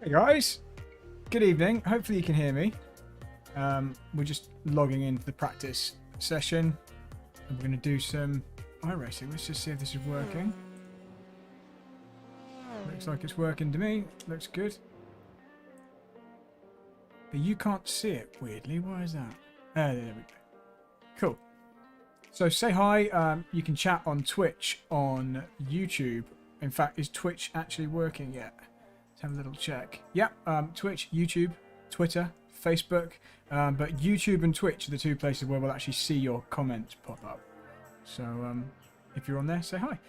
Hey guys, good evening. Hopefully you can hear me. We're just logging into the practice session and we're going to do some iRacing. Let's just see if this is working. Looks like it's working to me. Looks good. But you can't see it, weirdly. Why is that? There we go. Cool. So say hi. You can chat on Twitch, on YouTube. In fact, is Twitch actually working yet? Let's have a little check. Yep, Twitch, YouTube, Twitter, Facebook. But YouTube and Twitch are the two places where we'll actually see your comments pop up. So if you're on there, say hi.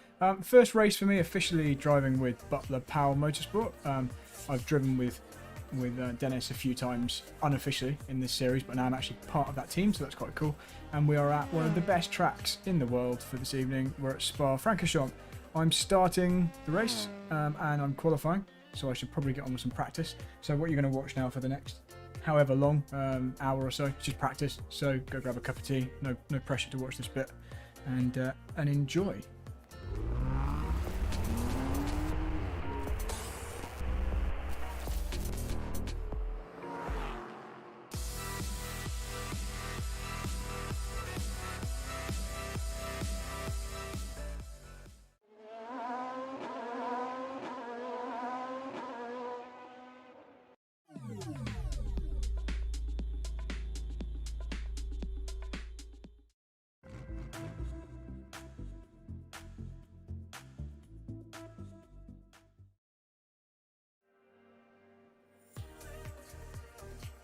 First race for me, officially driving with Butler Powell Motorsport. I've driven with Dennis a few times unofficially in this series, but now I'm actually part of that team, so that's quite cool. And we are at one of the best tracks in the world for this evening. We're at Spa Francorchamps. I'm starting the race and I'm qualifying, so I should probably get on with some practice. So what you're going to watch now for the next however long, hour or so, just practice. So go grab a cup of tea. No pressure to watch this bit, and enjoy.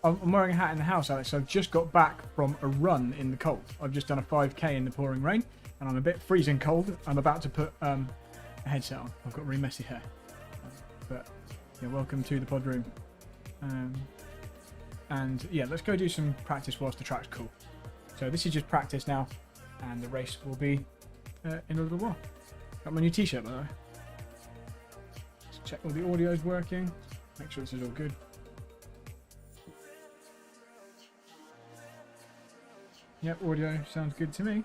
I'm wearing a hat in the house, Alex. So I've just got back from a run in the cold. I've just done a 5k in the pouring rain, and I'm a bit freezing cold. I'm about to put a headset on. I've got really messy hair. But yeah, welcome to the pod room. And yeah, let's go do some practice whilst the track's cool. So this is just practice now, and the race will be in a little while. Got my new t-shirt, by the way. Let's check all the audio's working. Make sure this is all good. Yep, audio sounds good to me.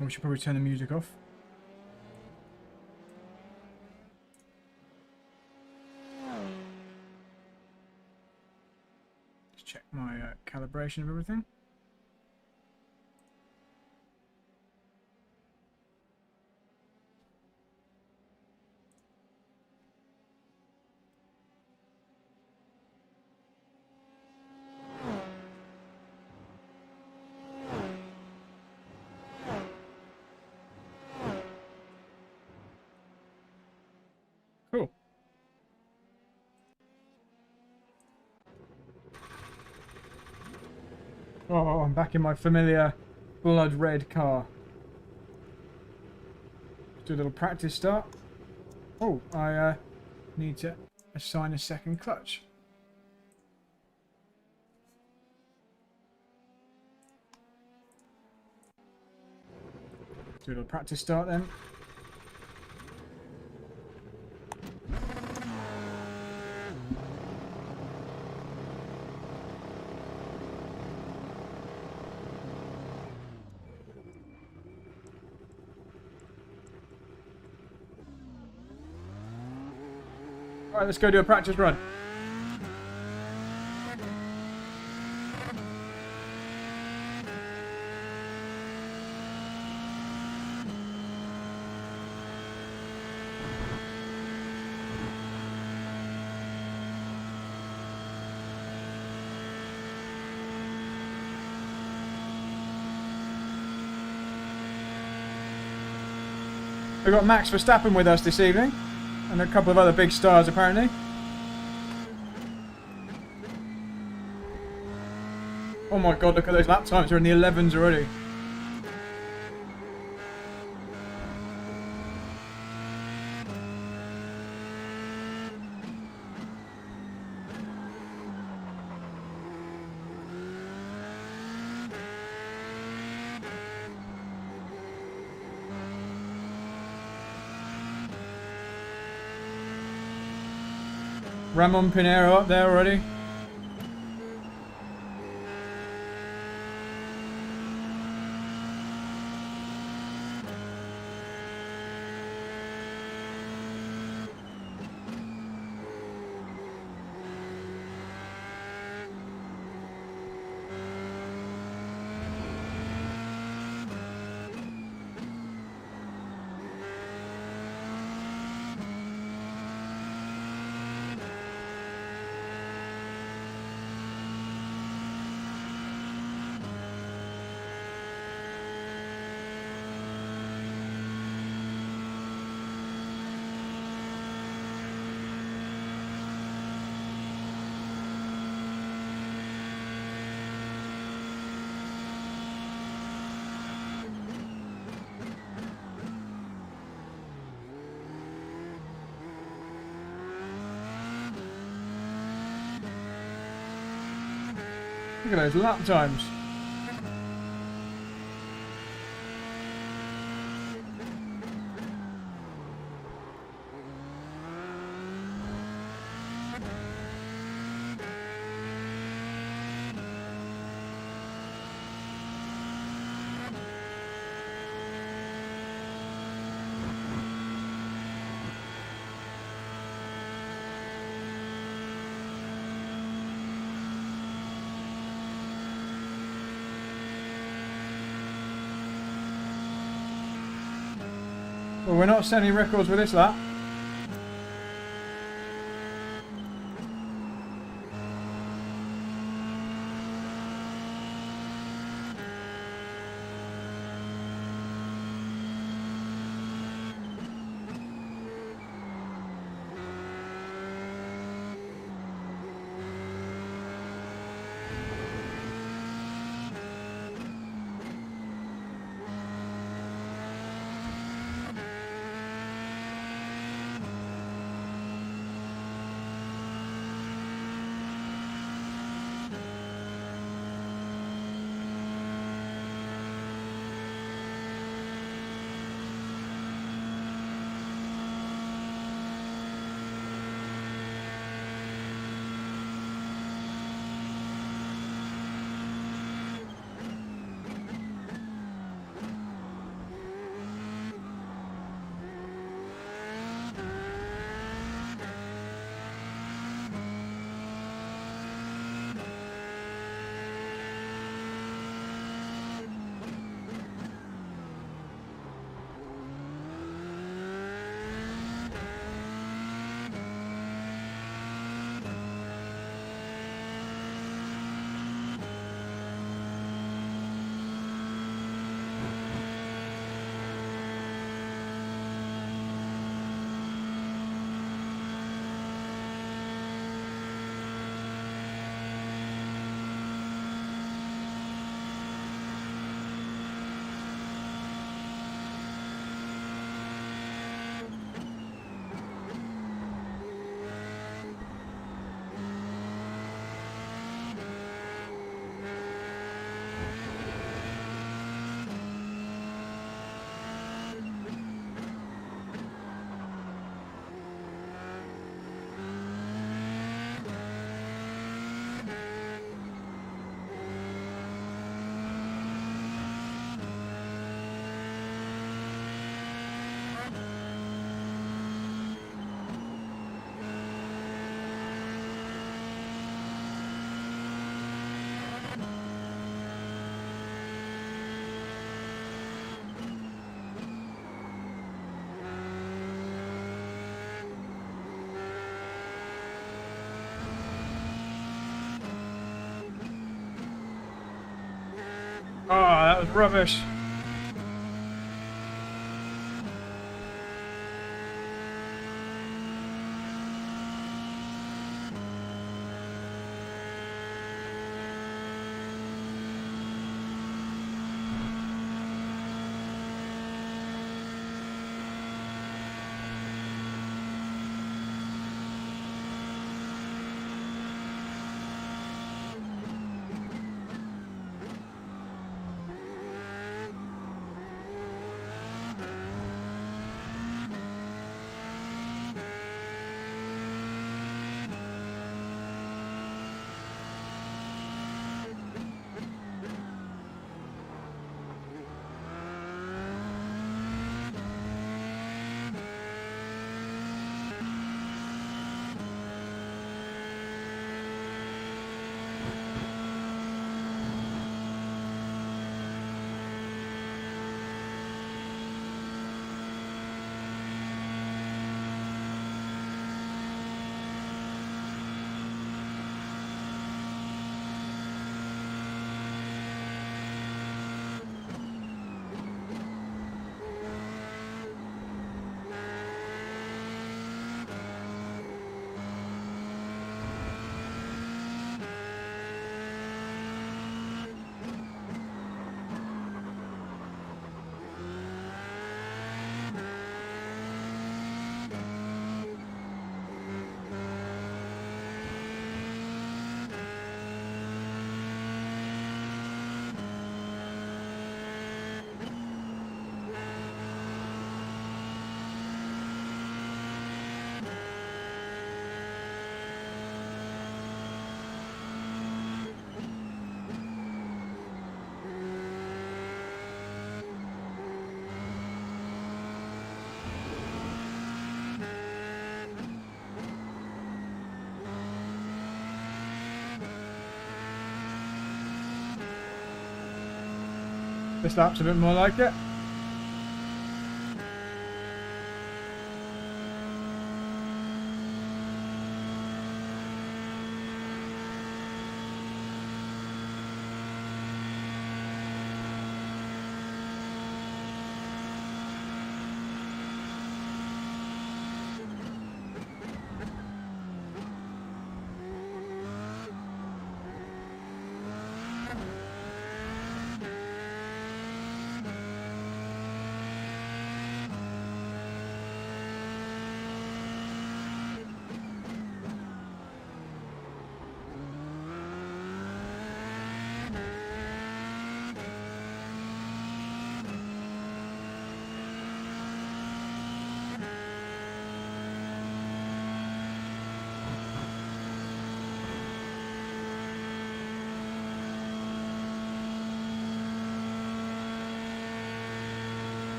We should probably turn the music off. Just check my calibration of everything. Cool. Oh, I'm back in my familiar blood red car. Do a little practice start. Oh, I need to assign a second clutch. Do a little practice start then. Alright, let's go do a practice run. We've got Max Verstappen with us this evening, and a couple of other big stars apparently. Oh my god, look at those lap times, they're in the 11s already. Ramon Pinero up there already. Look at those lap times. Well, we're not setting records with this lap. Oh, that was rubbish. This lap's a bit more like it.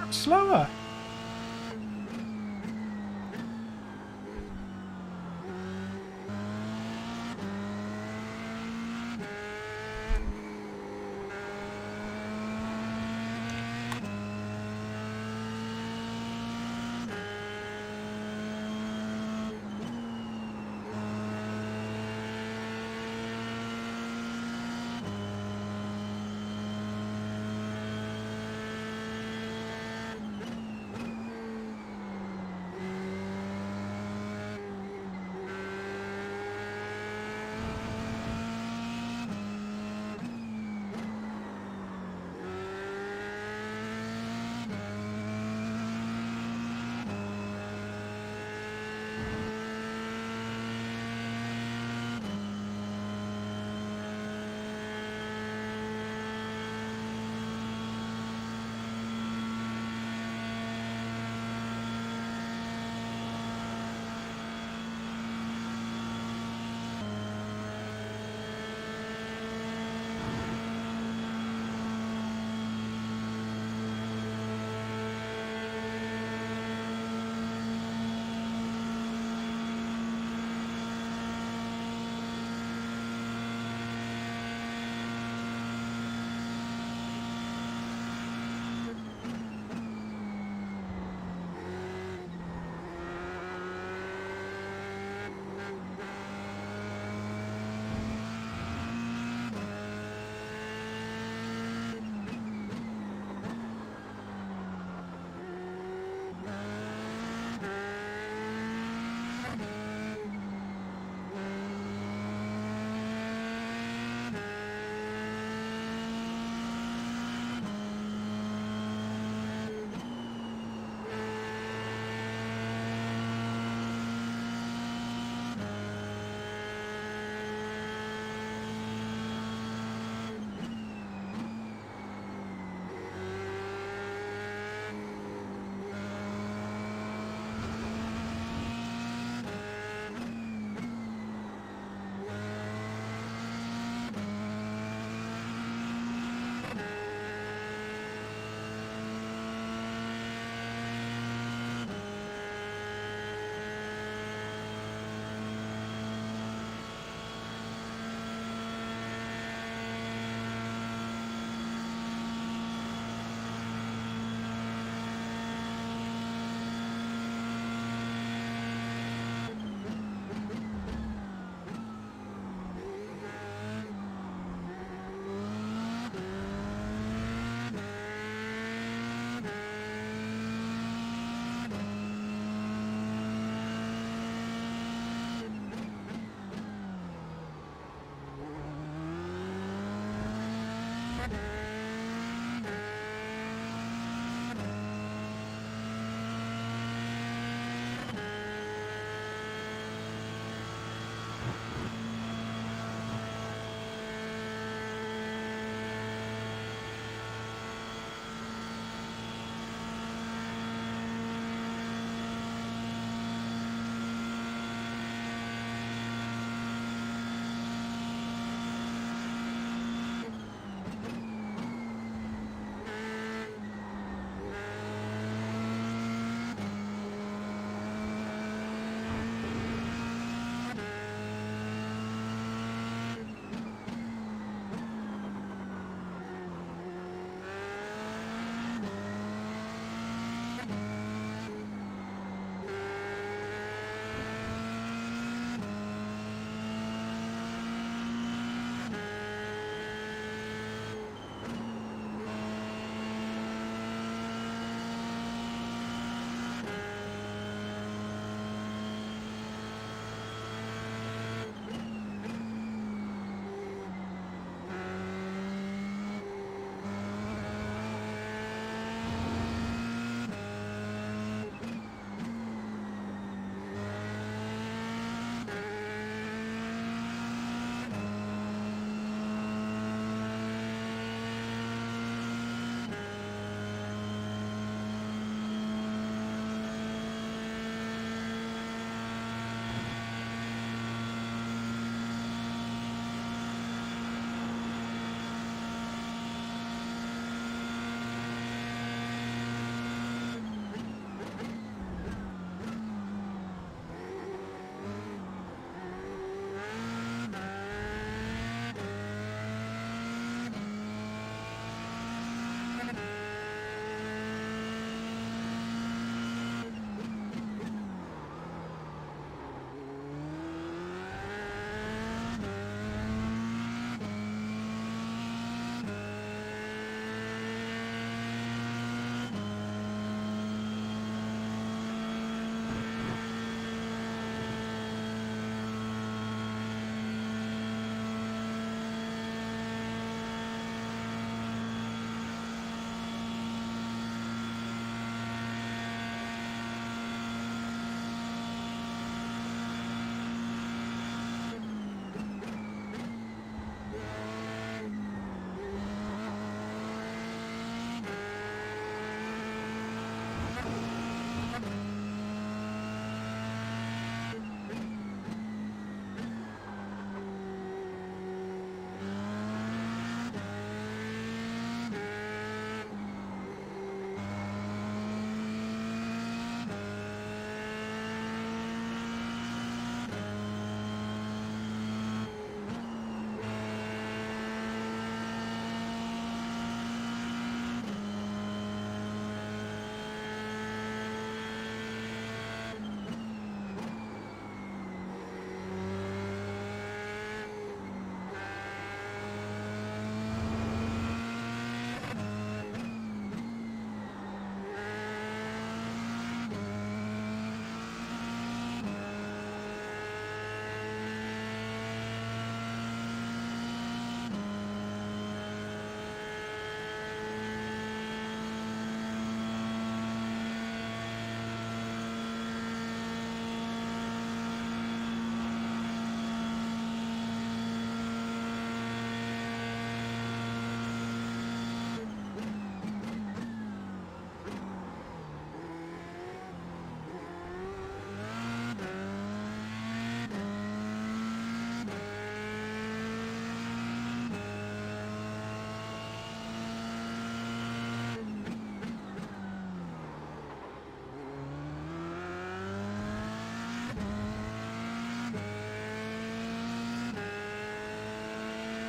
Slower.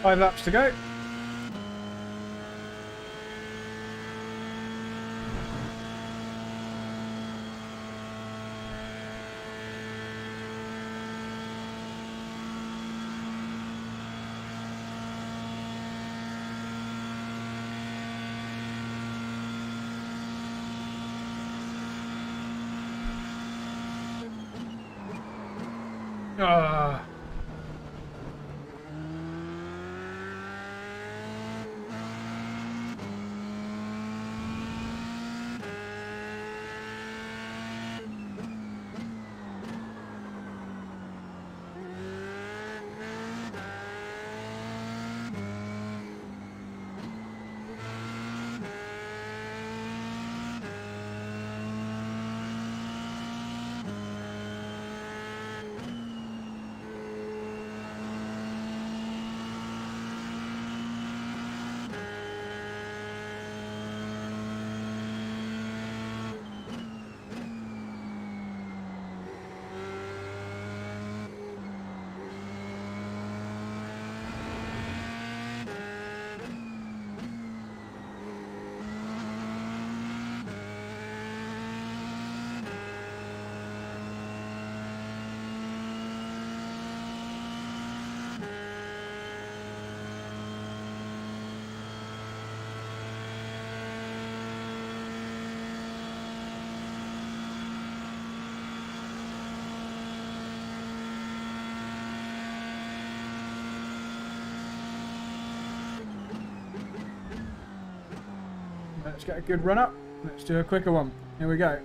5 laps to go. Ah. Let's get a good run up. Let's do a quicker one. Here we go.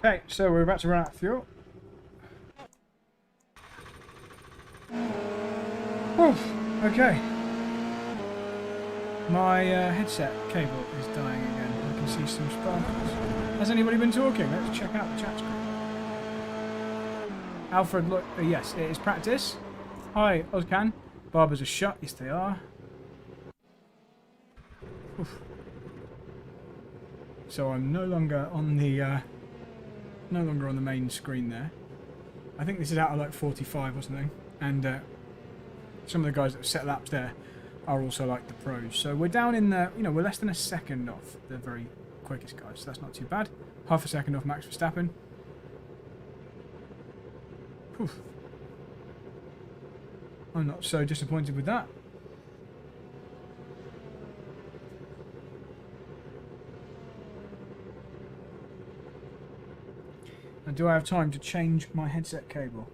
Okay, so we're about to run out of fuel. Oof, okay. My headset cable is dying again. I can see some sparkles. Has anybody been talking? Let's check out the chat screen. Alfred, look, yes, it is practice. Hi, Ozcan. Barbers are shut. Yes, they are. Oof. So I'm no longer on the main screen there. I think this is out of like 45 or something, and some of the guys that set laps there are also like the pros. So we're down in the, you know, we're less than a second off the very quickest guys, so that's not too bad. Half a second off Max Verstappen. Oof. I'm not so disappointed with that. And do I have time to change my headset cable?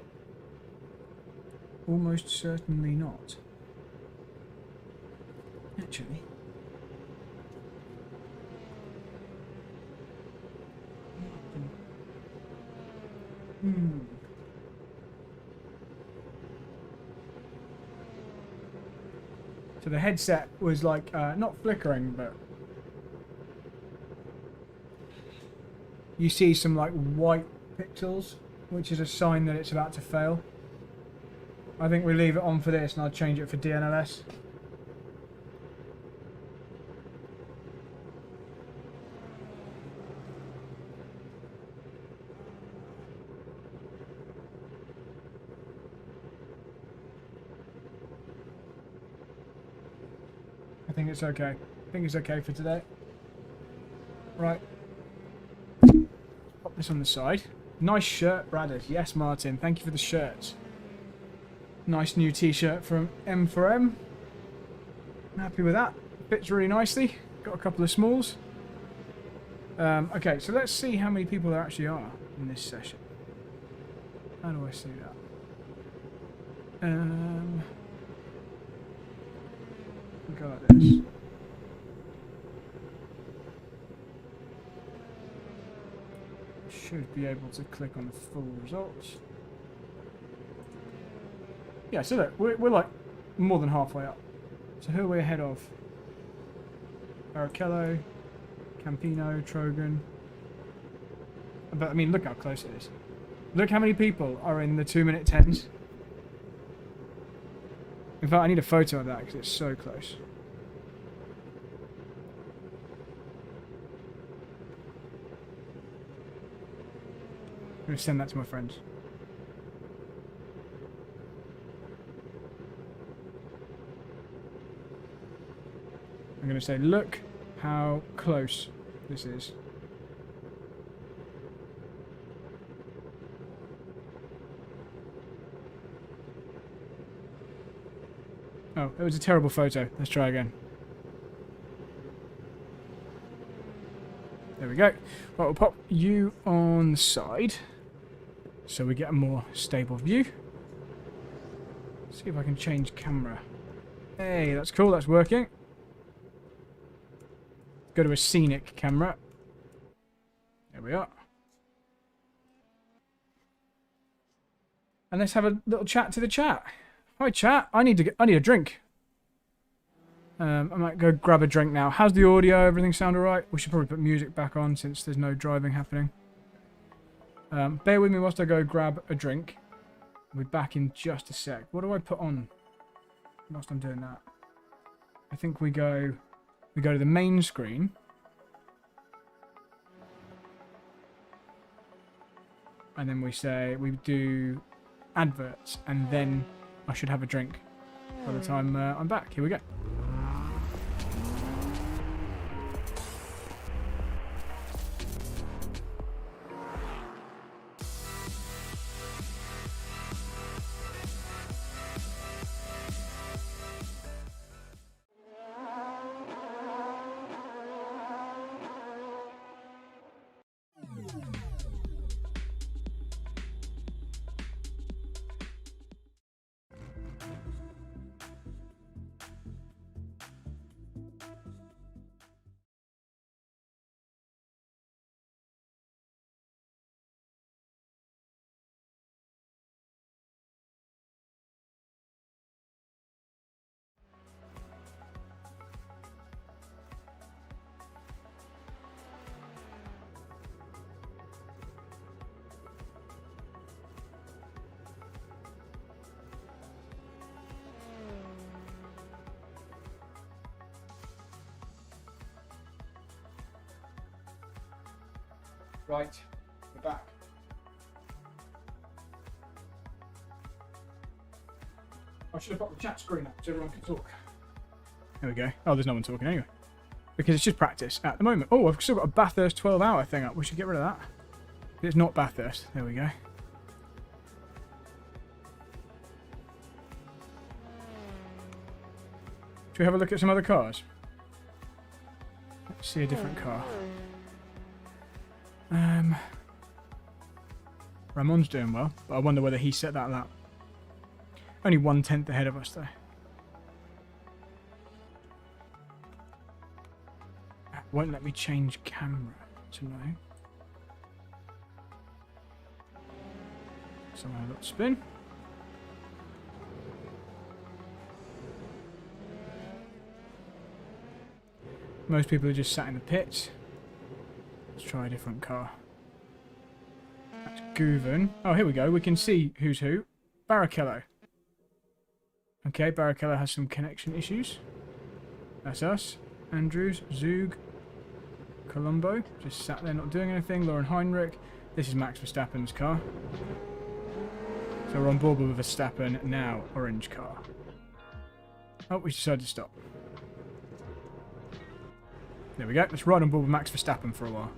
Almost certainly not. Actually. So the headset was like, not flickering, but you see some like white pixels, which is a sign that it's about to fail. I think we leave it on for this and I'll change it for DNLS. I think it's okay. I think it's okay for today. Right. Pop this on the side. Nice shirt, Bradders. Yes, Martin. Thank you for the shirts. Nice new t-shirt from M4M. I'm happy with that. Fits really nicely. Got a couple of smalls. Okay, so let's see how many people there actually are in this session. How do I see that? We'll go like this. Should be able to click on the full results. Yeah, so look, we're like more than halfway up. So who are we ahead of? Barrichello, Campino, Trogan. But I mean, look how close it is. Look how many people are in the 2-minute 10s. In fact, I need a photo of that because it's so close. I'm going to send that to my friends. I'm going to say, look how close this is. Oh, it was a terrible photo. Let's try again. There we go. Right, we'll pop you on the side so we get a more stable view. See if I can change camera. Hey, that's cool. That's working. Go to a scenic camera. There we are. And let's have a little chat to the chat. Hi chat, I need a drink. I might go grab a drink now. How's the audio? Everything sound alright? We should probably put music back on since there's no driving happening. Bear with me whilst I go grab a drink. We'll be back in just a sec. What do I put on whilst I'm doing that? I think we go to the main screen. And then we do adverts, and then I should have a drink by the time I'm back. Here we go. Right, we're back. I should have got the chat screen up so everyone can talk. There we go. Oh, there's no one talking anyway. Because it's just practice at the moment. Oh, I've still got a Bathurst 12-hour thing up. We should get rid of that. It's not Bathurst. There we go. Should we have a look at some other cars? Let's see a different car. Ramon's doing well, but I wonder whether he set that lap. Only 1/10 ahead of us, though. Won't let me change camera. It's annoying. So I got spin. Most people are just sat in the pits. Let's try a different car. That's Govan. Oh, here we go. We can see who's who. Barrichello. Okay, Barrichello has some connection issues. That's us. Andrews, Zug, Colombo. Just sat there not doing anything. Lauren Heinrich. This is Max Verstappen's car. So we're on board with Verstappen now. Orange car. Oh, we decided to stop. There we go. Let's ride on board with Max Verstappen for a while.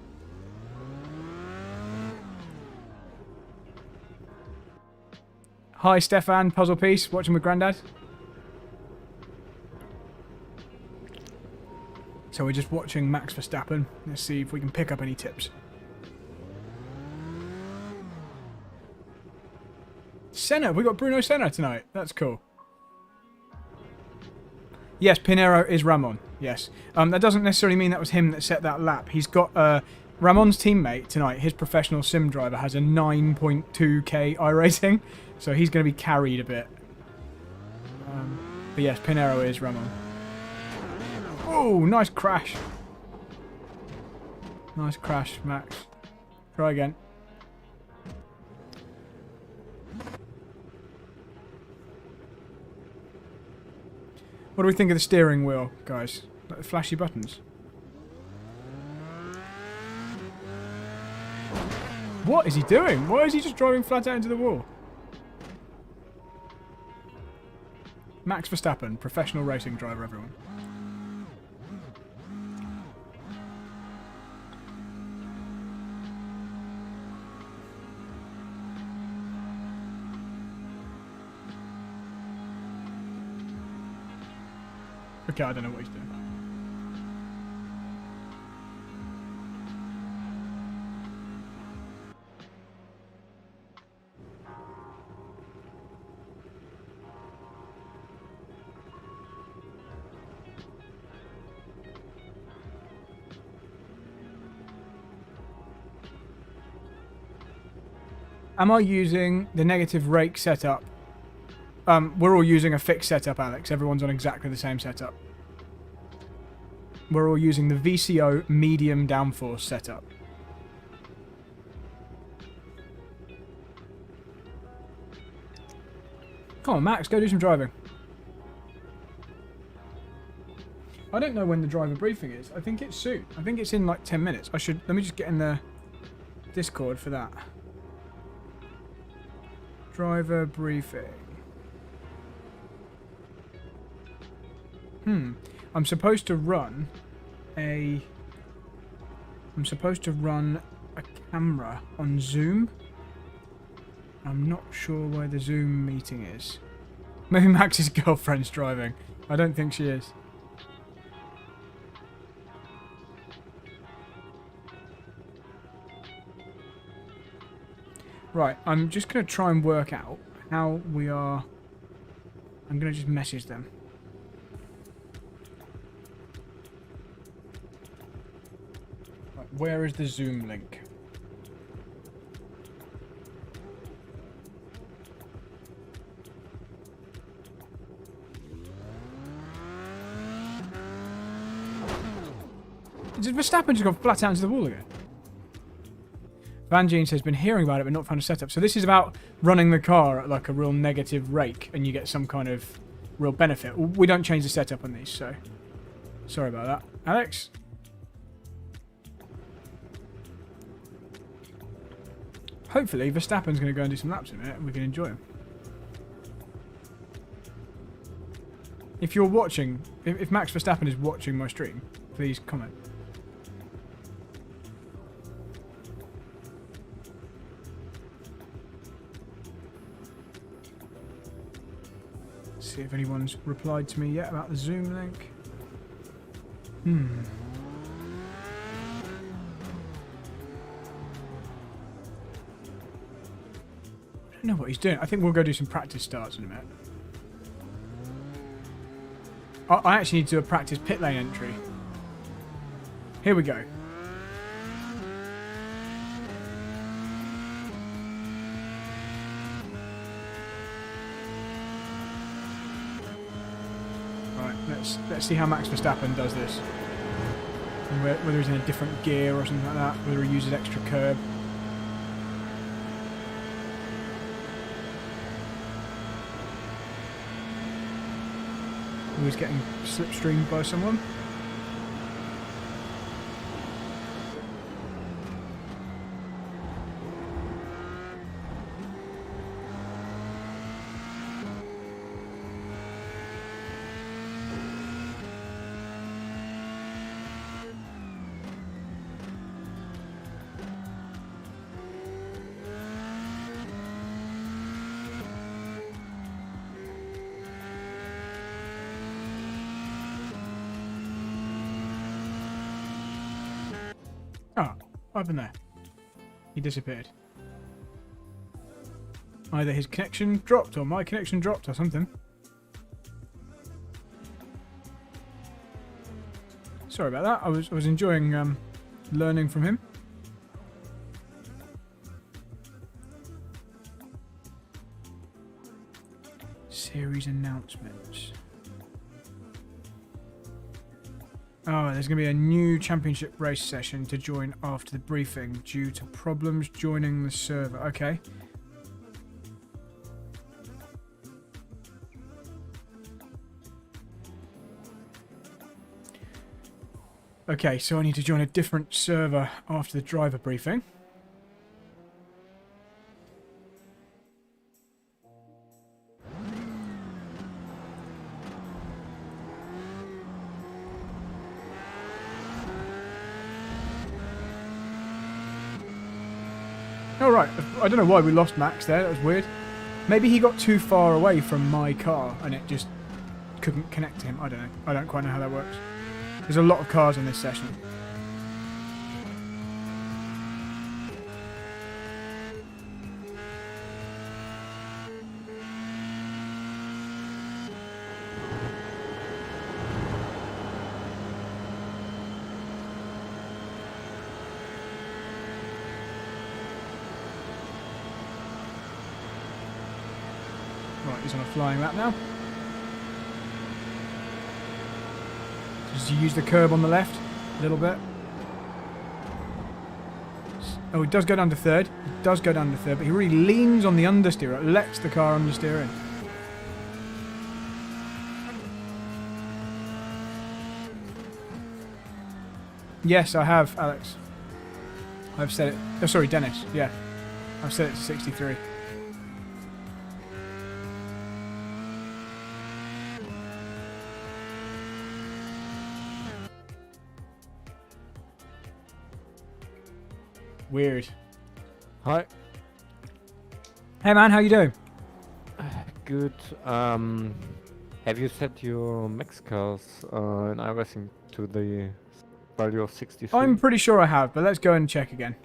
Hi, Stefan. Puzzle Piece. Watching with Grandad. So we're just watching Max Verstappen. Let's see if we can pick up any tips. Senna. We got Bruno Senna tonight. That's cool. Yes, Pinero is Ramon. Yes. That doesn't necessarily mean that was him that set that lap. He's got Ramon's teammate tonight. His professional sim driver has a 9.2k iRating, so he's going to be carried a bit. But yes, Pinero is Ramon. Oh, nice crash. Nice crash, Max. Try again. What do we think of the steering wheel, guys? Like the flashy buttons. What is he doing? Why is he just driving flat out into the wall? Max Verstappen, professional racing driver, everyone. Okay, I don't know what he's doing. Am I using the negative rake setup? We're all using a fixed setup, Alex. Everyone's on exactly the same setup. We're all using the VCO medium downforce setup. Come on, Max, go do some driving. I don't know when the driver briefing is. I think it's soon. I think it's in like 10 minutes. Let me just get in the Discord for that. Driver briefing. I'm supposed to run a camera on Zoom. I'm not sure where the Zoom meeting is. Maybe Max's girlfriend's driving. I don't think she is. Right, I'm just going to try and work out how we are. I'm going to just message them. Right, where is the Zoom link? Did Verstappen just go flat out into the wall again? Van Gene says, been hearing about it but not found a setup. So this is about running the car at like a real negative rake and you get some kind of real benefit. We don't change the setup on these, so sorry about that. Alex? hopefully Verstappen's going to go and do some laps in a minute and we can enjoy him. If you're watching, if Max Verstappen is watching my stream, please comment. See if anyone's replied to me yet about the Zoom link. I don't know what he's doing. I think we'll go do some practice starts in a minute. I actually need to do a practice pit lane entry. Here we go. Right, let's see how Max Verstappen does this. And whether he's in a different gear or something like that. Whether he uses extra curb. Who is getting slipstreamed by someone. Oh, what happened there? He disappeared. Either his connection dropped or my connection dropped or something. Sorry about that. I was enjoying learning from him. Series announcements. Oh, there's going to be a new championship race session to join after the briefing due to problems joining the server. Okay. Okay, so I need to join a different server after the driver briefing. Oh right, I don't know why we lost Max there, that was weird. Maybe he got too far away from my car and it just couldn't connect to him. I don't know. I don't quite know how that works. There's a lot of cars in this session. Right, he's on a flying lap now. Does he use the curb on the left a little bit? Oh, he does go down to third. He does go down to third, but he really leans on the understeer. It lets the car understeer in. Yes, I have, Alex. I've set it. Oh, sorry, Dennis. Yeah. I've set it to 63. Weird. Hi. Hey man, how you doing? Good. Have you set your max cars in iRacing to the value of 63? I'm pretty sure I have, but let's go and check again.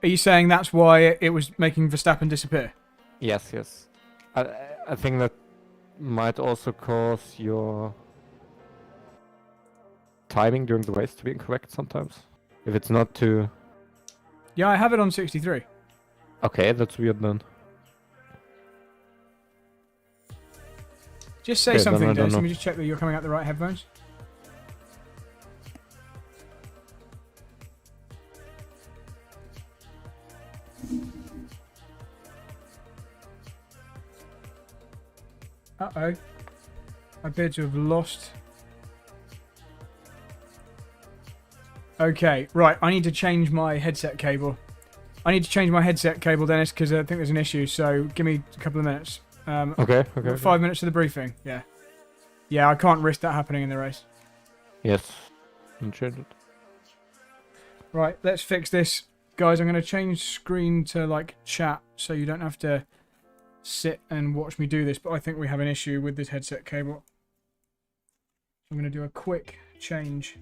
Are you saying that's why it was making Verstappen disappear? Yes, yes. I think that might also cause your timing during the race to be incorrect sometimes. If it's not too... Yeah, I have it on 63. Okay, that's weird then. Just say Okay, something, then I don't Dennis. Let know. me just check that you're coming out the right headphones. Uh-oh. I appear to have lost... Okay, right. I need to change my headset cable. I need to change my headset cable, Dennis, because I think there's an issue. So give me a couple of minutes. Okay. We've got 5 minutes to the briefing. Yeah. Yeah, I can't risk that happening in the race. Yes. Untitled. Right, let's fix this. Guys, I'm going to change screen to, like, chat, so you don't have to sit and watch me do this, but I think we have an issue with this headset cable. I'm going to do a quick change,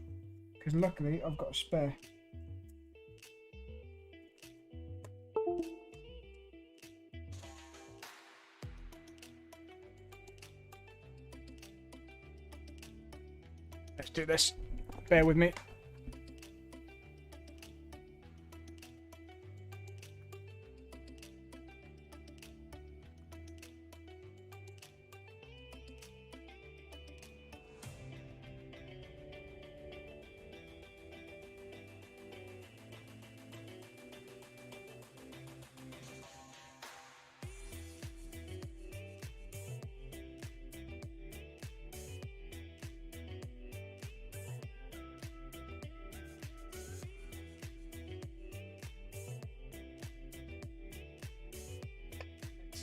because luckily I've got a spare. Let's do this. Bear with me.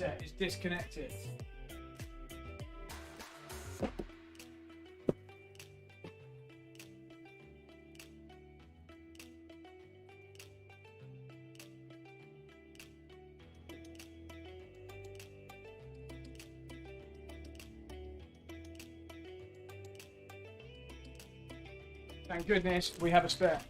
Headset is disconnected. Thank goodness we have a spare.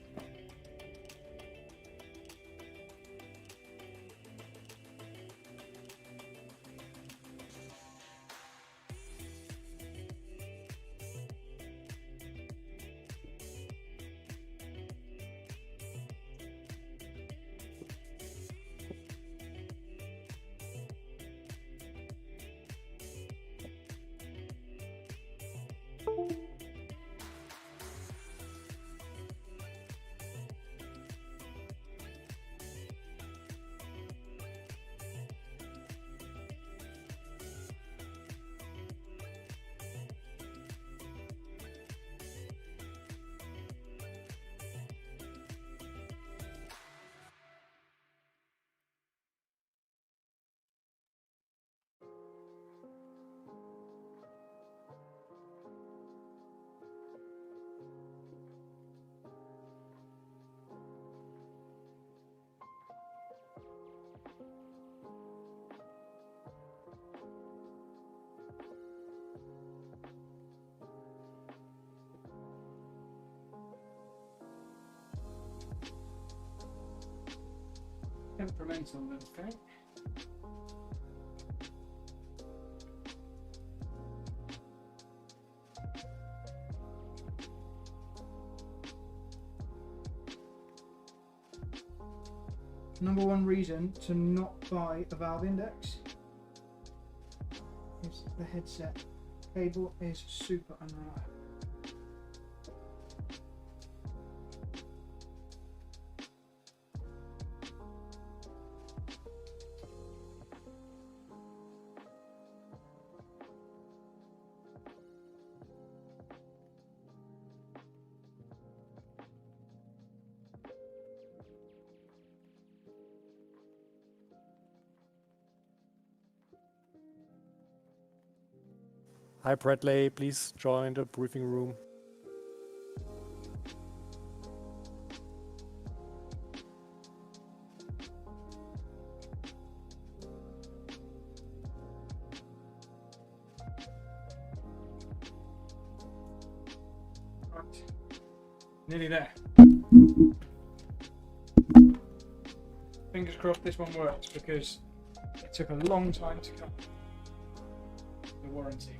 Temperamental little thing. Number one reason to not buy a valve index is the headset cable is super unreliable. Hi Bradley, please join the briefing room. Right. Nearly there. Fingers crossed this one works because it took a long time to come. The warranty.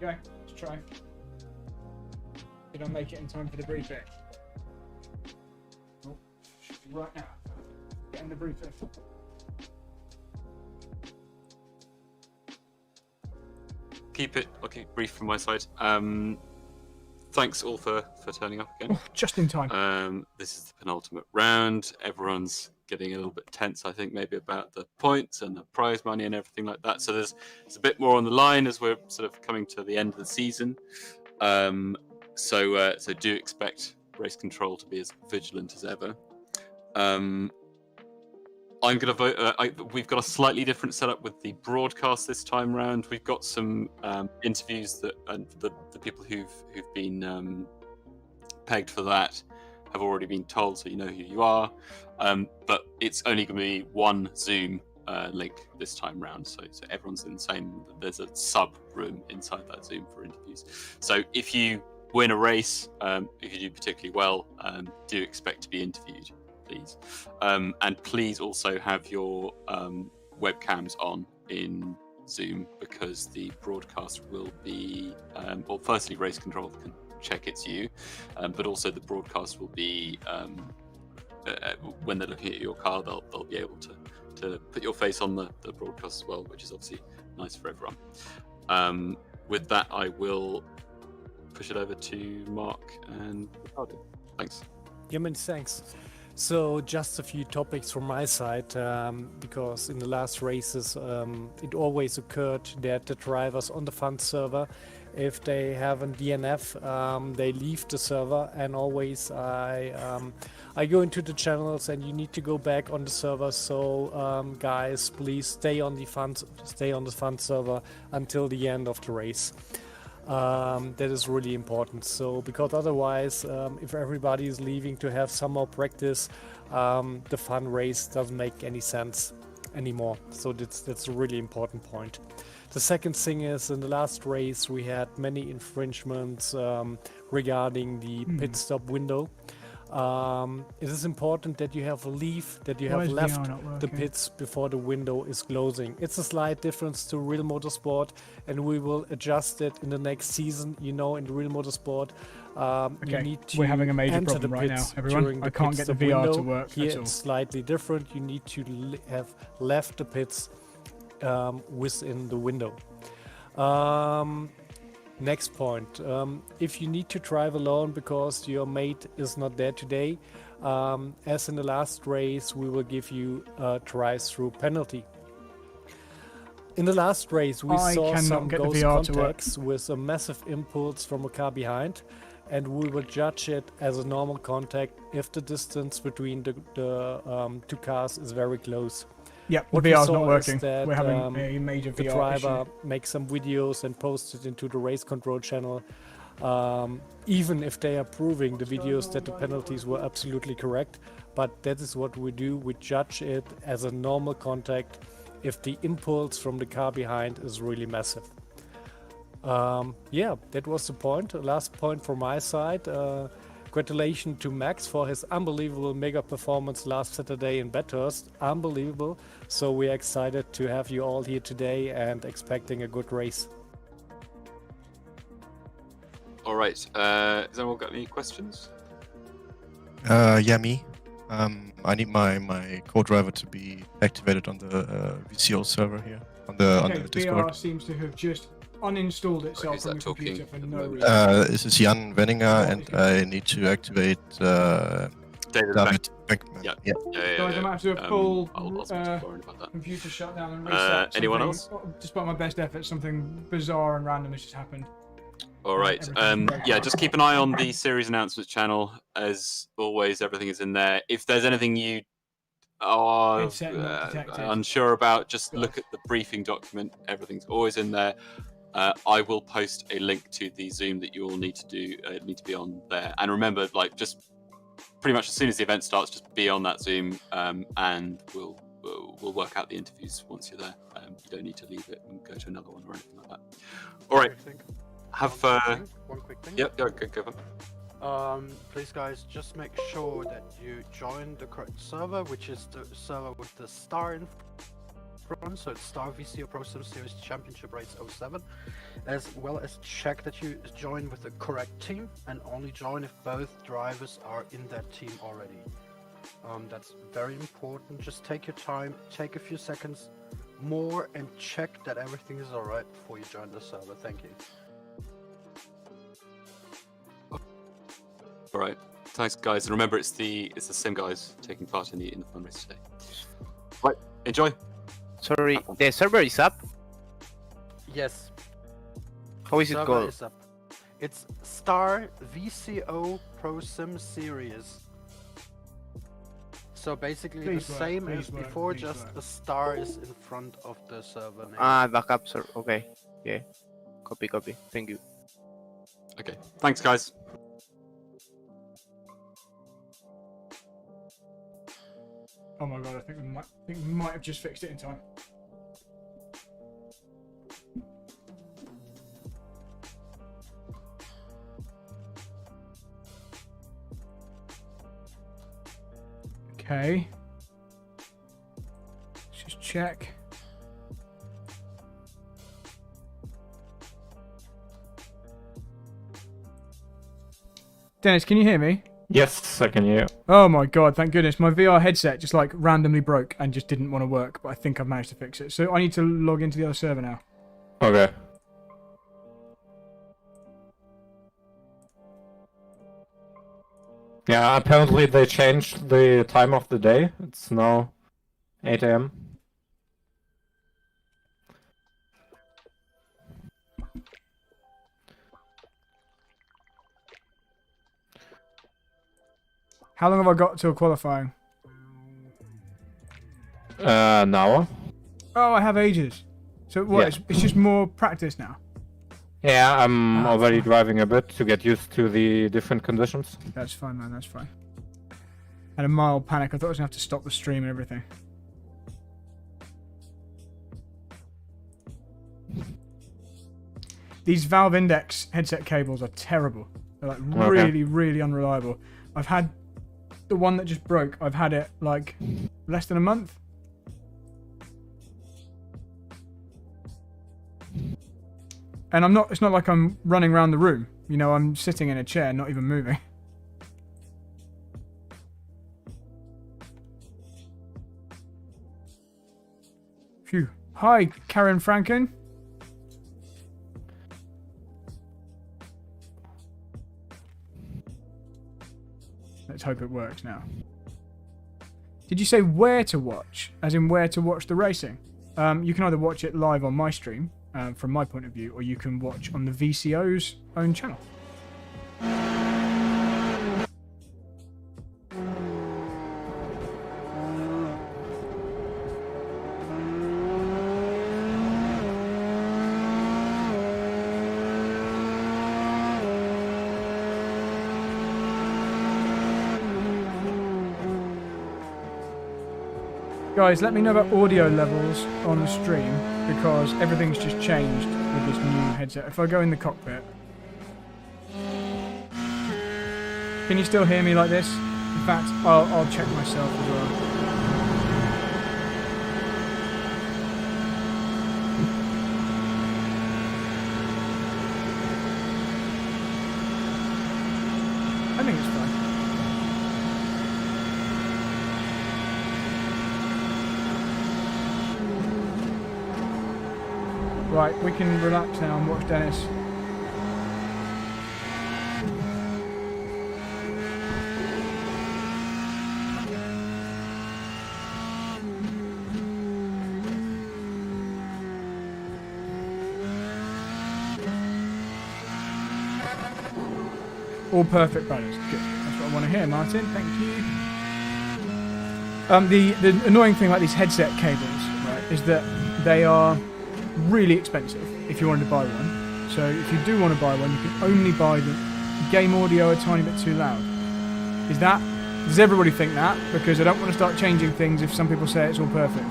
Okay, let's try. Did I make it in time for the briefing? Oh, should be right now. Getting the briefing. Keep it brief from my side. thanks all for turning up again. Oh, just in time. This is the penultimate round. Everyone's getting a little bit tense, I think, maybe about the points and the prize money and everything like that. So there's a bit more on the line as we're sort of coming to the end of the season. So do expect race control to be as vigilant as ever. I'm going to vote. We've got a slightly different setup with the broadcast this time round. We've got some interviews that the people who've been pegged for that have already been told, so you know who you are. But it's only going to be one Zoom link this time round, so everyone's in the same. There's a sub room inside that Zoom for interviews. So if you win a race, if you do particularly well, do expect to be interviewed, please. And please also have your webcams on in Zoom, because the broadcast will be, well, firstly, race control can check it's you, but also the broadcast will be, when they're looking at your car, they'll be able to put your face on the broadcast as well, which is obviously nice for everyone. With that, I will push it over to Mark and Ricardo. Thanks. Yeah, many thanks. So just a few topics from my side, because in the last races it always occurred that the drivers on the fund server, if they have a DNF, they leave the server, and always I go into the channels and you need to go back on the server. So guys, please stay on the fund server until the end of the race. That is really important. So because otherwise, if everybody is leaving to have some more practice, the fun race doesn't make any sense anymore. So that's a really important point. The second thing is, in the last race we had many infringements regarding the pit stop window. It is important that you have left the pits before the window is closing. It's a slight difference to real motorsport, and we will adjust it in the next season. You know, in real motorsport, you need to we're having a major enter problem the right now, pits everyone. during I the can't pit get the stop VR to window. work Here at all. it's slightly different. You need to have left the pits within the window. Next point, if you need to drive alone because your mate is not there today, as in the last race, we will give you a drive-through penalty. In the last race, we saw some ghost contacts with a massive impulse from a car behind, and we will judge it as a normal contact if the distance between the two cars is very close. Yep, the What VR's we not saw working. is that, We're having a major the VR driver issue. makes some videos and posts it into the race control channel. Even if they are proving the videos that the penalties were absolutely correct, but that is what we do. We judge it as a normal contact if the impulse from the car behind is really massive. Yeah, that was the point. Last point from my side. Congratulations to Max for his unbelievable mega performance last Saturday in Bathurst. Unbelievable. So we're excited to have you all here today and expecting a good race. All right. Has anyone got any questions? Yeah, me. I need my co-driver to be activated on the VCO server here on the Discord. VR seems to have just uninstalled itself from the computer for no reason. This is Jan Wenninger, and I need to activate David Beckman. Yeah. Guys, I might have to do a full I'll speak to Lauren about that. computer shutdown and reset. Anyone else? Despite my best efforts, something bizarre and random has just happened. All right. Yeah, just keep an eye on the series announcements channel. As always, everything is in there. If there's anything you are unsure about, just look at the briefing document. Everything's always in there. I will post a link to the Zoom that you all need to be on there. And remember, like, just pretty much as soon as the event starts, just be on that Zoom, and we'll work out the interviews once you're there. You don't need to leave it and go to another one or anything like that. All right. One quick thing. Yep. Go on. Please, guys, just make sure that you join the correct server, which is the server with the star in front. So it's Star VCO PROsim Series Championship Race 07, as well as check that you join with the correct team, and only join if both drivers are in that team already. That's very important. Just take your time, take a few seconds more, and check that everything is alright before you join the server. Thank you. All right. Thanks, guys. And remember, it's the same guys taking part in the fun race today. Right. Enjoy. Sorry, the server is up. Yes. How is it Server called? is up. It's Star VCO PROsim series. So basically Please the work, same please as work, before, please just work. the star is in front of the server name. Ah, backup server. Okay. Yeah. Copy. Thank you. Okay. Thanks, guys. Oh my god, I think we might have just fixed it in time. Okay. Let's just check. Dennis, can you hear me? Yes, I can hear. Oh my god, thank goodness. My VR headset just like randomly broke and just didn't want to work, but I think I've managed to fix it. So I need to log into the other server now. Okay. Yeah, apparently they changed the time of the day. It's now 8 AM. How long have I got till qualifying? Now. Oh, I have ages. So what? Yeah. It's just more practice now. Yeah, I'm Ah, already fine. driving a bit to get used to the different conditions. That's fine, man. That's fine. Had a mild panic. I thought I was gonna have to stop the stream and everything. These Valve Index headset cables are terrible. They're like really, really unreliable. I've had the one that just broke. I've had it like less than a month. And it's not like I'm running around the room. You know, I'm sitting in a chair, not even moving. Phew. Hi, Karen Franken. Let's hope it works now. Did you say where to watch? As in where to watch the racing? You can either watch it live on my stream, from my point of view, or you can watch on the VCO's own channel. Guys, let me know about audio levels on the stream, because everything's just changed with this new headset. If I go in the cockpit... Can you still hear me like this? In fact, I'll check myself as well. I think it's fine. Right, we can relax now and watch Dennis. All perfect balance. Good. That's what I want to hear, Martin. Thank you. The annoying thing about these headset cables, right, is that they are really expensive if you wanted to buy one. So if you do want to buy one, you can only buy the game audio a tiny bit too loud. Does everybody think that? Because I don't want to start changing things if some people say it's all perfect.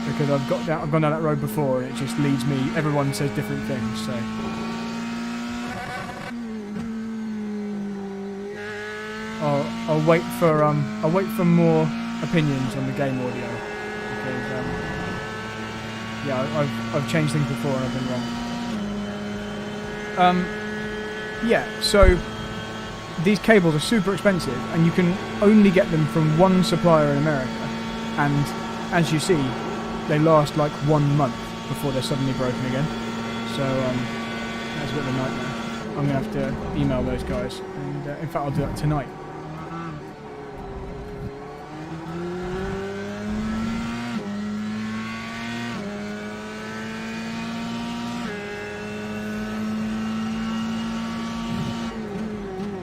Because I've gone down that road before and it just leads me. Everyone says different things. So I'll wait for more opinions on the game audio because. Yeah, I've changed things before and I've been wrong. Yeah, so these cables are super expensive and you can only get them from one supplier in America. And as you see, they last like 1 month before they're suddenly broken again. So that's a bit of a nightmare. I'm going to have to email those guys. And in fact, I'll do that tonight.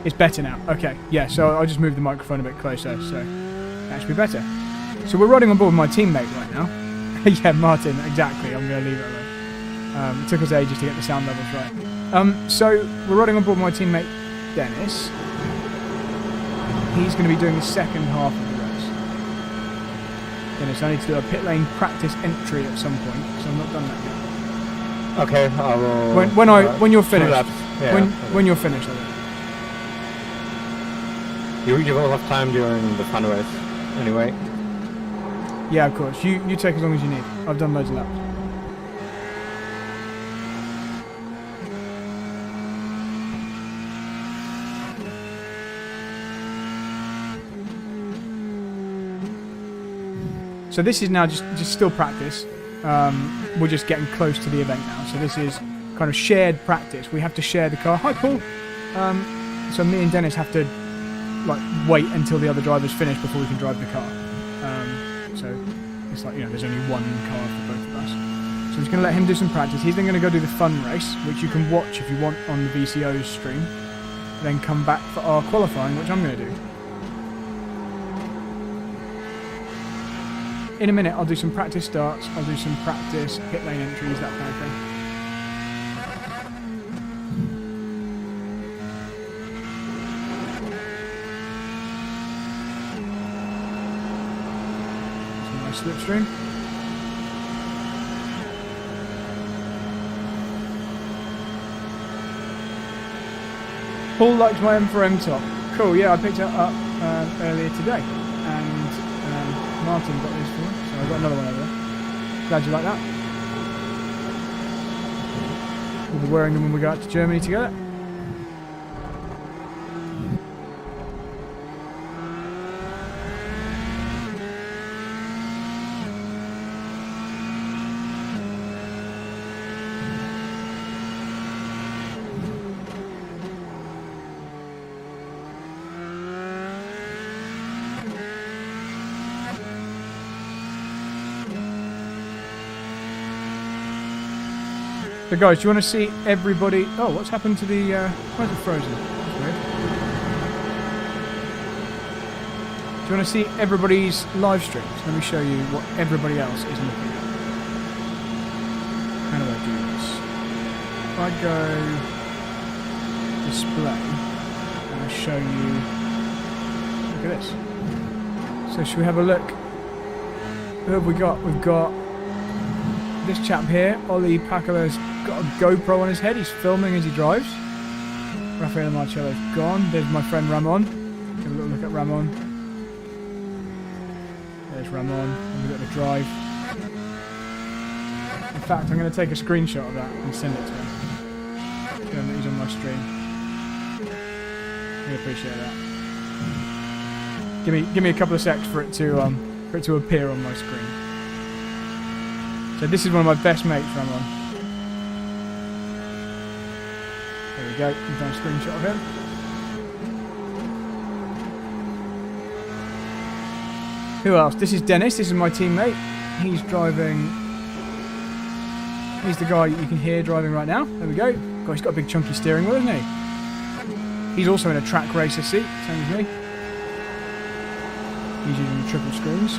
It's better now. Okay, yeah, so I'll just move the microphone a bit closer, so that should be better. So we're riding on board with my teammate right now. Yeah, Martin, exactly. I'm going to leave it alone. It took us ages to get the sound levels right. So we're riding on board with my teammate, Dennis. He's going to be doing the second half of the race. Dennis, I need to do a pit lane practice entry at some point, because I've not done that yet. Okay, I will... When you're finished. Yeah, when you're finished, I think. You will have time during the fun race, anyway. Yeah, of course. You take as long as you need. I've done loads of laps. So this is now just still practice. We're just getting close to the event now. So this is kind of shared practice. We have to share the car. Hi, Paul. So me and Dennis have to wait until the other drivers finish before we can drive the car. So it's like, there's only one car for both of us. So I'm just going to let him do some practice. He's then going to go do the fun race, which you can watch if you want on the VCO's stream. Then come back for our qualifying, which I'm going to do. In a minute, I'll do some practice starts. I'll do some practice pit lane entries, that kind of thing. Slipstream. Paul likes my M4M top. Cool, yeah, I picked it up earlier today, and Martin got his for me, so I've got another one over there. Glad you like that. We'll be wearing them when we go out to Germany together. So guys, do you want to see everybody... Oh, what's happened to the... Why is it frozen? That's weird. Do you want to see everybody's live streams? Let me show you what everybody else is looking at. How do I do this? If I go... Display, and I show you... Look at this. So should we have a look? Who have we got? We've got... This chap here, Ollie Pacola's got a GoPro on his head. He's filming as he drives. Rafael Marcello's gone. There's my friend Ramon. Have a little look at Ramon. There's Ramon. And we've got the drive. In fact, I'm going to take a screenshot of that and send it to him. Show him that he's on my stream. I appreciate that. Give me a couple of secs for it to appear on my screen. So this is one of my best mates, Ramon. There we go. We've done a screenshot of him. Who else? This is Dennis. This is my teammate. He's driving. He's the guy you can hear driving right now. There we go. God, he's got a big chunky steering wheel, isn't he? He's also in a Trak racer seat, same as me. He's using the triple screens.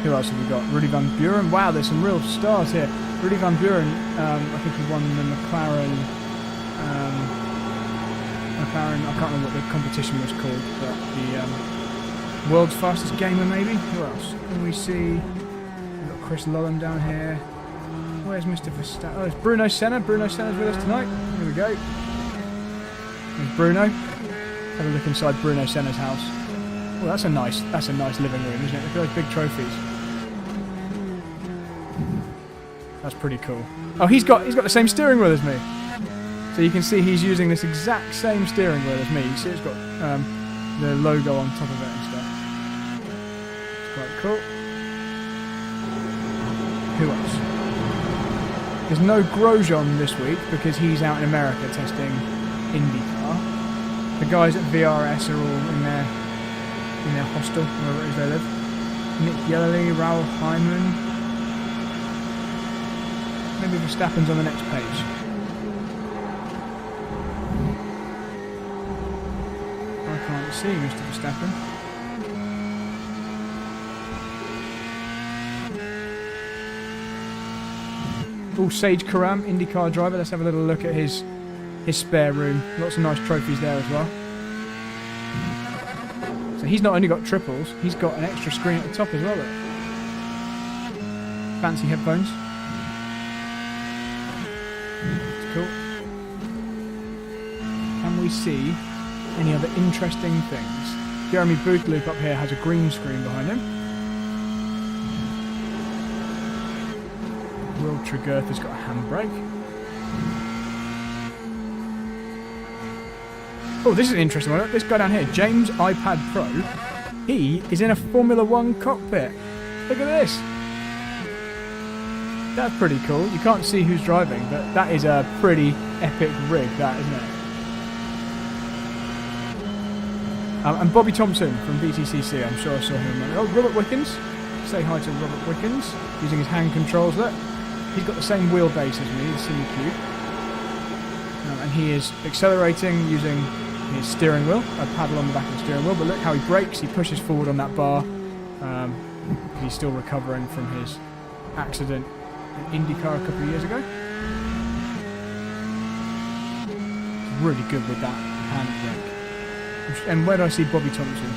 Who else have we got? Rudy Van Buren. Wow, there's some real stars here. Rudy Van Buren, I think he won the McLaren. I can't remember what the competition was called, but the world's fastest gamer, maybe. Who else? Can we see? We've got Chris Lulham down here. Where's Mr. Verstappen? Oh, it's Bruno Senna. Bruno Senna's with us tonight. Here we go. There's Bruno. Have a look inside Bruno Senna's house. Oh, that's a nice living room, isn't it? Look at those big trophies. That's pretty cool. Oh, he's got the same steering wheel as me. So you can see he's using this exact same steering wheel as me. You see it's got the logo on top of it and stuff. It's quite cool. Who else? There's no Grosjean this week because he's out in America testing IndyCar. The guys at VRS are all in their hostel, wherever it is they live. Nick Yellerly, Raoul Hyman. Maybe Verstappen's on the next page. I can't see Mr. Verstappen. Oh, Sage Karam, IndyCar driver. Let's have a little look at his spare room. Lots of nice trophies there as well. So he's not only got triples, he's got an extra screen at the top as well. Look. Fancy headphones. It's cool. Can we see any other interesting things? Jeremy Boothloop up here has a green screen behind him. Will Tregurth has got a handbrake. Oh, this is an interesting one. This guy down here, James iPad Pro, he is in a Formula 1 cockpit. Look at this. That's pretty cool. You can't see who's driving, but that is a pretty epic rig, that, isn't it? And Bobby Thompson from BTCC, I'm sure I saw him. Oh, Robert Wickens. Say hi to Robert Wickens, using his hand controls. Look, he's got the same wheelbase as me, the Cinecube. And he is accelerating using his steering wheel, a paddle on the back of the steering wheel, but look how he brakes, he pushes forward on that bar. He's still recovering from his accident in IndyCar a couple of years ago. He's really good with that hand brake. And where do I see Bobby Thompson?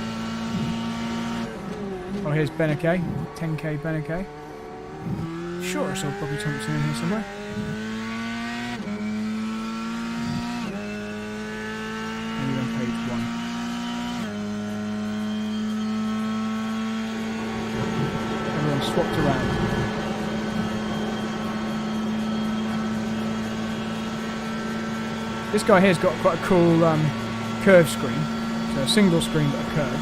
Oh, here's Beneke, 10k Beneke. Sure I saw Bobby Thompson in here somewhere. Page 1. Everyone swapped around. This guy here's got quite a cool curve screen. So a single screen but a curve.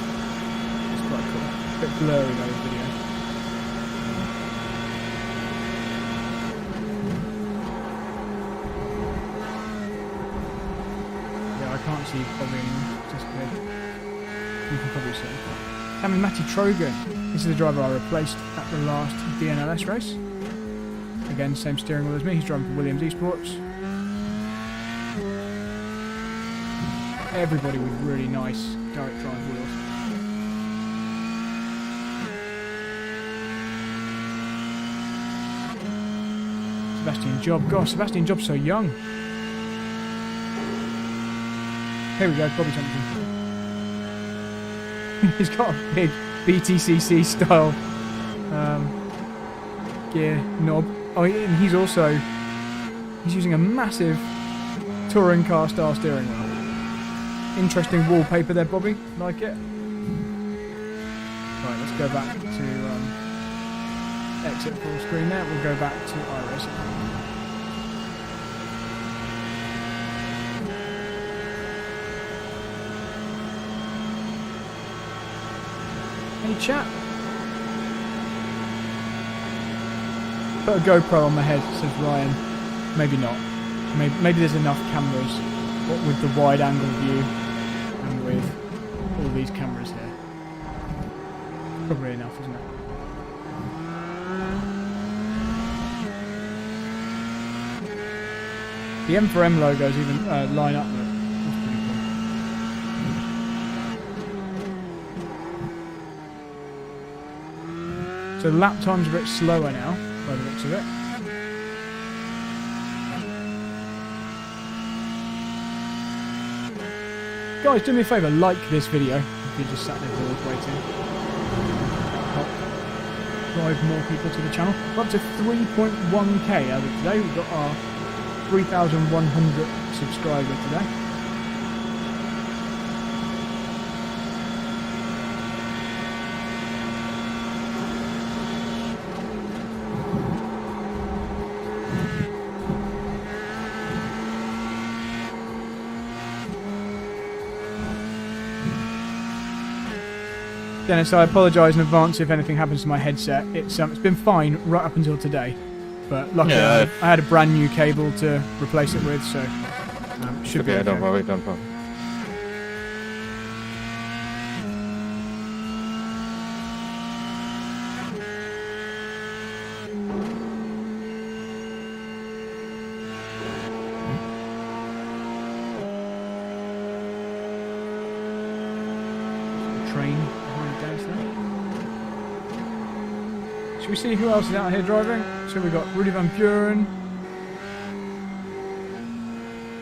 It's quite cool. A bit blurry though, video. Can't see Bobby anymore, just good. You can probably see. Coming Matty Trogan. This is the driver I replaced at the last DNLS race. Again, same steering wheel as me. He's driving for Williams Esports. Everybody with really nice direct drive wheels. Sebastian Job. Gosh, Sebastian Job's so young. Here we go, Bobby Thompson. He's got a big BTCC style gear knob. Oh, and he's using a massive touring car style steering wheel. Interesting wallpaper there, Bobby. Like it? Right, let's go back to exit full screen there. We'll go back to iRacing. Any chat? Put a GoPro on my head, says Ryan. Maybe not. Maybe there's enough cameras. What with the wide angle view and with all these cameras here. Probably enough, isn't it? The M4M logos even line up with it. That's pretty cool. So the lap time's a bit slower now, by the looks of it. Guys, do me a favour, like this video if you just sat there bored waiting. Help drive more people to the channel. We're up to 3.1k as of today. We've got our 3,100 subscriber today. Dennis, I apologise in advance if anything happens to my headset. It's been fine right up until today. But luckily, Yeah, I had a brand new cable to replace it with, so should be Okay, okay. don't worry, don't worry. Train behind Dennis there. Should we see who else is out here driving? So we've got Rudy Van Buren.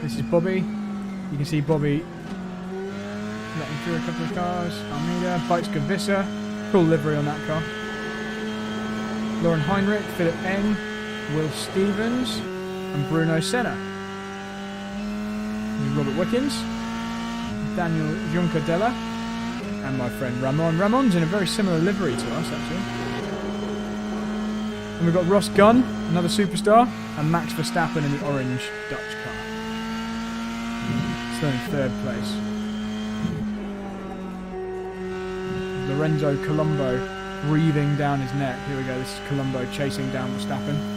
This is Bobby. You can see Bobby letting through a couple of cars. Almeida, Bikes Gavissa. Cool livery on that car. Lauren Heinrich, Philip Eng, Will Stevens, and Bruno Senna. This is Robert Wickens, Daniel Juncadella, and my friend Ramon. Ramon's in a very similar livery to us, actually. And we've got Ross Gunn, another superstar, and Max Verstappen in the orange Dutch car. Still in third place. Lorenzo Colombo breathing down his neck. Here we go, this is Colombo chasing down Verstappen.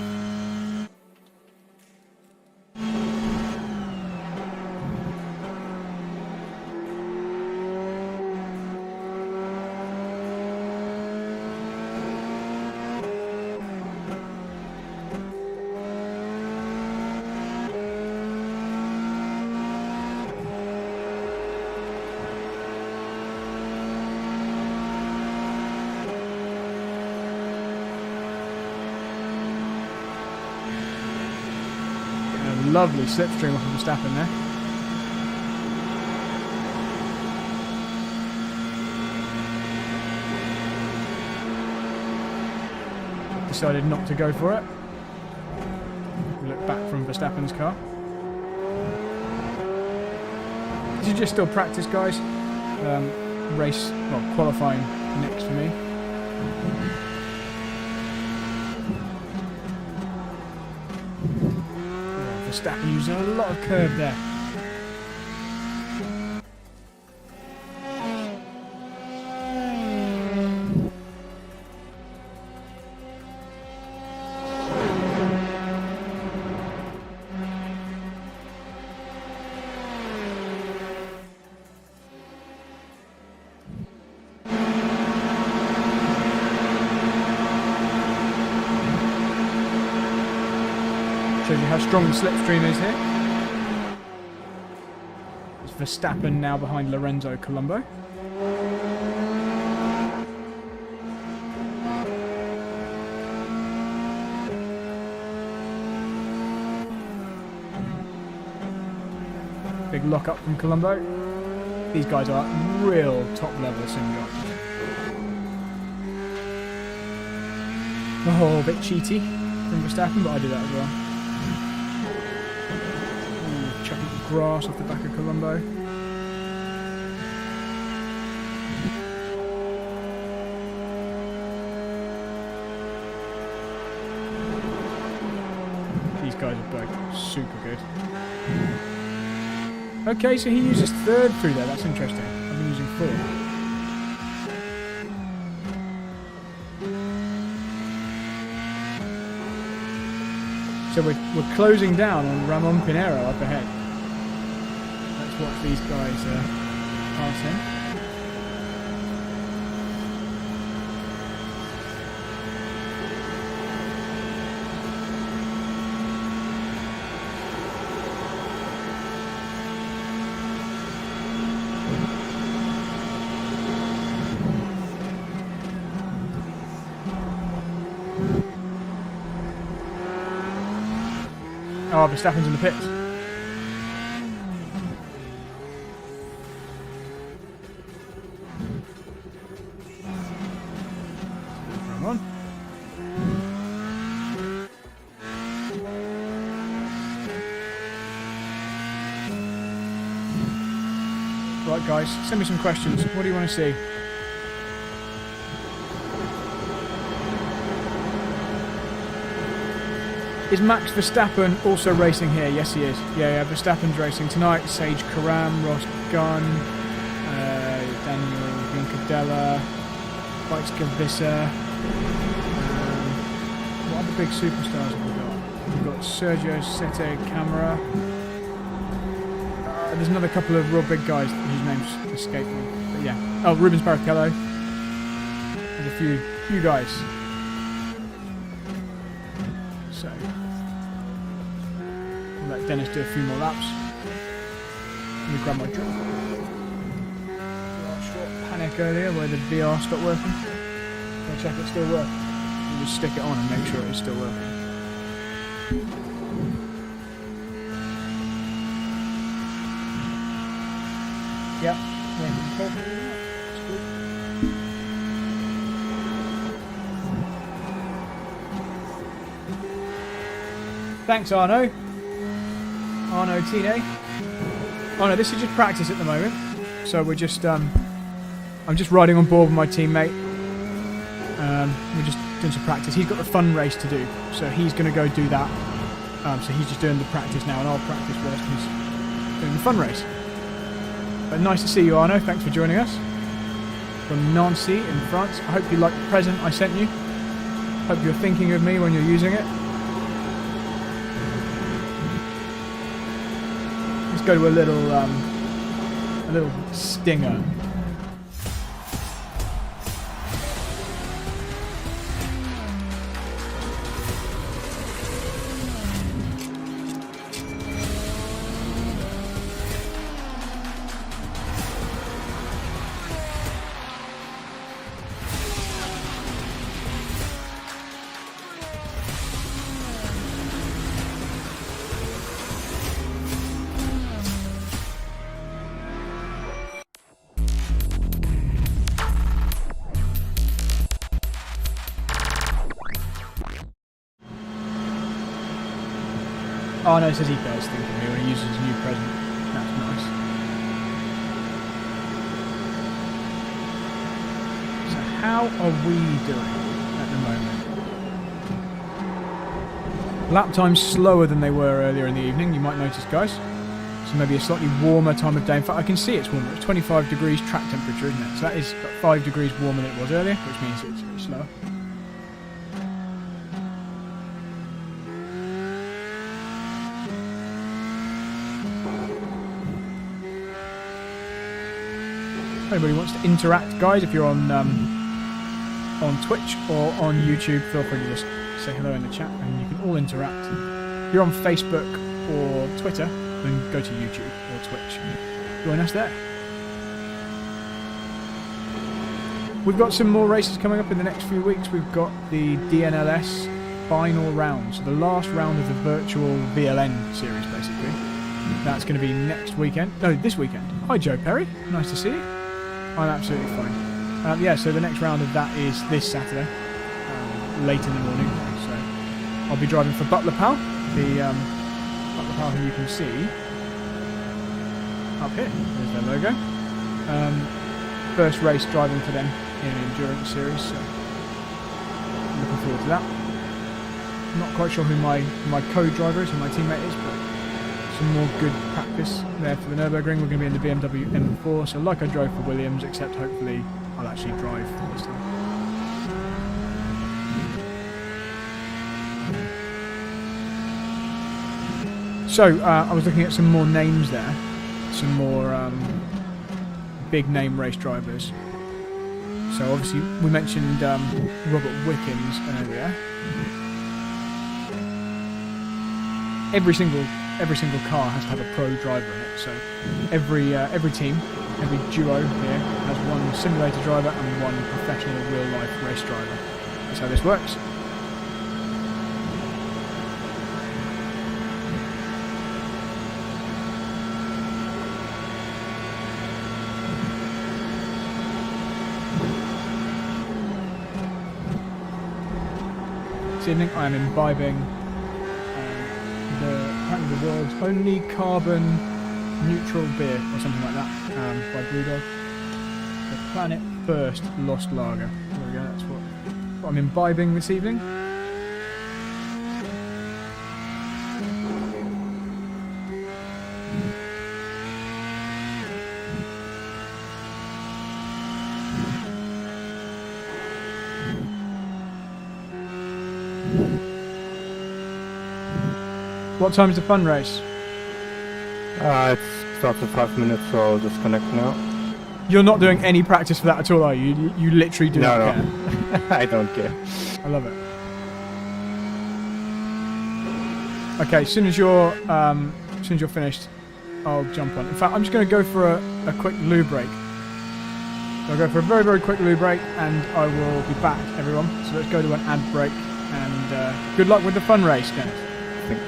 Lovely slipstream off of Verstappen there. Decided not to go for it. We look back from Verstappen's car. This is just still practice, guys. Race, well, qualifying next for me. Verstappen using a lot of curve there. Shows you how strong the slipstream is here. It's Verstappen now behind Lorenzo Colombo. Big lock up from Colombo. These guys are real top level sim drivers. Oh, a bit cheaty from Verstappen, but I do that as well. Chucking grass off the back of Colombo. These guys are both super good. Okay, so he uses third through there. That's interesting. I've been using fourth. So we're closing down on Ramon Pinero up ahead. Let's watch these guys pass him. Oh, Verstappen's in the pits. Ramon. Right, guys, send me some questions. What do you want to see? Is Max Verstappen also racing here? Yes, he is. Yeah, Verstappen's racing tonight. Sage Karam, Ross Gunn, Daniel Juncadella, Bikes Gavissa. What What other big superstars have we got? We've got Sergio Sette Camera. There's another couple of real big guys whose names escape me. But yeah. Oh, Rubens Barrichello. There's a few guys. So I'll let Dennis do a few more laps. Let me grab my drink. Short panic earlier where the VR stopped working. I'll check it's still working. We'll just stick it on and make sure it's still working. Yep. Thanks, Arno. Arno Tine. Oh no, this is just practice at the moment. So we're just, I'm just riding on board with my teammate. We're just doing some practice. He's got the fun race to do, so he's going to go do that. So he's just doing the practice now, and I'll practice whilst he's doing the fun race. But nice to see you, Arno. Thanks for joining us. From Nancy in France. I hope you like the present I sent you. Hope you're thinking of me when you're using it. Let's go to a little stinger. Oh no, it says he does think of me when he uses his new present. That's nice. So how are we doing at the moment? Lap times slower than they were earlier in the evening, you might notice, guys. So maybe a slightly warmer time of day. In fact, I can see it's warmer. It's 25 degrees track temperature, isn't it? So that is about 5 degrees warmer than it was earlier, which means it's slower. If anybody wants to interact, guys, if you're on Twitch or on YouTube, feel free to just say hello in the chat and you can all interact. If you're on Facebook or Twitter, then go to YouTube or Twitch. Join us there. We've got some more races coming up in the next few weeks. We've got the DNLS final round, so the last round of the virtual VLN series, basically. That's going to be next weekend. No, this weekend. Hi, Joe Perry. Nice to see you. I'm absolutely fine. Yeah, so the next round of that is this Saturday, late in the morning. So I'll be driving for Butler Pal, the Butler Pal who you can see up here. There's their logo. First race driving for them in an endurance series, so I'm looking forward to that. I'm not quite sure who my co-driver is, who my teammate is, but some more good practice there for the Nürburgring. We're going to be in the BMW M4, so like I drove for Williams, except hopefully I'll actually drive this time. So I was looking at some more names there, some more big name race drivers. So obviously we mentioned Robert Wickens earlier. Every single car has to have a pro driver in it, so every team, every duo here has one simulator driver and one professional real-life race driver. That's how this works. This evening I am imbibing apparently the world's only carbon neutral beer or something like that by Brewdog. The Planet First Lost Lager. There we go, that's what I'm imbibing this evening. What time's the fun race? It starts in 5 minutes, so I'll disconnect now. You're not doing any practice for that at all, are you? You literally do not No. care. I don't care. I love it. Okay, as soon as you're finished, I'll jump on. In fact, I'm just going to go for a quick loo break. So I'll go for a very, very quick loo break, and I will be back, everyone. So let's go to an ad break, and good luck with the fun race, Dennis. Thanks.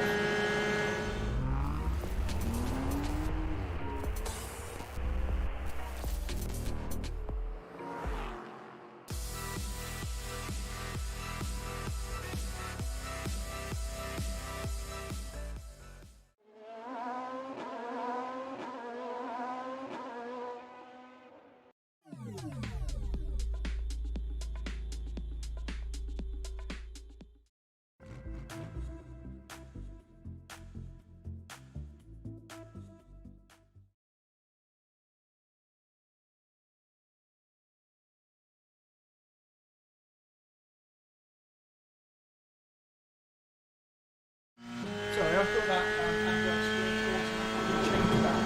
Sorry, I thought that advert screen automatically changed that.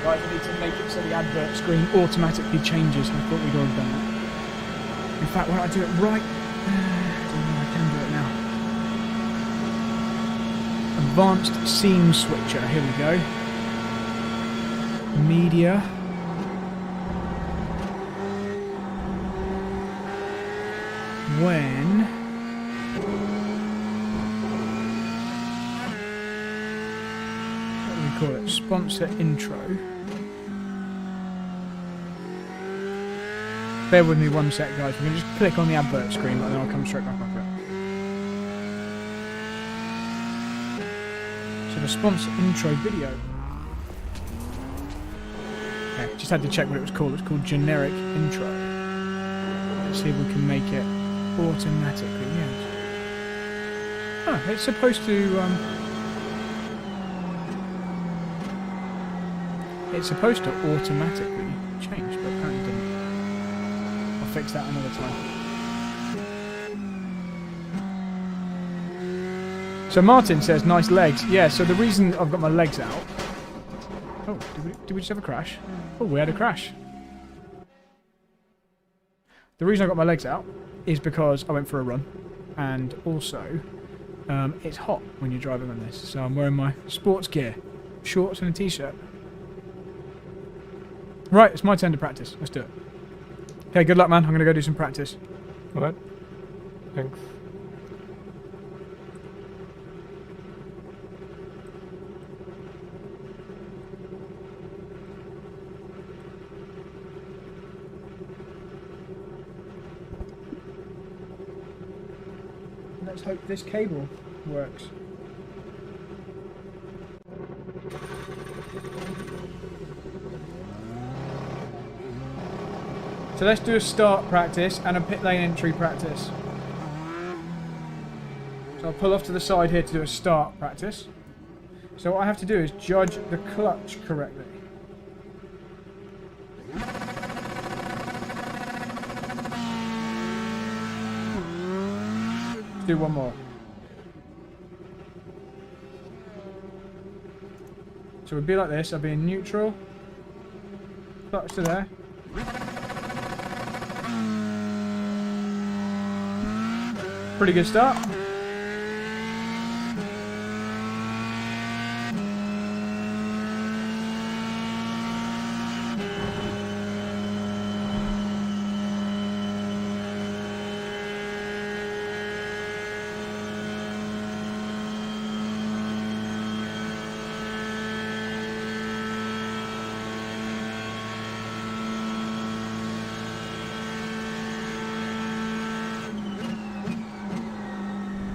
Right, I need to make it so the advert screen automatically changes. I thought we'd already done that. In fact, why don't I do it right? I don't know, I can do it now. Advanced scene switcher, here we go. Media. When... what do we call it? Sponsor intro. Bear with me one sec, guys. We're going to just click on the advert screen, but then I'll come straight back off it. So the sponsor intro video. Okay, just had to check what it was called. It's called generic intro. Let's see if we can make it automatically, yes. Oh, it's supposed to, it's supposed to automatically change, but apparently it didn't. I'll fix that another time. So Martin says, nice legs. Yeah, so the reason I've got my legs out... Oh, did we just have a crash? Oh, we had a crash. The reason I got my legs out is because I went for a run, and also it's hot when you're driving on this, so I'm wearing my sports gear, shorts and a t-shirt. Right, it's my turn to practice. Let's do it. Okay, good luck, man. I'm going to go do some practice. Alright. Thanks. Let's hope this cable works. So let's do a start practice and a pit lane entry practice. So I'll pull off to the side here to do a start practice. So what I have to do is judge the clutch correctly. Let's do one more. So it'd be like this. I'll be in neutral. Clutch to there. Pretty good start.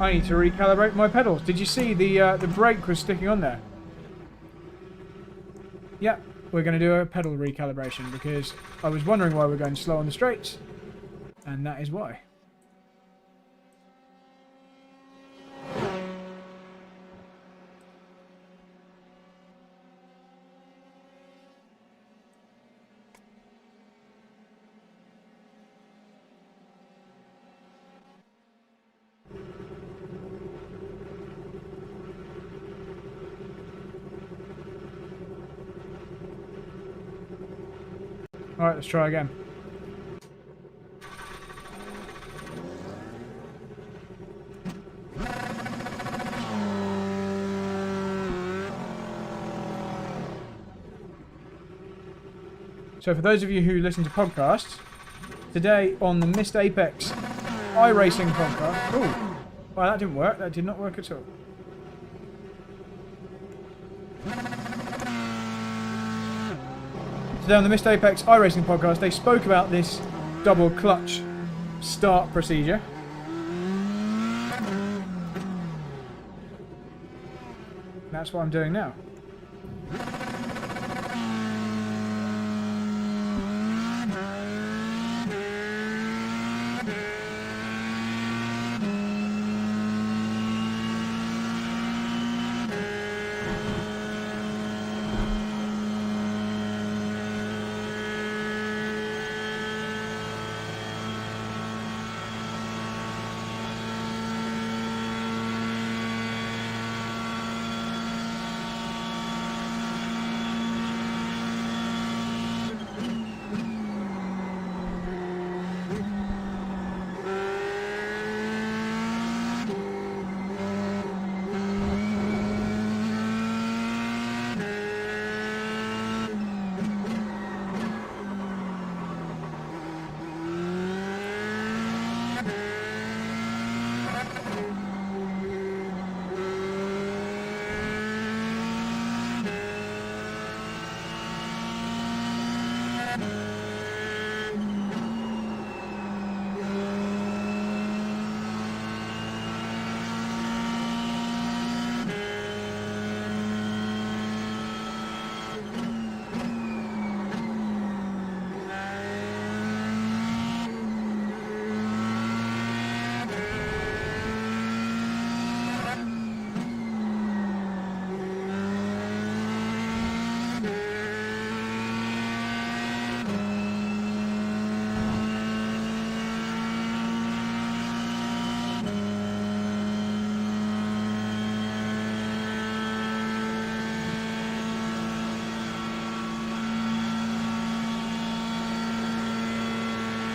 I need to recalibrate my pedals. Did you see the brake was sticking on there? Yep, we're going to do a pedal recalibration because I was wondering why we're going slow on the straights, and that is why. Alright, let's try again. So for those of you who listen to podcasts, today on the Missed Apex iRacing podcast... Oh, well, that didn't work. That did not work at all. Today on the Missed Apex iRacing podcast, they spoke about this double clutch start procedure. That's what I'm doing now.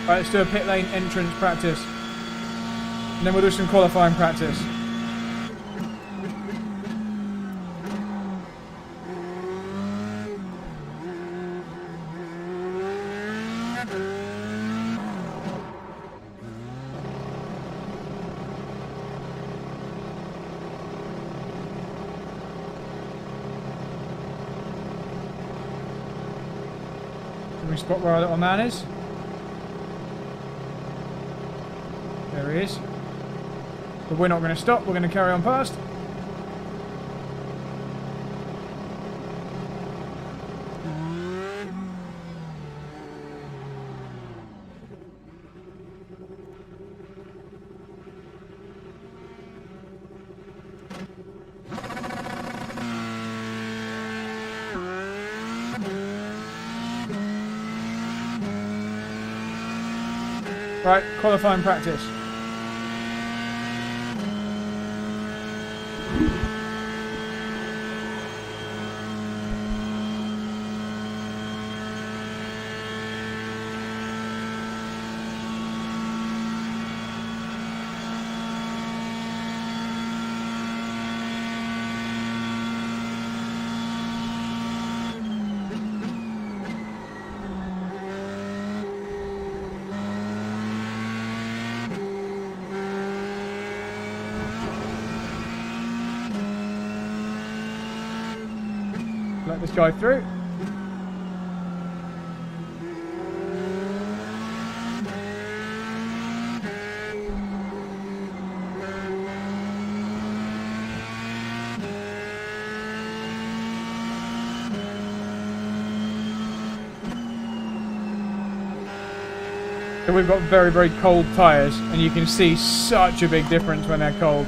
Right, let's do a pit lane entrance practice. And then we'll do some qualifying practice. Can we spot where our little man is? There he is. But we're not going to stop, we're going to carry on past. Right, qualifying practice. Let this guy through. So we've got very, very cold tyres, and you can see such a big difference when they're cold.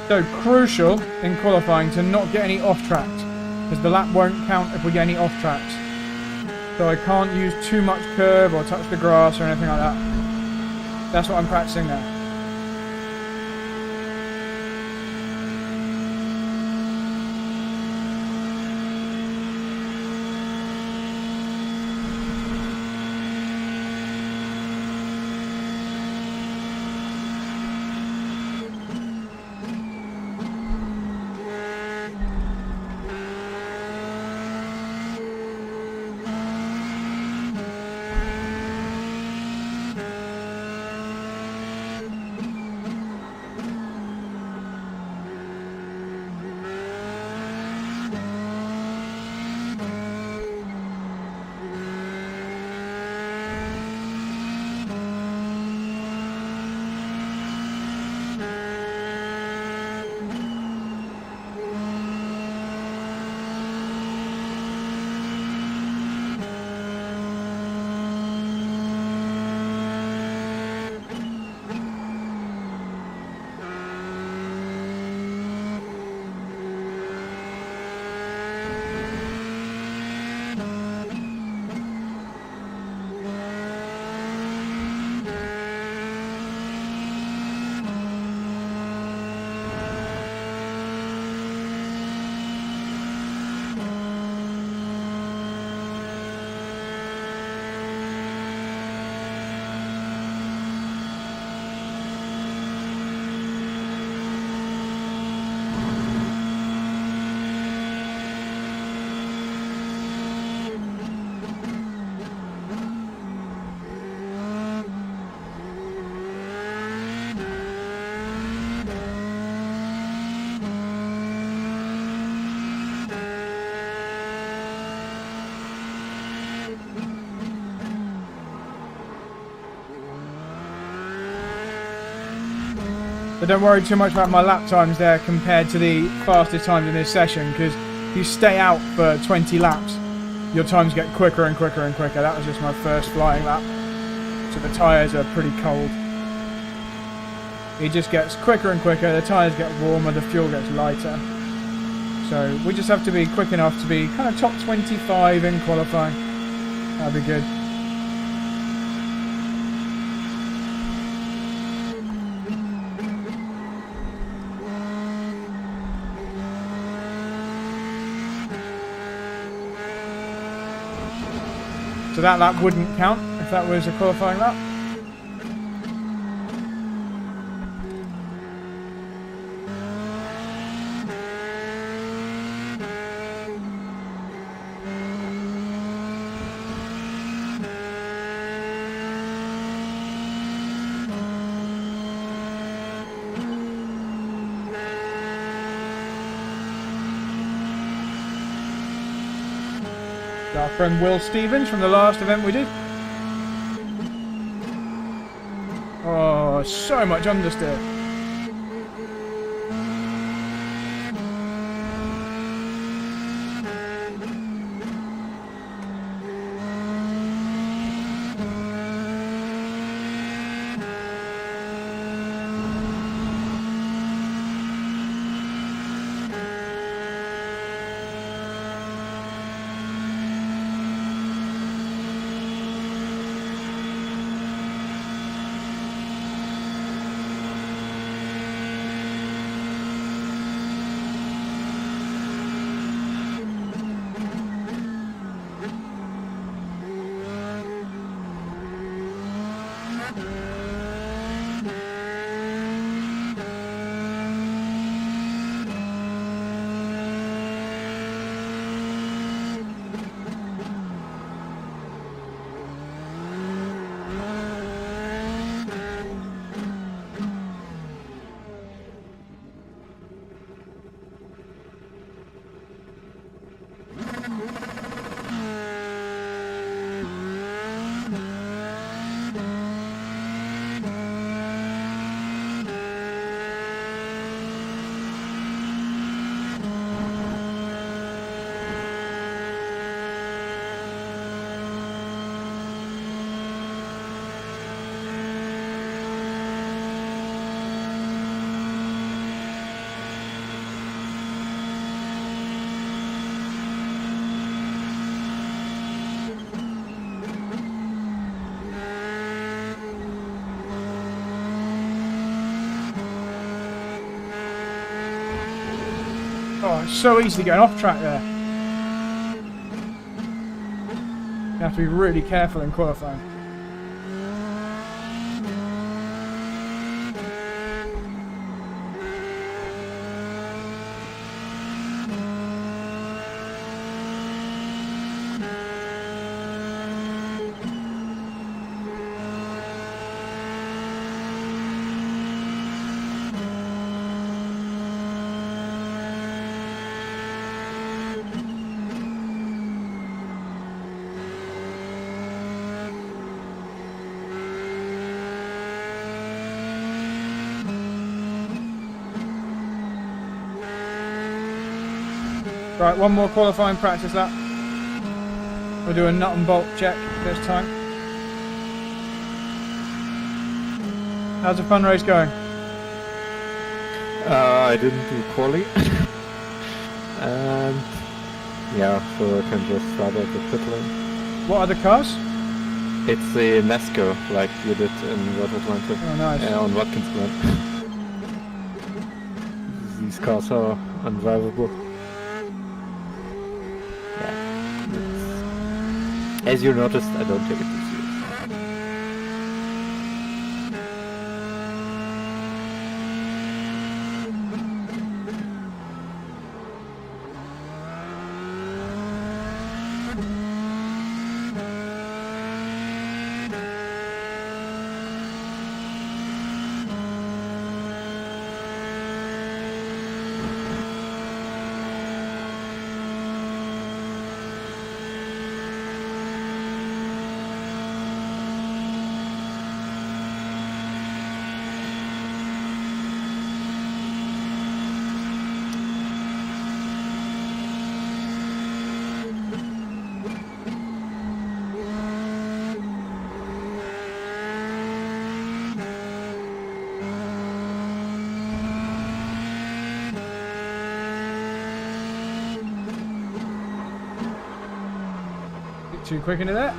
So crucial in qualifying to not get any off tracks, because the lap won't count if we get any off tracks. So I can't use too much curb or touch the grass or anything like that. That's what I'm practicing now. But don't worry too much about my lap times there compared to the fastest times in this session, because if you stay out for 20 laps, your times get quicker and quicker and quicker. That was just my first flying lap, so the tyres are pretty cold. It just gets quicker and quicker, the tyres get warmer, the fuel gets lighter. So we just have to be quick enough to be kind of top 25 in qualifying. That'd be good. So that lap wouldn't count if that was a qualifying lap. Our friend Will Stevens from the last event we did. Oh, so much understeer. Oh, it's so easy going off track there. You have to be really careful in qualifying. Right, one more qualifying practice lap. We'll do a nut and bolt check this time. How's the fun race going? I didn't do quali. And yeah, so I can just start at the pit lane. What are the cars? It's the NASCAR, like you did in World Atlantic. Oh, nice. On Watkins Glen. These cars are undrivable. As you noticed, I don't take it too seriously. Too quick into that.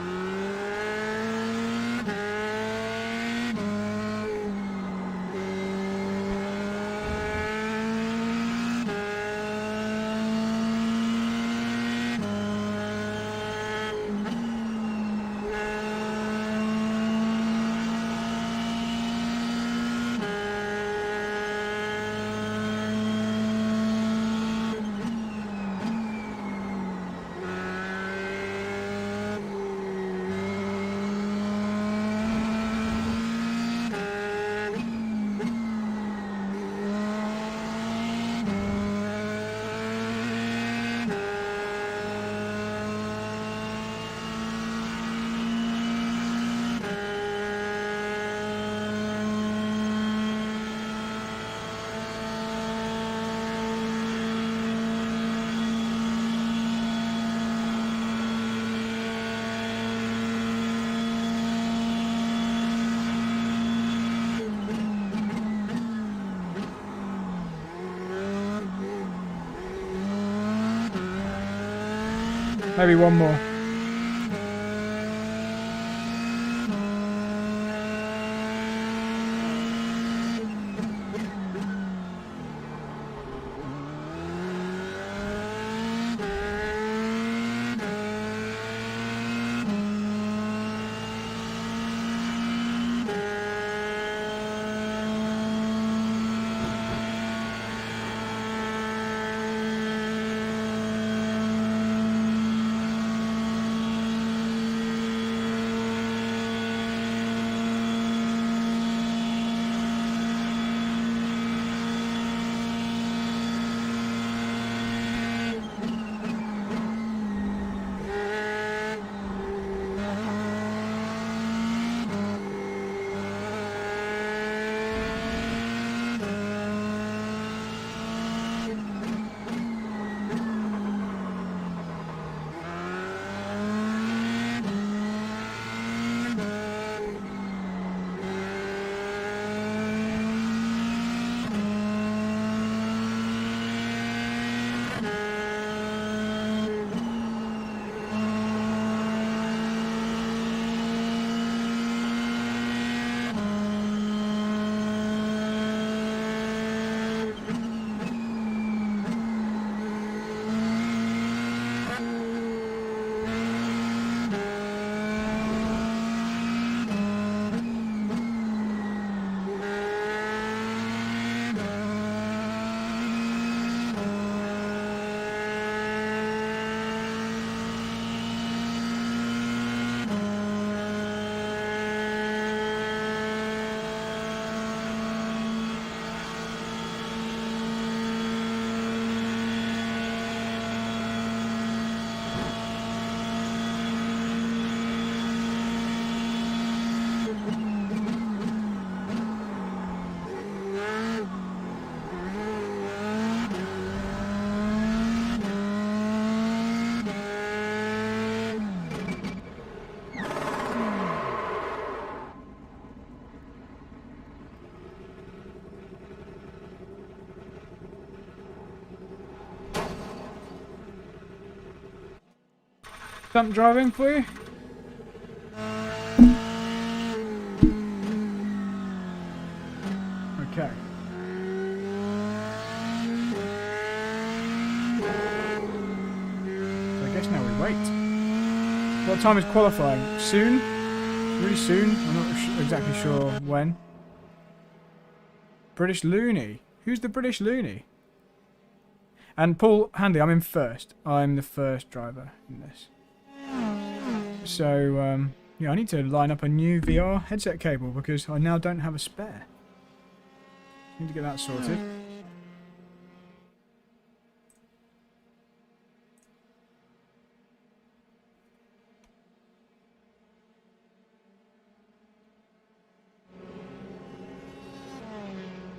Maybe one more. stunt driving for you? Okay. So I guess now we wait. What time is qualifying? Soon? Really soon? I'm not exactly sure when. British Looney. Who's the British Looney? And Paul Handy, I'm in first. I'm the first driver in this. So, yeah, I need to line up a new VR headset cable because I now don't have a spare. Need to get that sorted.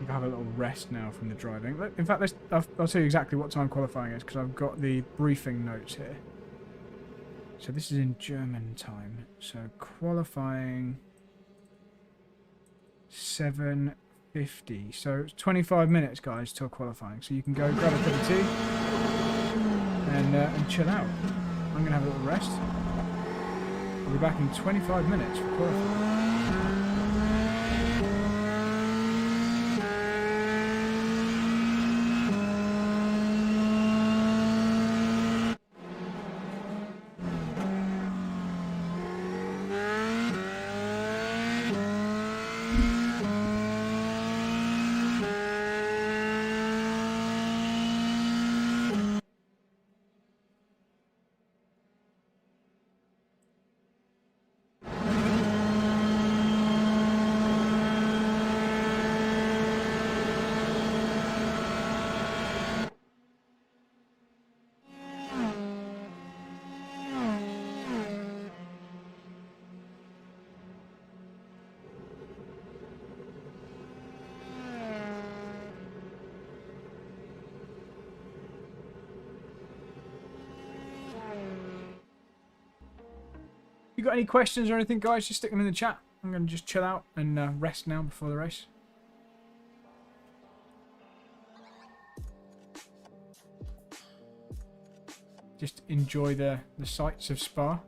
Have a little rest now from the driving. In fact, I'll tell you exactly what time qualifying is because I've got the briefing notes here. So this is in German time. So qualifying 7:50. So it's 25 minutes, guys, till qualifying. So you can go grab a cup of tea and chill out. I'm gonna have a little rest. I'll be back in 25 minutes for qualifying. You got any questions or anything, guys? Just stick them in the chat. I'm going to just chill out and rest now before the race. Just enjoy the sights of Spa.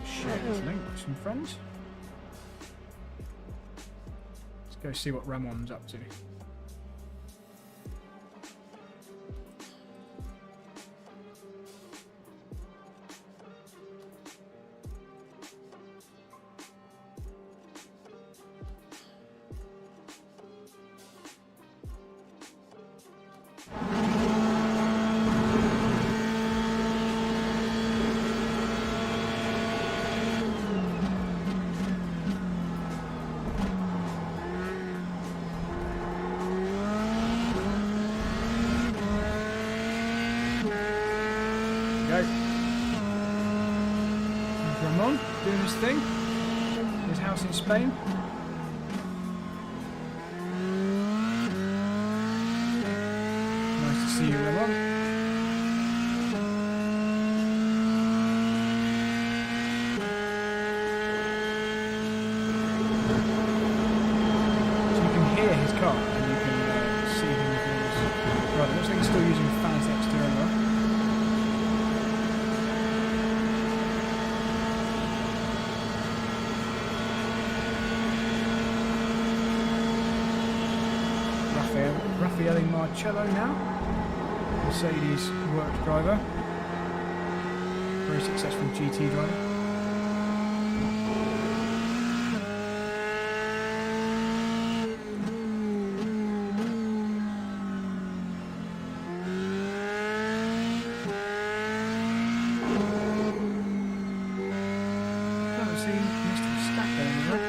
Share this link with some friends. Let's go see what Ramon's up to. Ramon doing his thing. His house in Spain. Nice to see you, Ramon. So you can hear his car and you can see him with his... Right, it looks like he's still using Fanatec steering wheel. Raffaele Marcello now, Mercedes work driver, very successful GT driver. Haven't seen Mr. Stacker anywhere.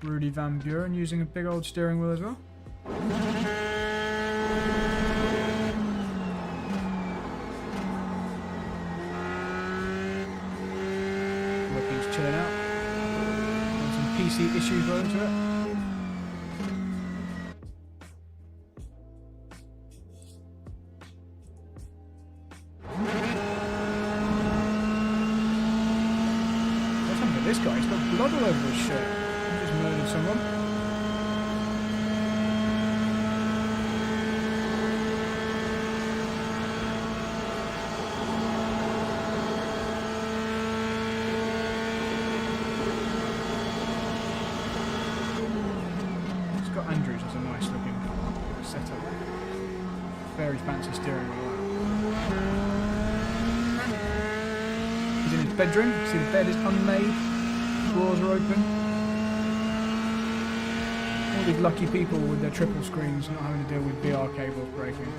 Rudy Van Buren using a big old steering wheel as well. see issues related to it? What's happened to this guy? He's got blood all over his shirt. He just murdered someone. Scott Andrews has a nice looking setup. Very fancy steering wheel. He's in his bedroom. See, the bed is unmade. Drawers are open. All these lucky people with their triple screens not having to deal with VR cables breaking.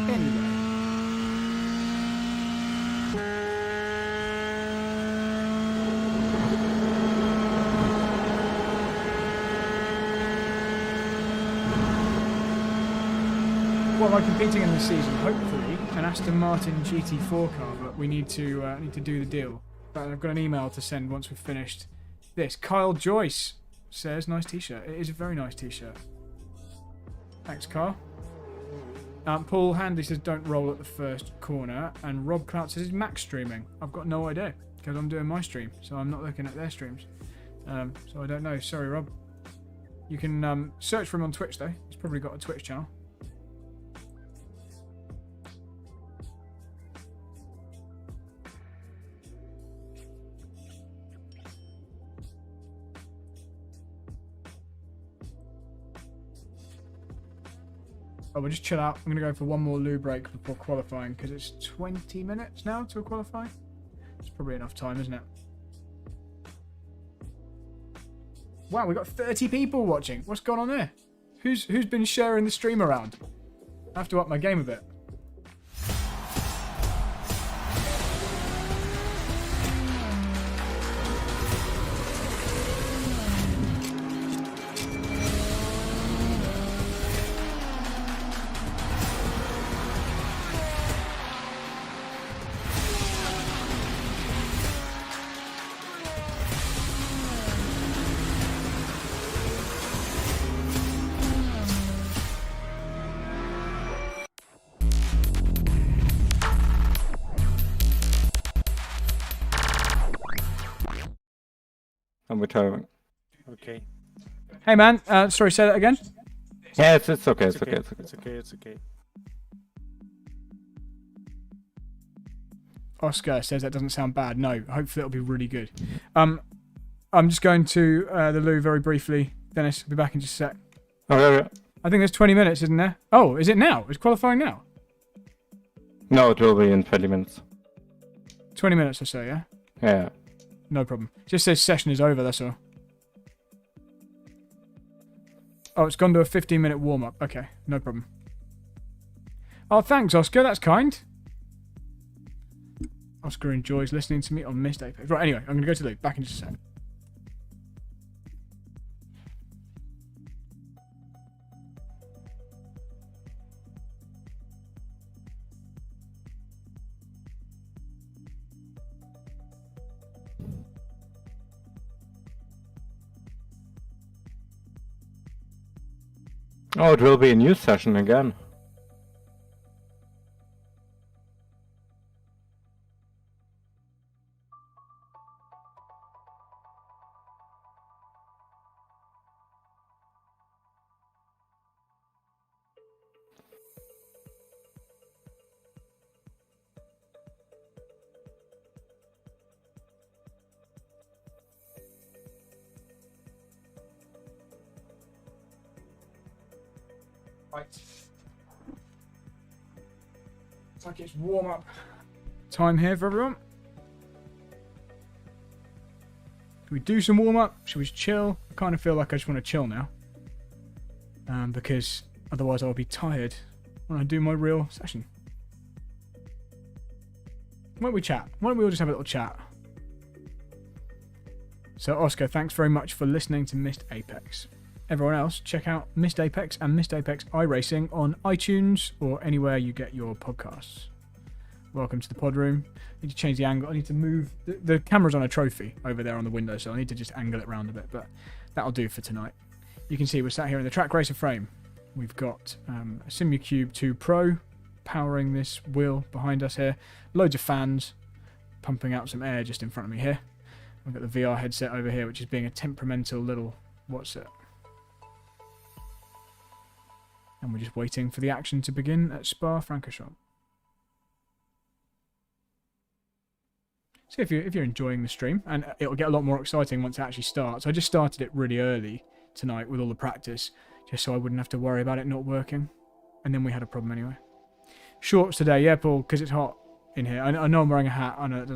Anyway. Well, I'm competing in this season, hopefully, an Aston Martin GT4 car, but we need to do the deal. But I've got an email to send once we've finished this. Kyle Joyce says, nice t-shirt. It is a very nice t-shirt. Thanks, Carl. Paul Handley says, don't roll at the first corner. And Rob Clout says, is Max streaming? I've got no idea, because I'm doing my stream, so I'm not looking at their streams. So I don't know. Sorry, Rob. You can search for him on Twitch, though. He's probably got a Twitch channel. Oh, we'll just chill out. I'm going to go for one more loo break before qualifying because it's 20 minutes now to qualify. It's probably enough time, isn't it? Wow, we got 30 people watching. What's going on there? Who's been sharing the stream around? I have to up my game a bit. I'm retiring. Okay. Hey man, sorry, say that again? Yeah, it's okay. It's okay. Oscar says that doesn't sound bad. No, hopefully it'll be really good. I'm just going to the loo very briefly. Dennis, I'll be back in just a sec. Okay. I think there's 20 minutes, isn't there? Oh, is it now? Is qualifying now? No, it will be in 20 minutes. 20 minutes or so, yeah? Yeah. No problem. Just says session is over, that's all. Oh, it's gone to a 15-minute warm-up. Okay, no problem. Oh, thanks, Oscar. That's kind. Oscar enjoys listening to me on Missed Apex. Right, anyway, I'm going to go to the loop. Back in just a sec. Oh, it will be a new session again. Right. It's like it's warm-up time here for everyone. Should we do some warm-up? Should we chill? I kind of feel like I just want to chill now. Because otherwise I'll be tired when I do my real session. Why don't we chat? Why don't we all just have a little chat? So Oscar, thanks very much for listening to Missed Apex. Everyone else, check out Missed Apex and Missed Apex iRacing on iTunes or anywhere you get your podcasts. Welcome to the pod room. I need to change the angle. I need to move. The camera's on a trophy over there on the window, so I need to just angle it around a bit, but that'll do for tonight. You can see we're sat here in the Trak Racer frame. We've got a Simucube 2 Pro powering this wheel behind us here. Loads of fans pumping out some air just in front of me here. We've got the VR headset over here, which is being a temperamental little... what's it? And we're just waiting for the action to begin at Spa Francorchamps. So if you're enjoying the stream, and it'll get a lot more exciting once it actually starts. I just started it really early tonight with all the practice, just so I wouldn't have to worry about it not working. And then we had a problem anyway. Shorts today, yeah, Paul, because it's hot in here. I know I'm wearing a hat. I know that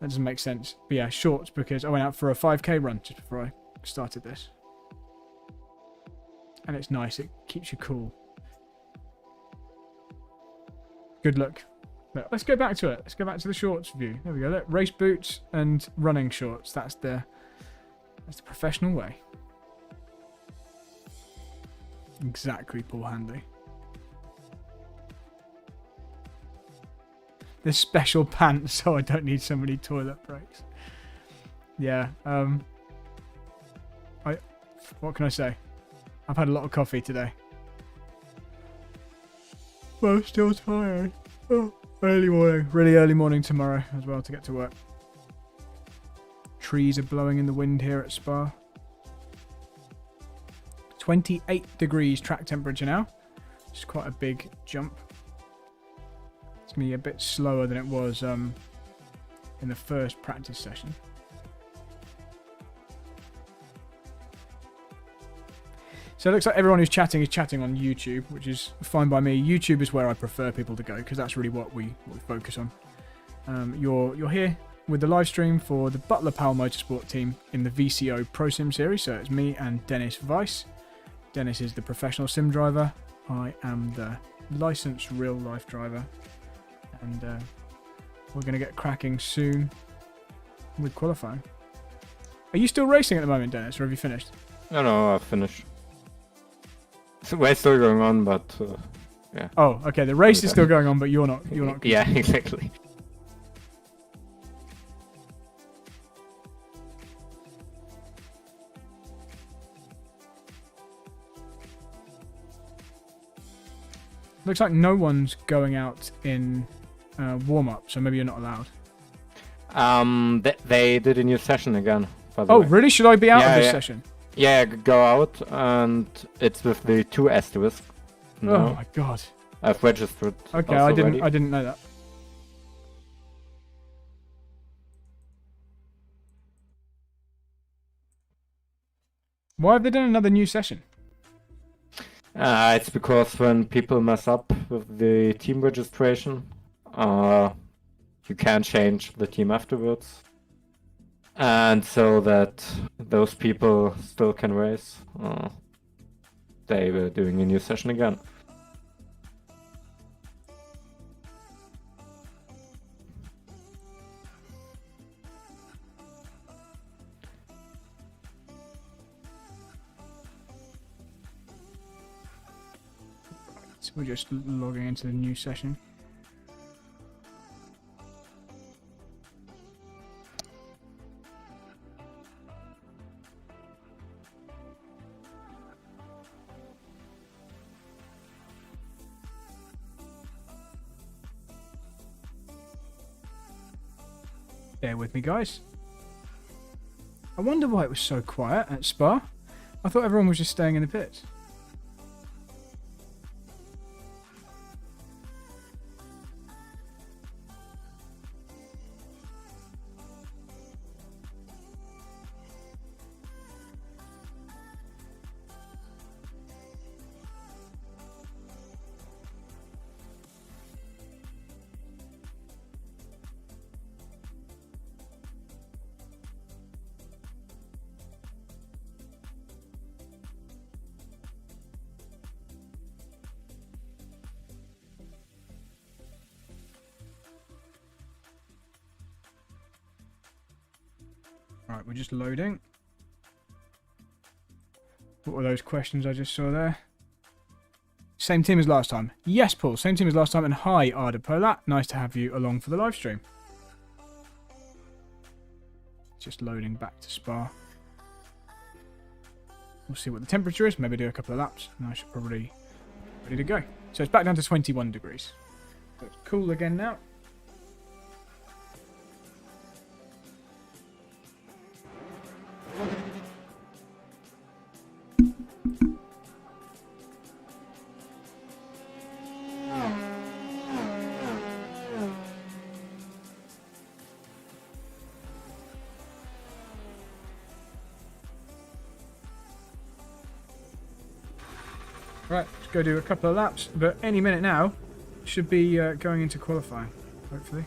doesn't make sense. But yeah, shorts because I went out for a 5k run just before I started this. And it's nice. It keeps you cool. Good look. Look, let's go back to it. Let's go back to the shorts view. There we go. Look, race boots and running shorts. That's the professional way. Exactly, Paul Handy. There's special pants, so I don't need so many toilet breaks. Yeah. What can I say? I've had a lot of coffee today. Well, still tired. Oh, early morning. Really early morning tomorrow as well to get to work. Trees are blowing in the wind here at Spa. 28 degrees track temperature now. It's quite a big jump. It's going to be a bit slower than it was in the first practice session. So it looks like everyone who's chatting is chatting on YouTube, which is fine by me. YouTube is where I prefer people to go because that's really what we focus on. You're here with the live stream for the Butler Powell Motorsport team in the VCO PROsim series. So it's me and Dennis Weiss. Dennis is the professional sim driver. I am the licensed real life driver. And we're going to get cracking soon with qualifying. Are you still racing at the moment, Dennis, or have you finished? No, I've finished. So we're still going on, but yeah. Oh, okay. The race is still going on, but you're not. Yeah, exactly. Looks like no one's going out in warm-up, so maybe you're not allowed. They did a new session again. By the Oh, way. really? Should I be out of this session? Yeah, go out, and it's with the 2 asterisks. No, Oh my god. I've registered. Okay, also I already. didn't know that. Why have they done another new session? It's because when people mess up with the team registration, you can't change the team afterwards. And so that those people still can race, they were doing a new session again. So we're just logging into the new session. Bear with me, guys. I wonder why it was so quiet at Spa. I thought everyone was just staying in the pits. Right, we're just loading. What were those questions I just saw there? Same team as last time. Yes, Paul. Same team as last time. And hi, Arda Polat. Nice to have you along for the live stream. Just loading back to Spa. We'll see what the temperature is. Maybe do a couple of laps. And I should probably be ready to go. So it's back down to 21 degrees. So it's cool again now. Right, let's go do a couple of laps, but any minute now should be going into qualifying, hopefully.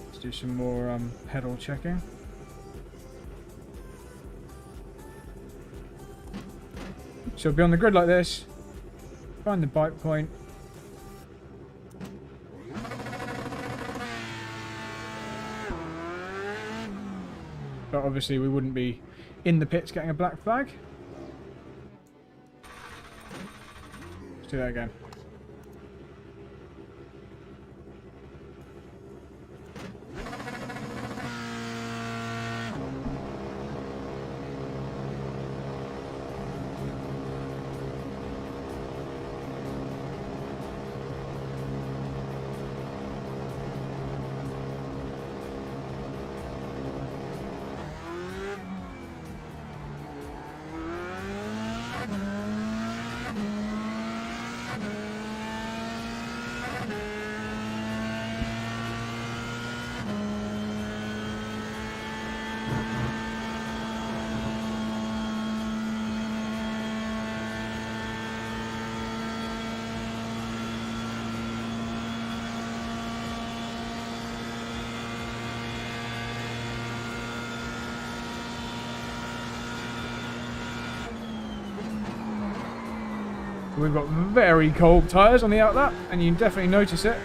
Let's do some more pedal checking. So be on the grid like this, find the bike point. But obviously we wouldn't be in the pits getting a black flag. Let's do that again. We've got very cold tyres on the outlap, and you can definitely notice it.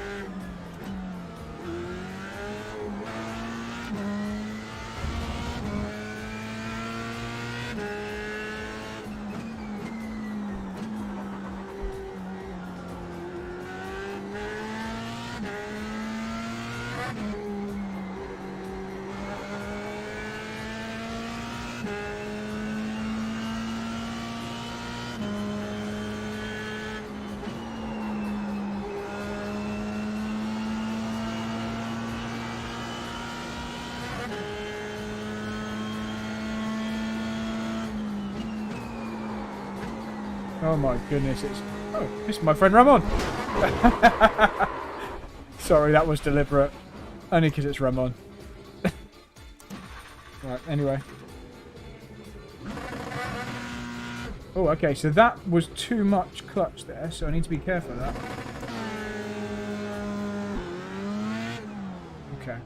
Oh my goodness, it's my friend Ramon. Sorry, that was deliberate. Only because it's Ramon. Right, anyway. Oh, okay, so that was too much clutch there, so I need to be careful of that. Okay.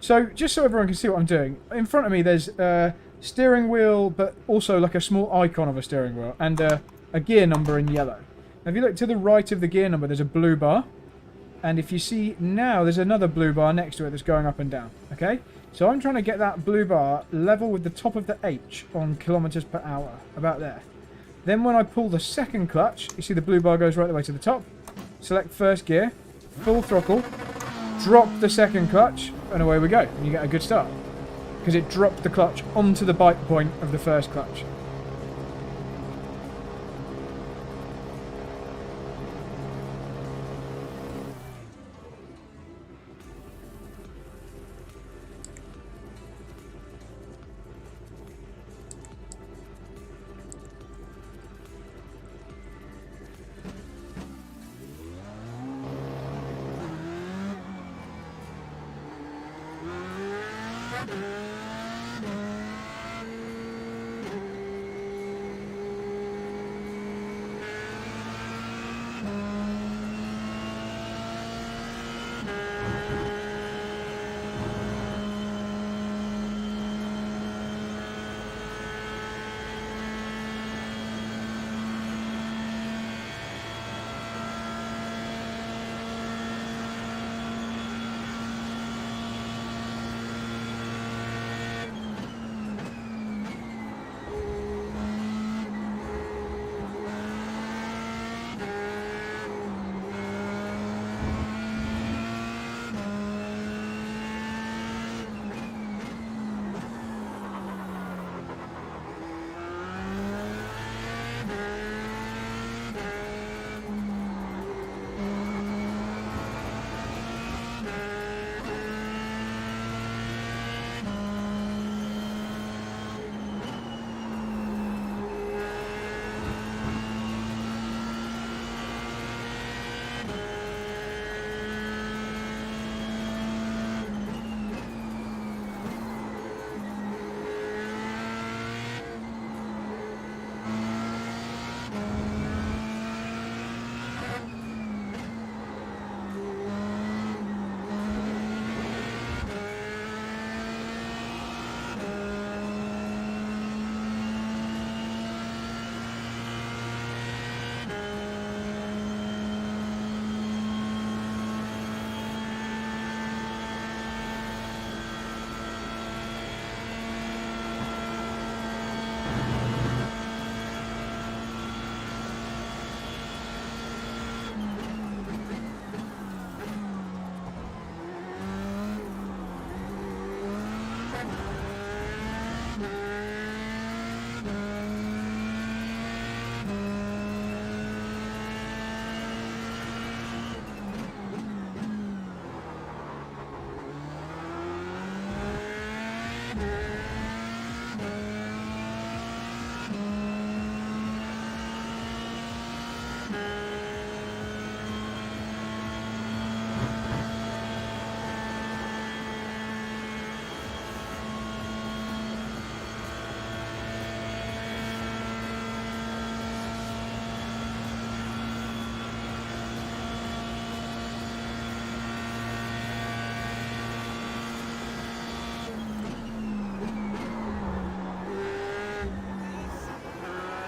So, just so everyone can see what I'm doing, in front of me there's a steering wheel, but also like a small icon of a steering wheel, and a gear number in yellow. Now, if you look to the right of the gear number, there's a blue bar, and if you see now, there's another blue bar next to it that's going up and down, okay? So I'm trying to get that blue bar level with the top of the H on kilometers per hour, about there. Then when I pull the second clutch, you see the blue bar goes right the way to the top, select first gear, full throttle, drop the second clutch, and away we go. And you get a good start. Because it dropped the clutch onto the bike point of the first clutch.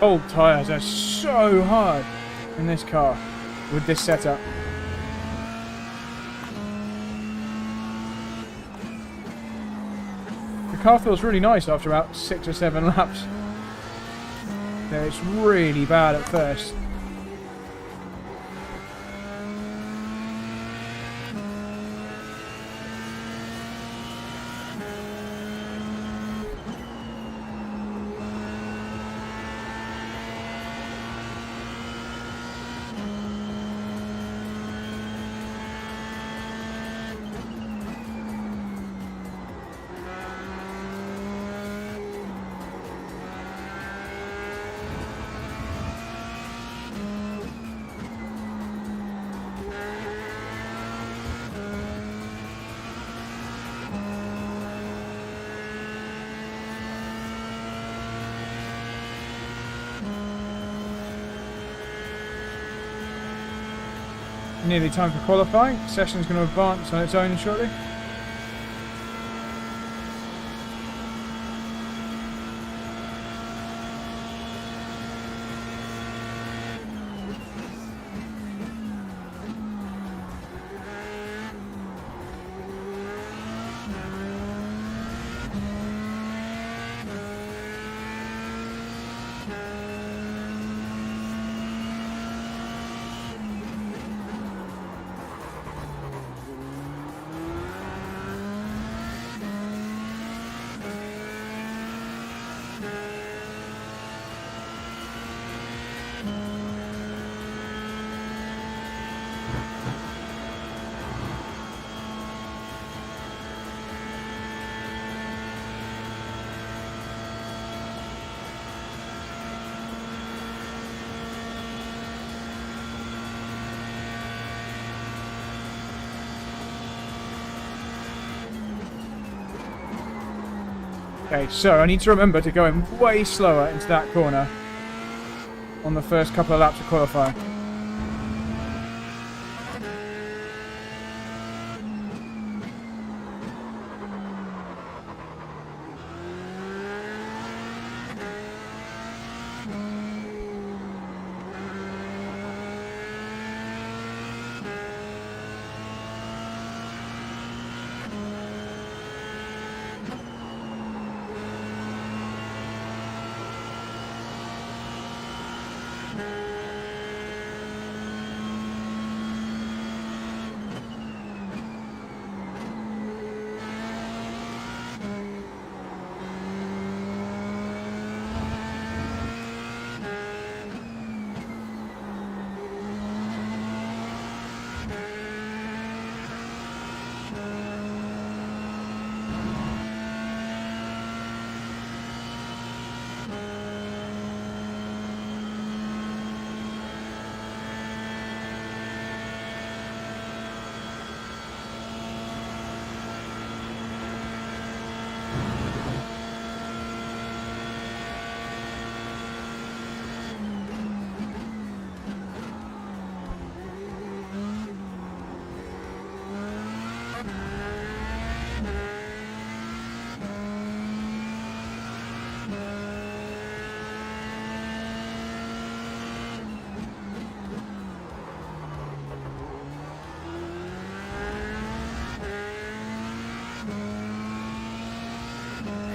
Old tyres are so hard in this car with this setup. The car feels really nice after about 6 or 7 laps. Yeah, it's really bad at first. Nearly time for qualifying. Session's going to advance on its own shortly. Okay, so I need to remember to go in way slower into that corner on the first couple of laps of qualifying.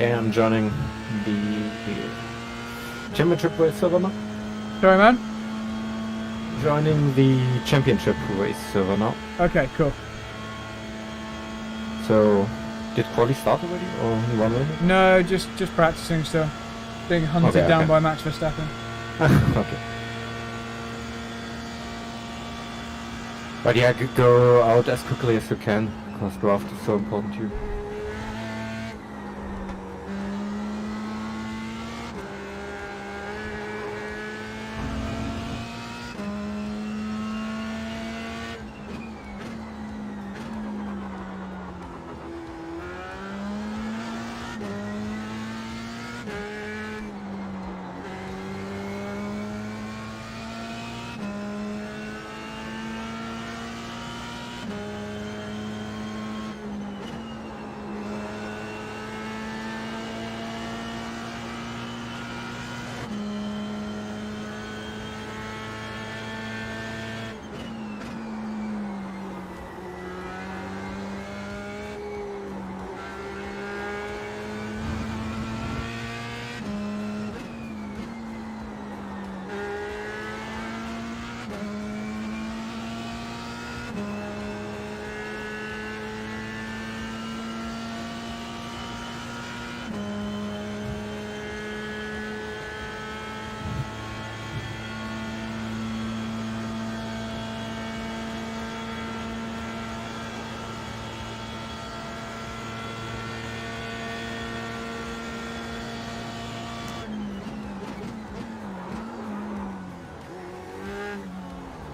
Hey, I'm joining the championship race server now. Sorry, man. Joining the championship race server now. Okay, cool. So, did quali start already, or you won already? No, just practicing still. Being hunted down by Max Verstappen. Okay. But yeah, go out as quickly as you can, because draft is so important to you.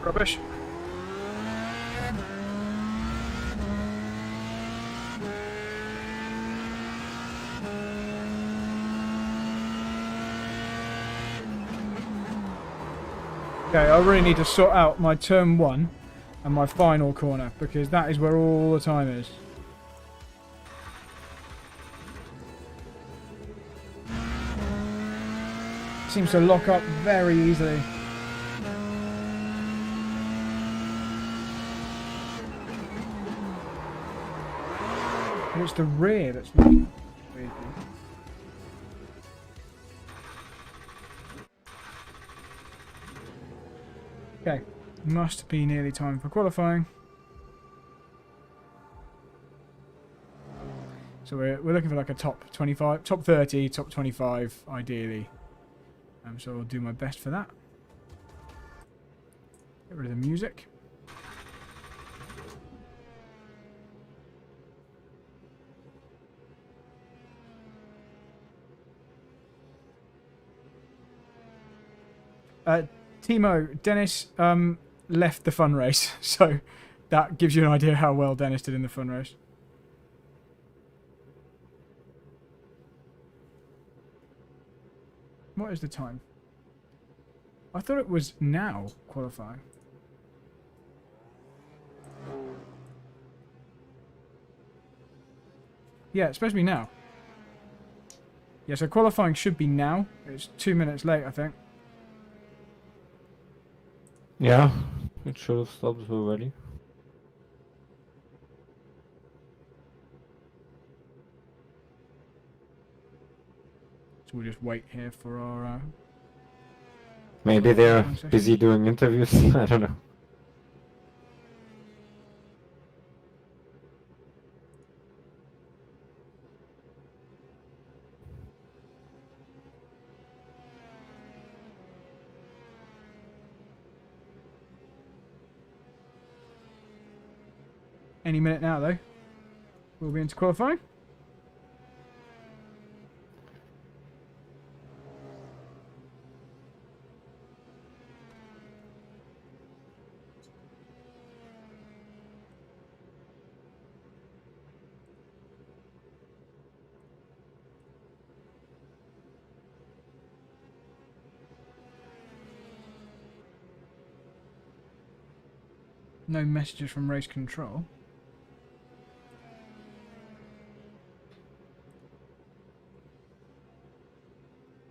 Rubbish. Okay, I really need to sort out my turn 1 and my final corner, because that is where all the time is. Seems to lock up very easily. And it's the rear that's locking up weirdly. Okay, must be nearly time for qualifying. So we're looking for like a top 25, top 30, top 25 ideally. So I'll do my best for that. Get rid of the music. Timo, Dennis left the fun race, so that gives you an idea how well Dennis did in the fun race. What is the time? I thought it was now qualifying. Yeah, it's supposed to be now. Yeah, so qualifying should be now. It's 2 minutes late, I think. Yeah, it should have stopped already. So we'll just wait here for our... Maybe they're busy doing interviews, I don't know. Any minute now, though. We'll be into qualifying. No messages from race control.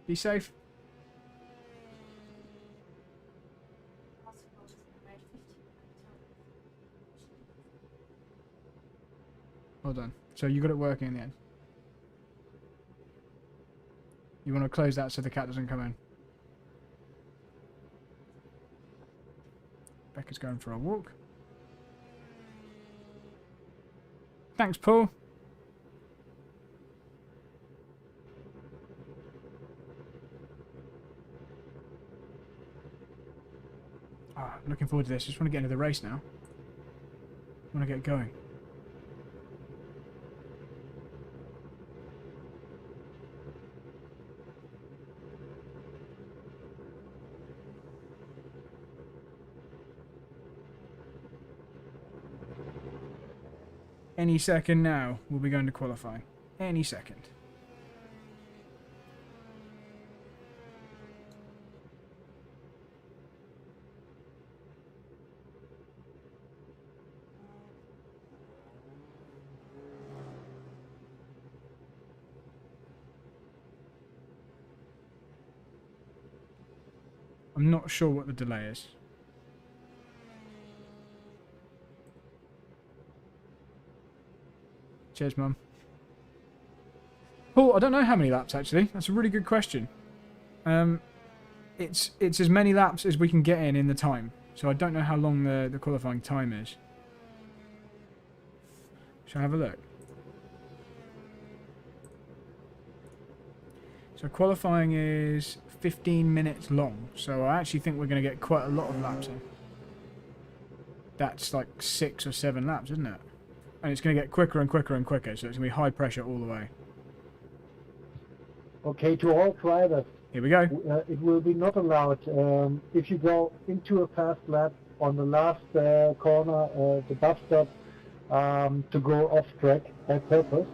Be safe. Well done. So you got it working in the end. You want to close that so the cat doesn't come in. Becca's going for a walk. Thanks, Paul. Looking forward to this. Just want to get into the race now. Want to get going. Any second now, we'll be going to qualifying. Any second. I'm not sure what the delay is. Cheers, Mum. Paul, I don't know how many laps, actually. That's a really good question. It's as many laps as we can get in the time. So I don't know how long the qualifying time is. Shall I have a look? So qualifying is 15 minutes long. So I actually think we're going to get quite a lot of laps in. That's like 6 or 7 laps, isn't it? And it's going to get quicker and quicker and quicker, so it's going to be high pressure all the way. Okay, to all drivers, Here we go. it will be not allowed if you go into a fast lap on the last corner, the bus stop, to go off track by purpose.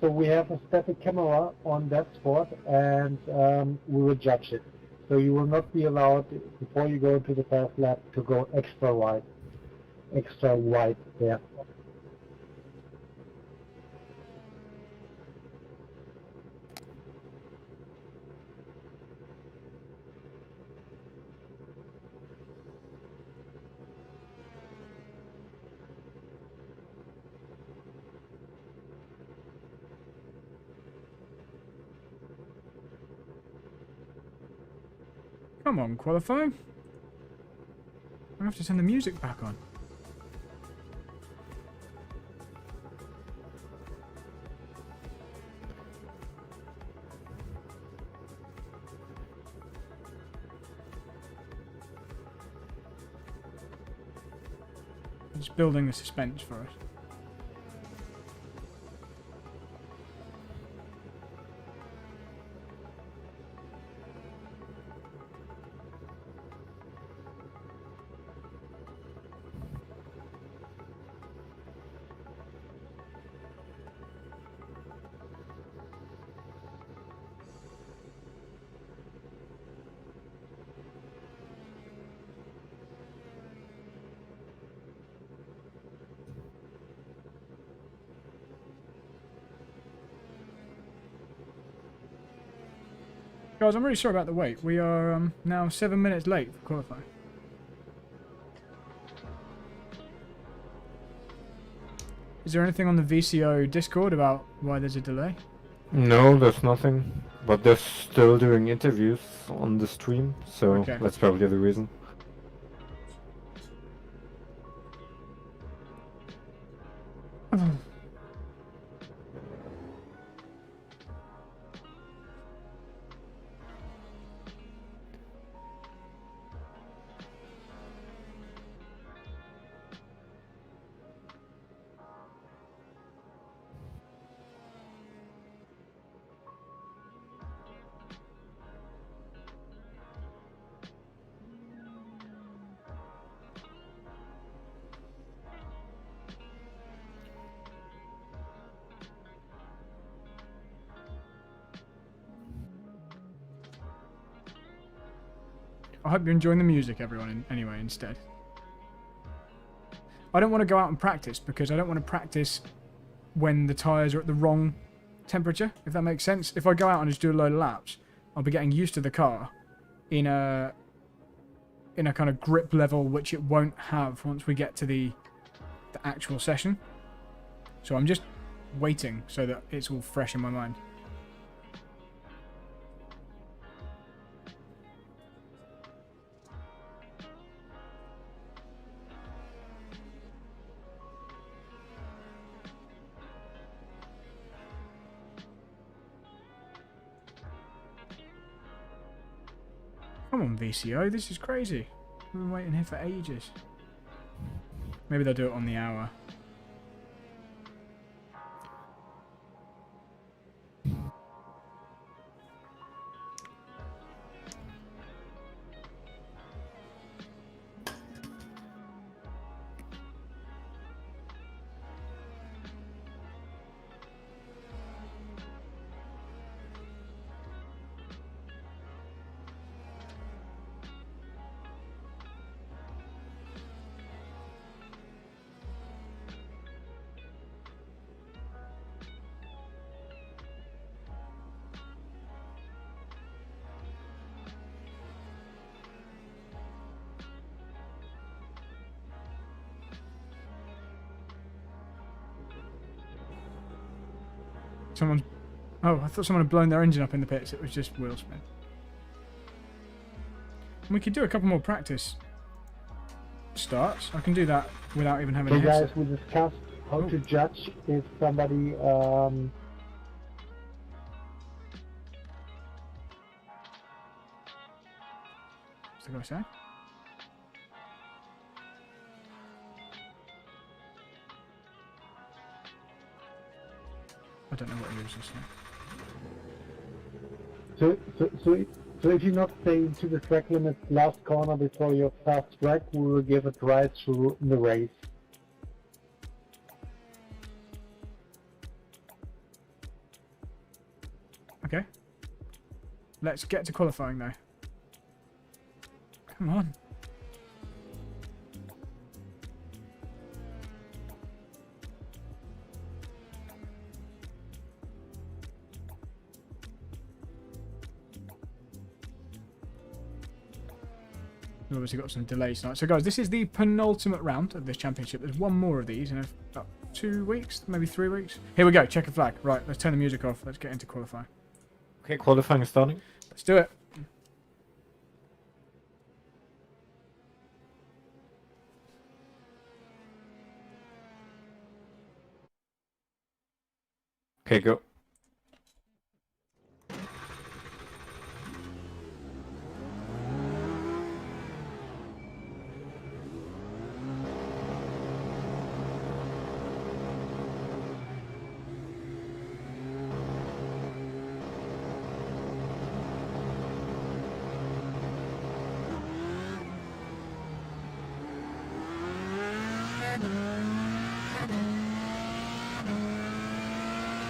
So we have a static camera on that spot, and we will judge it. So you will not be allowed, before you go into the fast lap, to go extra wide there. Come on, qualifying. I have to turn the music back on. It's building the suspense for us. Guys, I'm really sorry about the wait. We are now 7 minutes late for qualifying. Is there anything on the VCO Discord about why there's a delay? No, there's nothing. But they're still doing interviews on the stream, so Okay. that's probably the reason. I hope you're enjoying the music, everyone, anyway, instead. I don't want to go out and practice because I don't want to practice when the tyres are at the wrong temperature, if that makes sense. If I go out and just do a load of laps, I'll be getting used to the car in a kind of grip level which it won't have once we get to the actual session. So I'm just waiting so that it's all fresh in my mind. Come on, VCO, this is crazy. We've been waiting here for ages. Maybe they'll do it on the hour. Someone's... Oh, I thought someone had blown their engine up in the pits. It was just wheel spin. And we could do a couple more practice starts. I can do that without even having So a guys, headset. we discussed how to judge if somebody What's the guy saying? I don't know what he was just saying. so if you not stay into the track limit last corner before your fast track, we will give it right through in the race. Okay. Let's get to qualifying though. Come on. We've obviously got some delays tonight. So guys, this is the penultimate round of this championship. There's one more of these in about 2 weeks, maybe 3 weeks. Here we go, checkered flag. Right, let's turn the music off. Let's get into qualifying. Okay, qualifying is starting. Let's do it. Okay, go.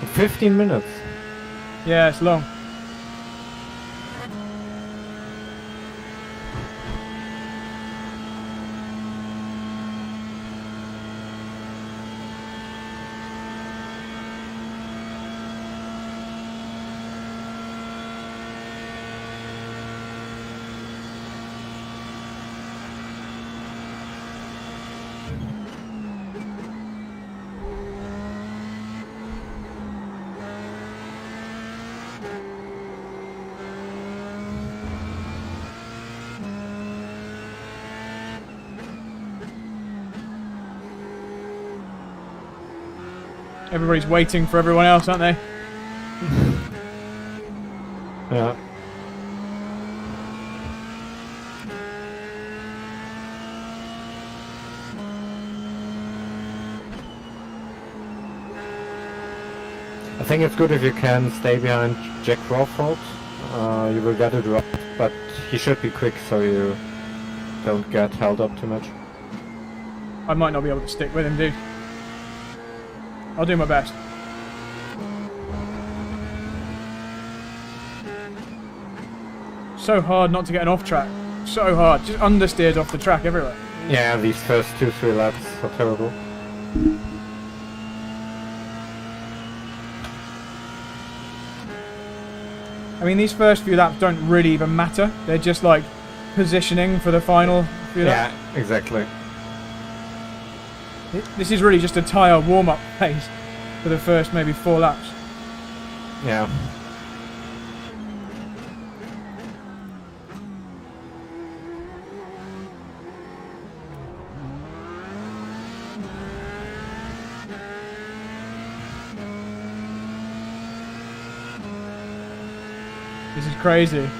In 15 minutes. Yeah, it's long. Everybody's waiting for everyone else, aren't they? Yeah. I think it's good if you can stay behind Jack Crawford. You will get it right, but he should be quick so you don't get held up too much. I might not be able to stick with him, dude. I'll do my best. So hard not to get an off track. So hard. Just understeered off the track everywhere. Yeah, these first 2-3 laps are terrible. I mean, these first few laps don't really even matter. They're just like positioning for the final few laps. Yeah, exactly. This is really just a tyre warm-up pace for the first maybe 4 laps. Yeah. This is crazy.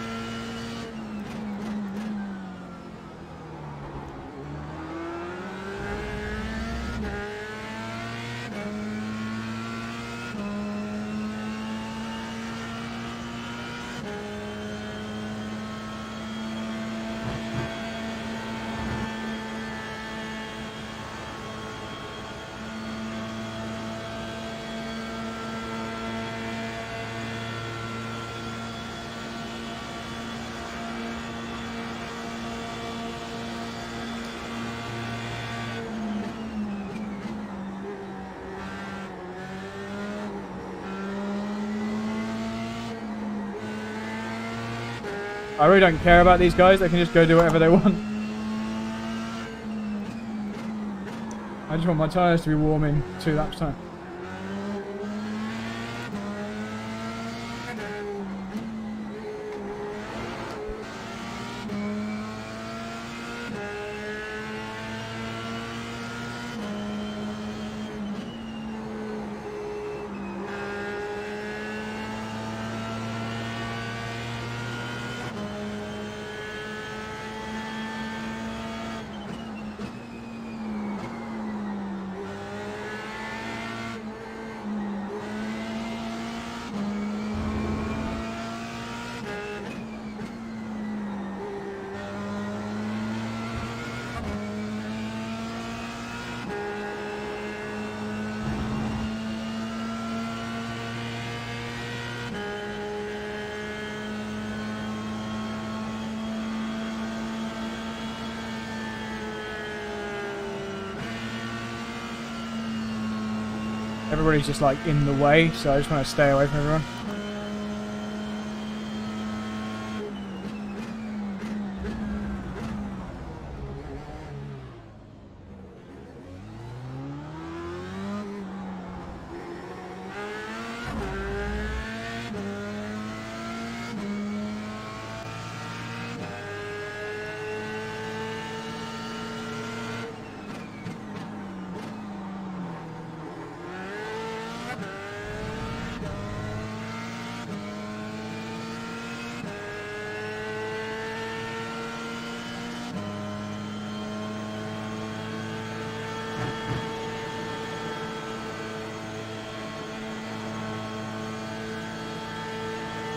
I really don't care about these guys. They can just go do whatever they want. I just want my tyres to be warm in 2 laps time. Everybody's just like in the way, so I just want to stay away from everyone.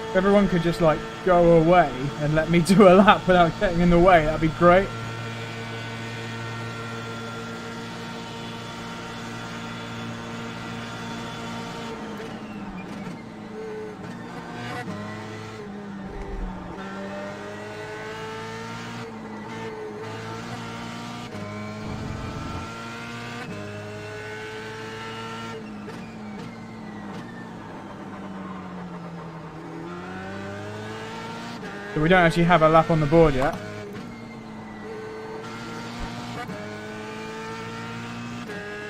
If everyone could just like go away and let me do a lap without getting in the way, that'd be great. So we don't actually have a lap on the board yet.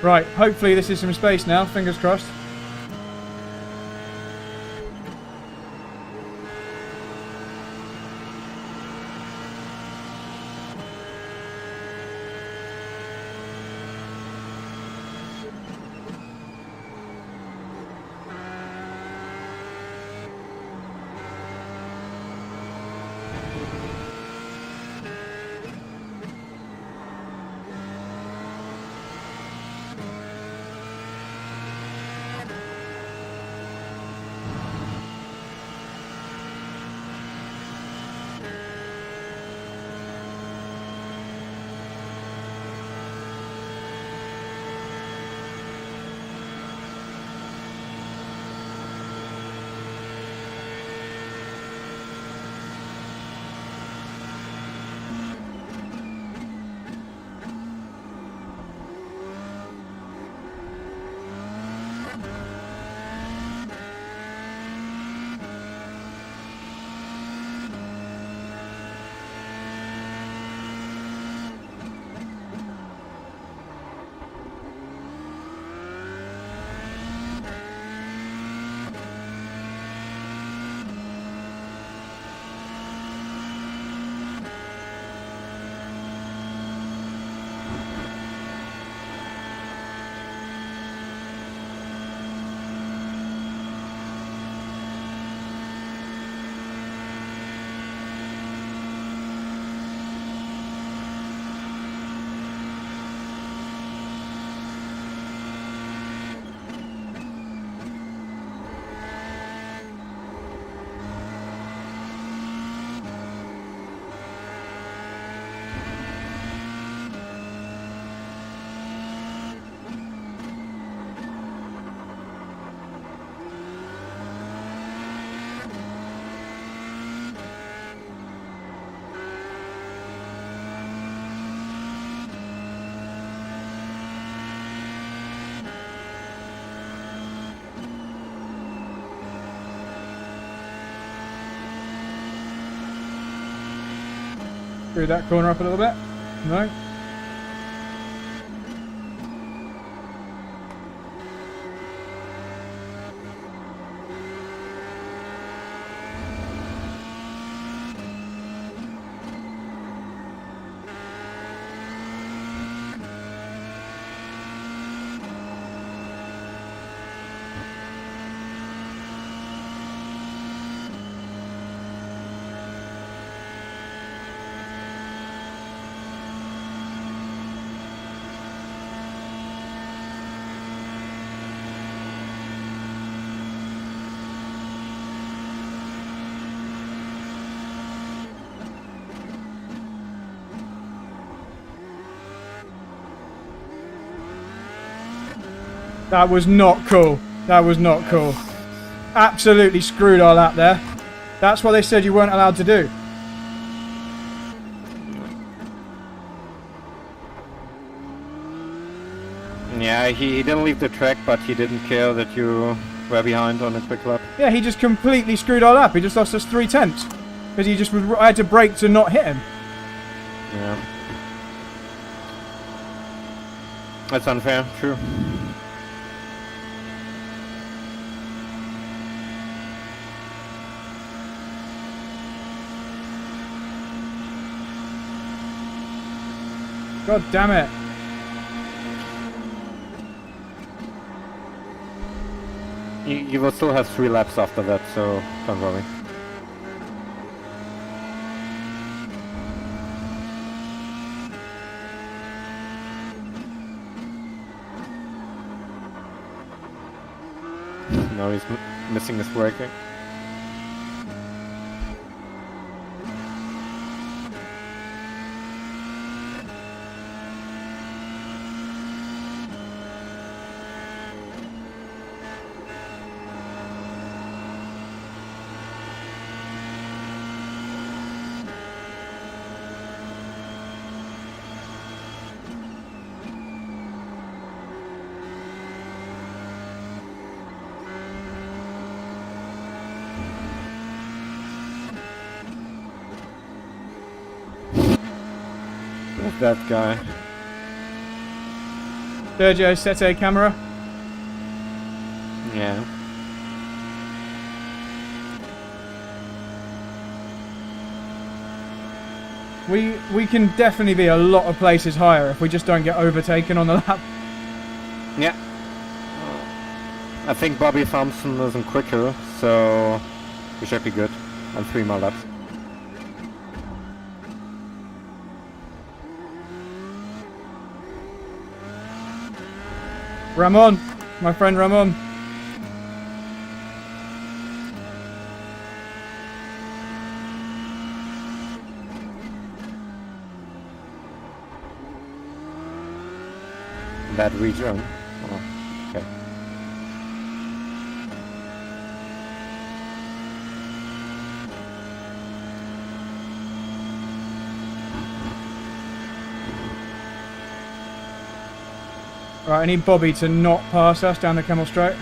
Right, hopefully this is some space now, fingers crossed. Screw that corner up a little bit. No. That was not cool. That was not cool. Absolutely screwed our lap there. That's what they said you weren't allowed to do. Yeah, he didn't leave the track, but he didn't care that you were behind on a quick lap. Yeah, he just completely screwed our lap. He just lost us 3/10 because he just was. I had to brake to not hit him. Yeah. That's unfair, true. God damn it. You will still have 3 laps after that, so don't worry. No, he's missing his braking. Where's that guy? Sergio, set a camera. Yeah. We can definitely be a lot of places higher if we just don't get overtaken on the lap. Yeah. I think Bobby Thompson isn't quicker, so we should be good. And 3 more laps. Ramon, my friend Ramon. That region. Oh, okay. Right, I need Bobby to not pass us down the Camel Straight.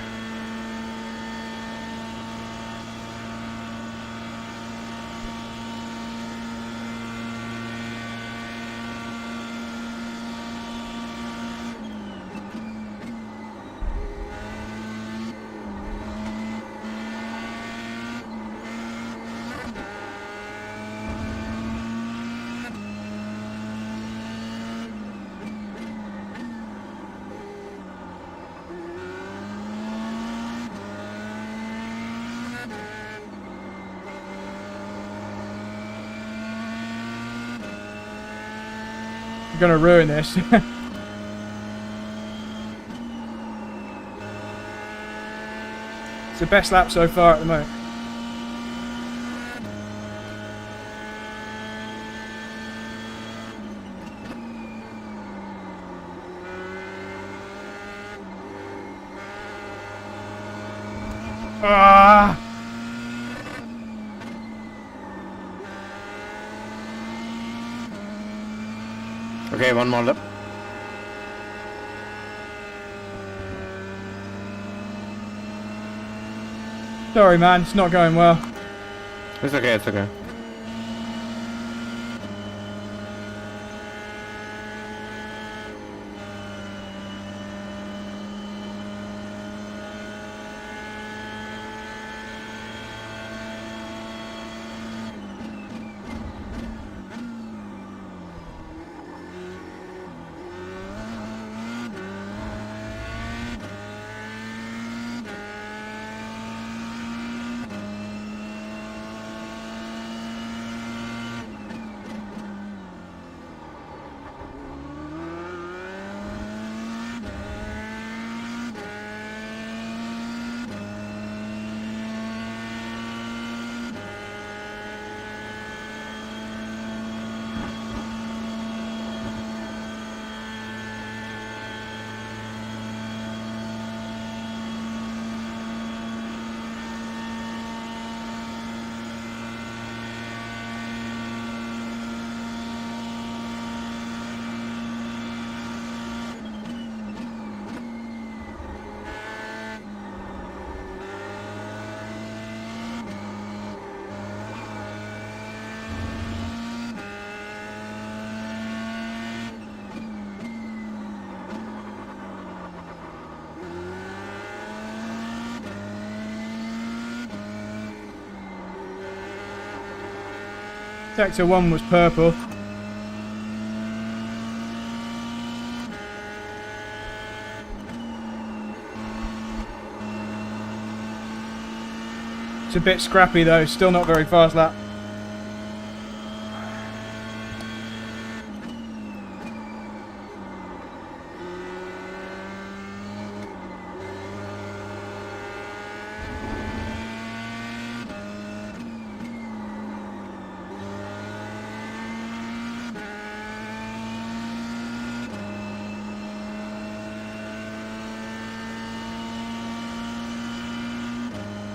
You're gonna ruin this. It's the best lap so far at the moment. Ah! Okay, 1 more lap. Sorry, man, it's not going well. It's okay, it's okay. Sector 1 was purple. It's a bit scrappy though, still not very fast lap.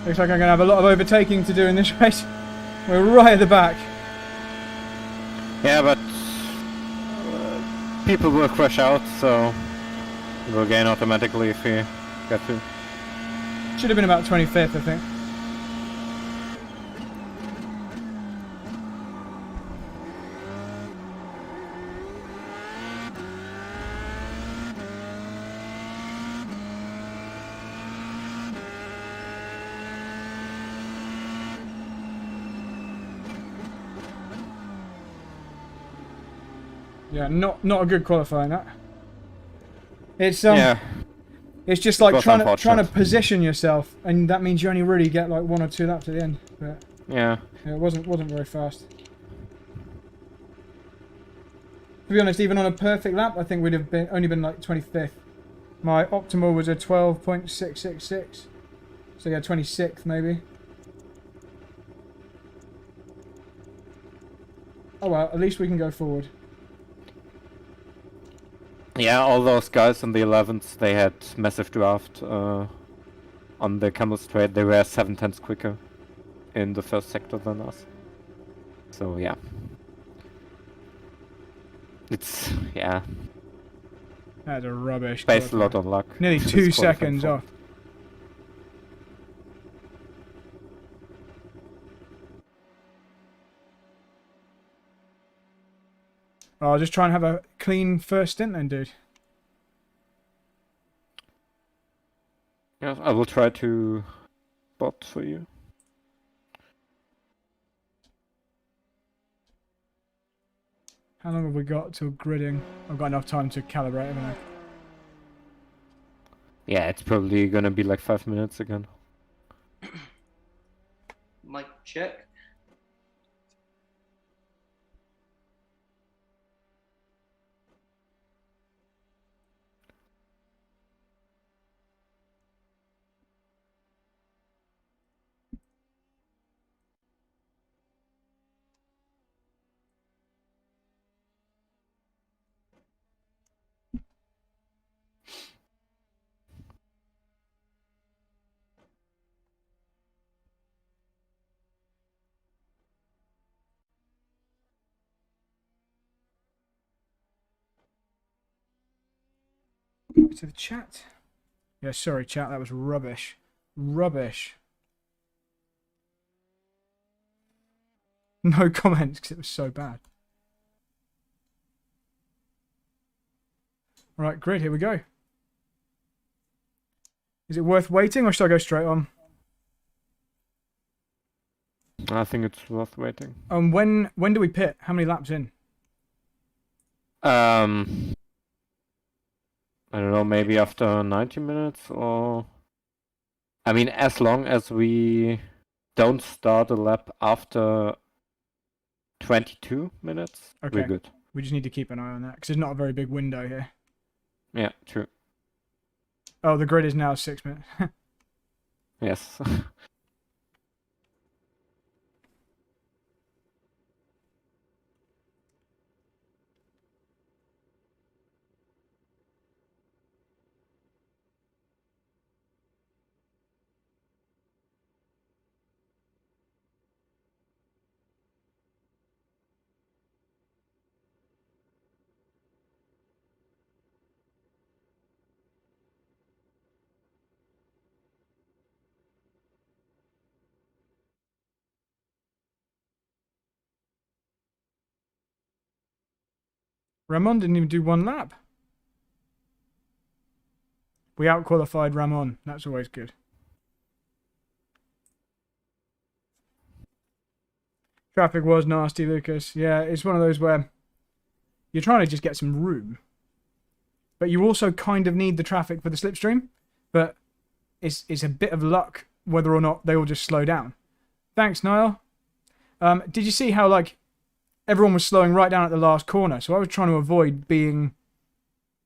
Looks like I'm going to have a lot of overtaking to do in this race. We're right at the back. Yeah, but people will crash out, so we'll gain automatically if we get to. Should have been about 25th, I think. Yeah, not a good qualifying that. It's Yeah, it's just like was trying to unfortunate. position yourself, and that means you only really get like 1 or 2 laps at the end. But yeah. yeah, it wasn't very fast. To be honest, even on a perfect lap, I think we'd have only been like 25th. My optimal was a 12.666, so yeah, 26th maybe. Oh well, at least we can go forward. Yeah, all those guys in the 11th, they had massive draft on the camel straight. They were 7/10 quicker in the first sector than us. So yeah. It's, yeah, That's a rubbish. based a lot qualifying. on luck. Nearly This 2 qualifying seconds for- off. Oh, I'll just try and have a clean first stint then, dude. Yeah, I will try to bot for you. How long have we got till gridding? I've got enough time to calibrate, haven't I? Yeah, it's probably gonna be like 5 minutes again. Mic check. To the chat. Yeah, sorry, chat. That was rubbish. Rubbish. No comments because it was so bad. Right, grid. Here we go. Is it worth waiting, or should I go straight on? I think it's worth waiting. When do we pit? How many laps in? I don't know, maybe after 90 minutes or... I mean, as long as we don't start a lap after 22 minutes, Okay. we're good. We just need to keep an eye on that because there's not a very big window here. Yeah, true. Oh, the grid is now 6 minutes. Yes. Ramon didn't even do 1 lap. We outqualified Ramon. That's always good. Traffic was nasty, Lucas. Yeah, it's one of those where you're trying to just get some room, but you also kind of need the traffic for the slipstream. But it's a bit of luck whether or not they all just slow down. Thanks, Niall. Did you see how like everyone was slowing right down at the last corner? So I was trying to avoid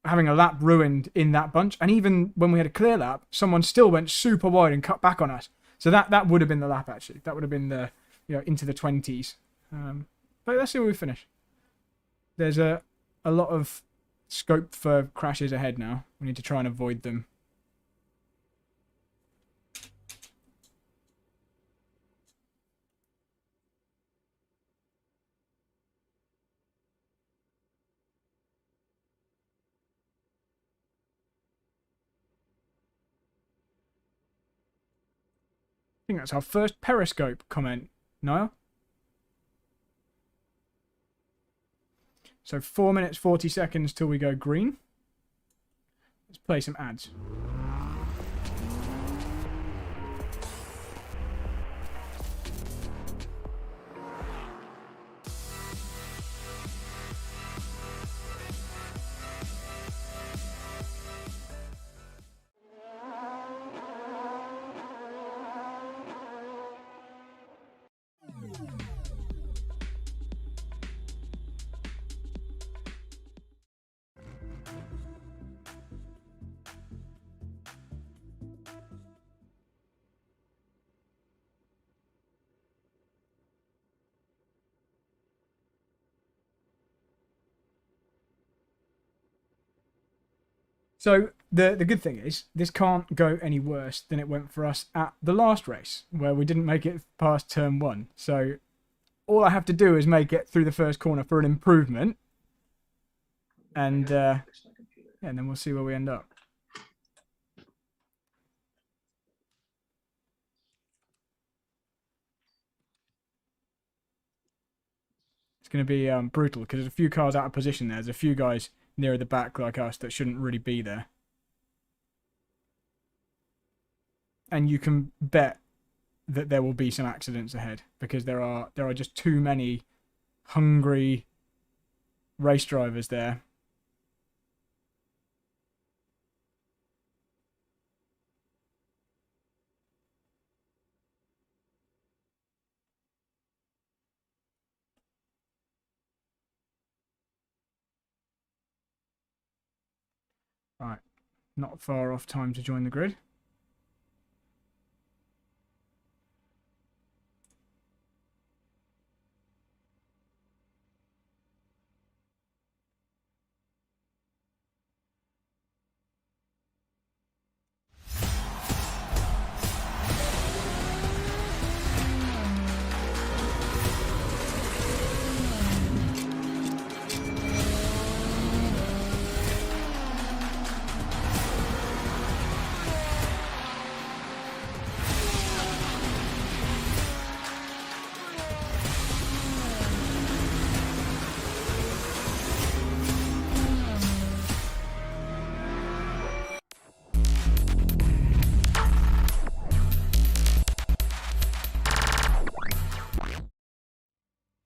having a lap ruined in that bunch. And even when we had a clear lap, someone still went super wide and cut back on us. So that would have been the lap actually. That would have been the into the 20s. But let's see where we finish. There's a lot of scope for crashes ahead now. We need to try and avoid them. I think that's our first Periscope comment, Niall. So 4 minutes 40 seconds till we go green. Let's play some ads. So the good thing is this can't go any worse than it went for us at the last race where we didn't make it past turn 1. So all I have to do is make it through the first corner for an improvement, and and then we'll see where we end up. It's going to be brutal because there's a few cars out of position there. There's a few guys nearer the back like us that shouldn't really be there. And you can bet that there will be some accidents ahead because there are just too many hungry race drivers there. Right, not far off time to join the grid.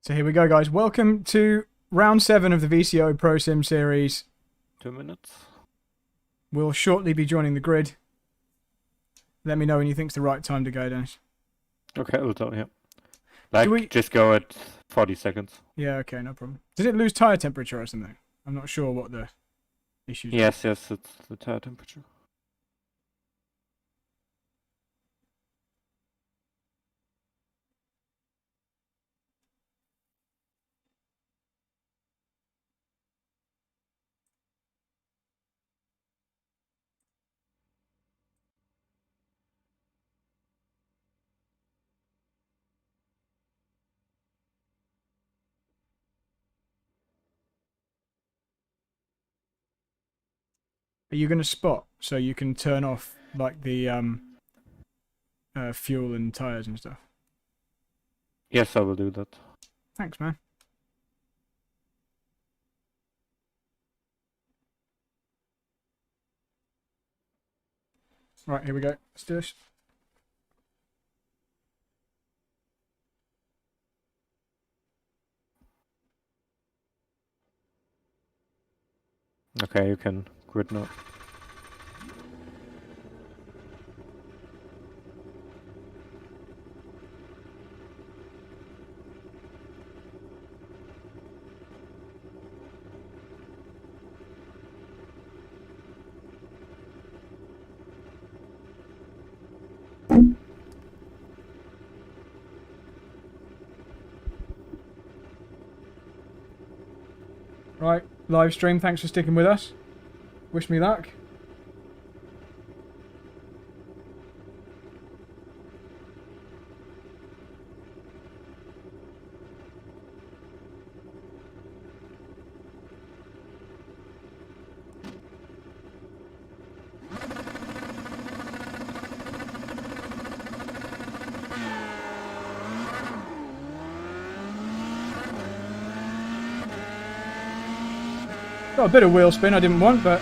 So here we go, guys. Welcome to round 7 of the VCO ProSim series. 2 minutes. We'll shortly be joining the grid. Let me know when you think it's the right time to go, Dennis. Okay, I'll tell you. Like, just go at 40 seconds. Yeah, okay, no problem. Did it lose tyre temperature or something? I'm not sure what the issues are. Yes, it's the tire temperature. Are you going to spot so you can turn off like the fuel and tyres and stuff? Yes, I will do that. Thanks, man. Right, here we go. Let's do this. Okay, you can grid now. Right, live stream, thanks for sticking with us. Wish me luck. Got a bit of wheel spin I didn't want, but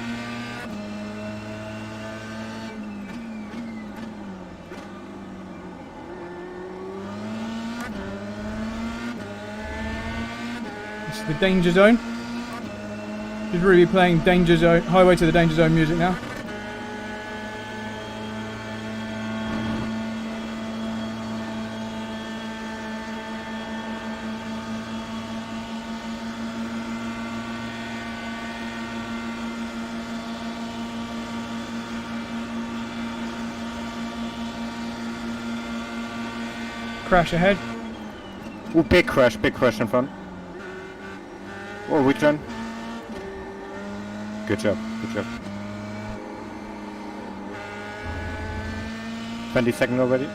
this is the danger zone. Should really be playing danger zone, highway to the danger zone music now. Crash ahead. Ooh, big crash in front. Oh, return. Good job, good job. 20 seconds already.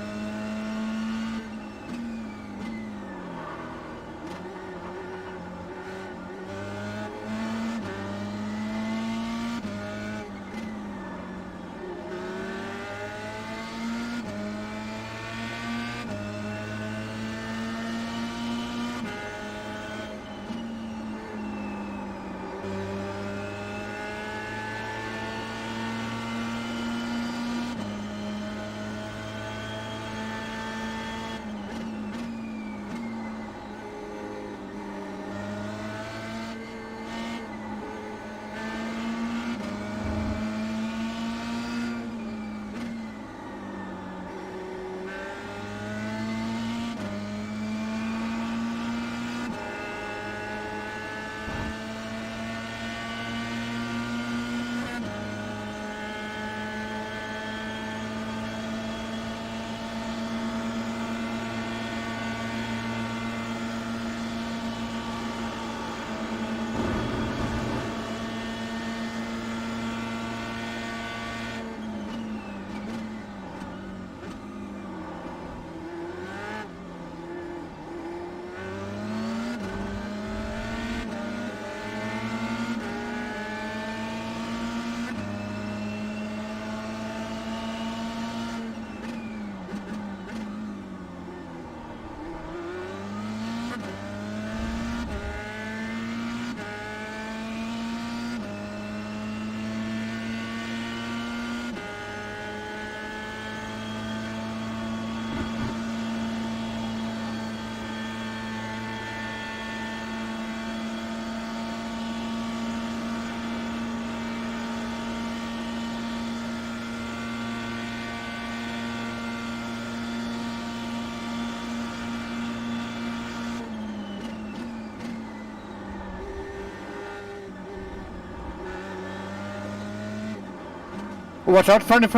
Oh, watch out, front. Are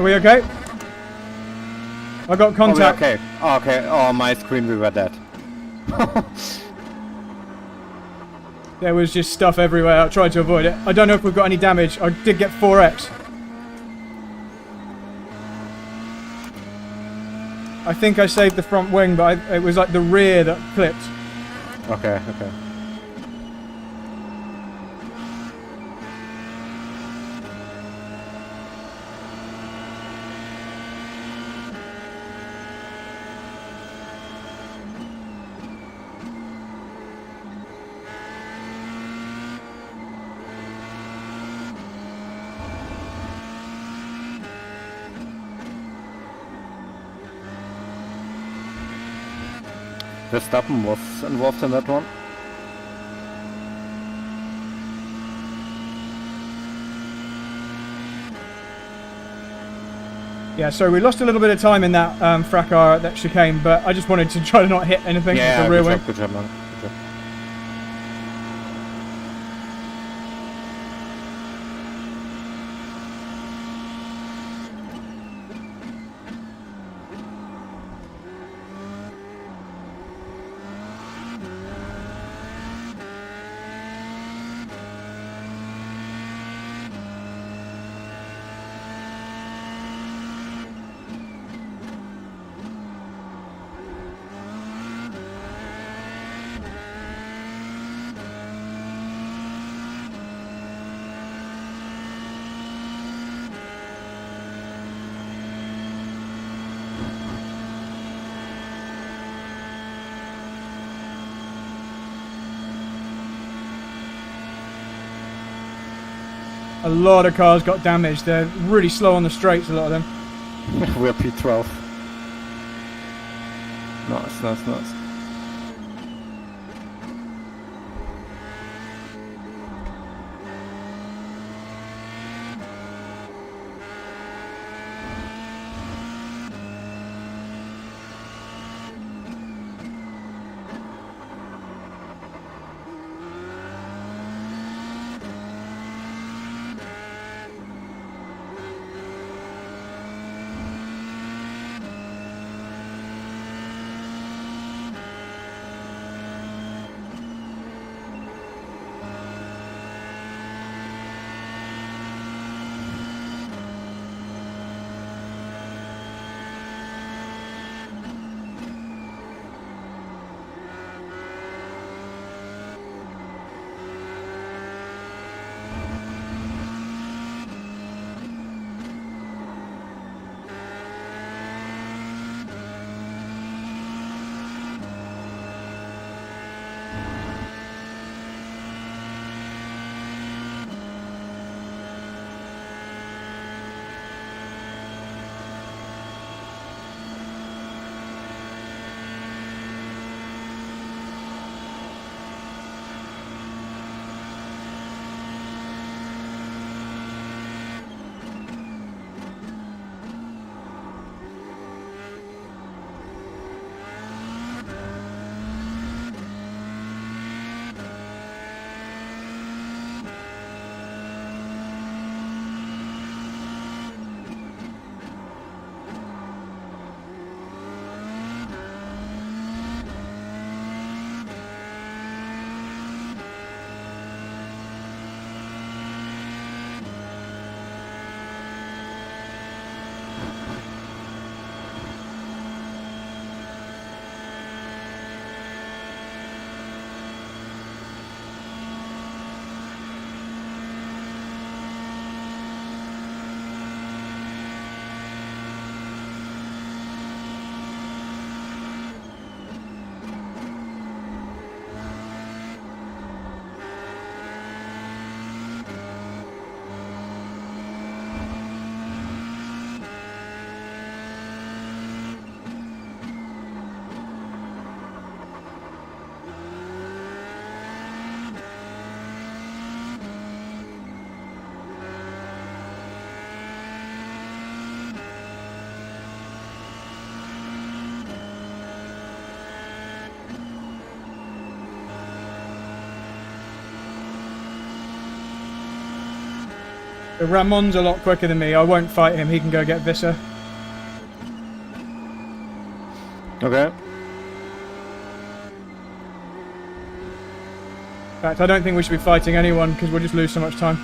we okay? I got contact. Oh, okay. Oh, okay. Oh, my screen, we were dead. There was just stuff everywhere. I tried to avoid it. I don't know if we've got any damage. I did get 4x. I think I saved the front wing, but it was like the rear that clipped. Okay. Verstappen was involved in that one. Yeah, so we lost a little bit of time in that Fracas, that chicane, but I just wanted to try to not hit anything with the rear wing. Good job, man. Good job. A lot of cars got damaged. They're really slow on the straights, a lot of them. We're P12. Nice, nice, nice. The Ramon's a lot quicker than me. I won't fight him. He can go get Visser. Okay. In fact, I don't think we should be fighting anyone because we'll just lose so much time.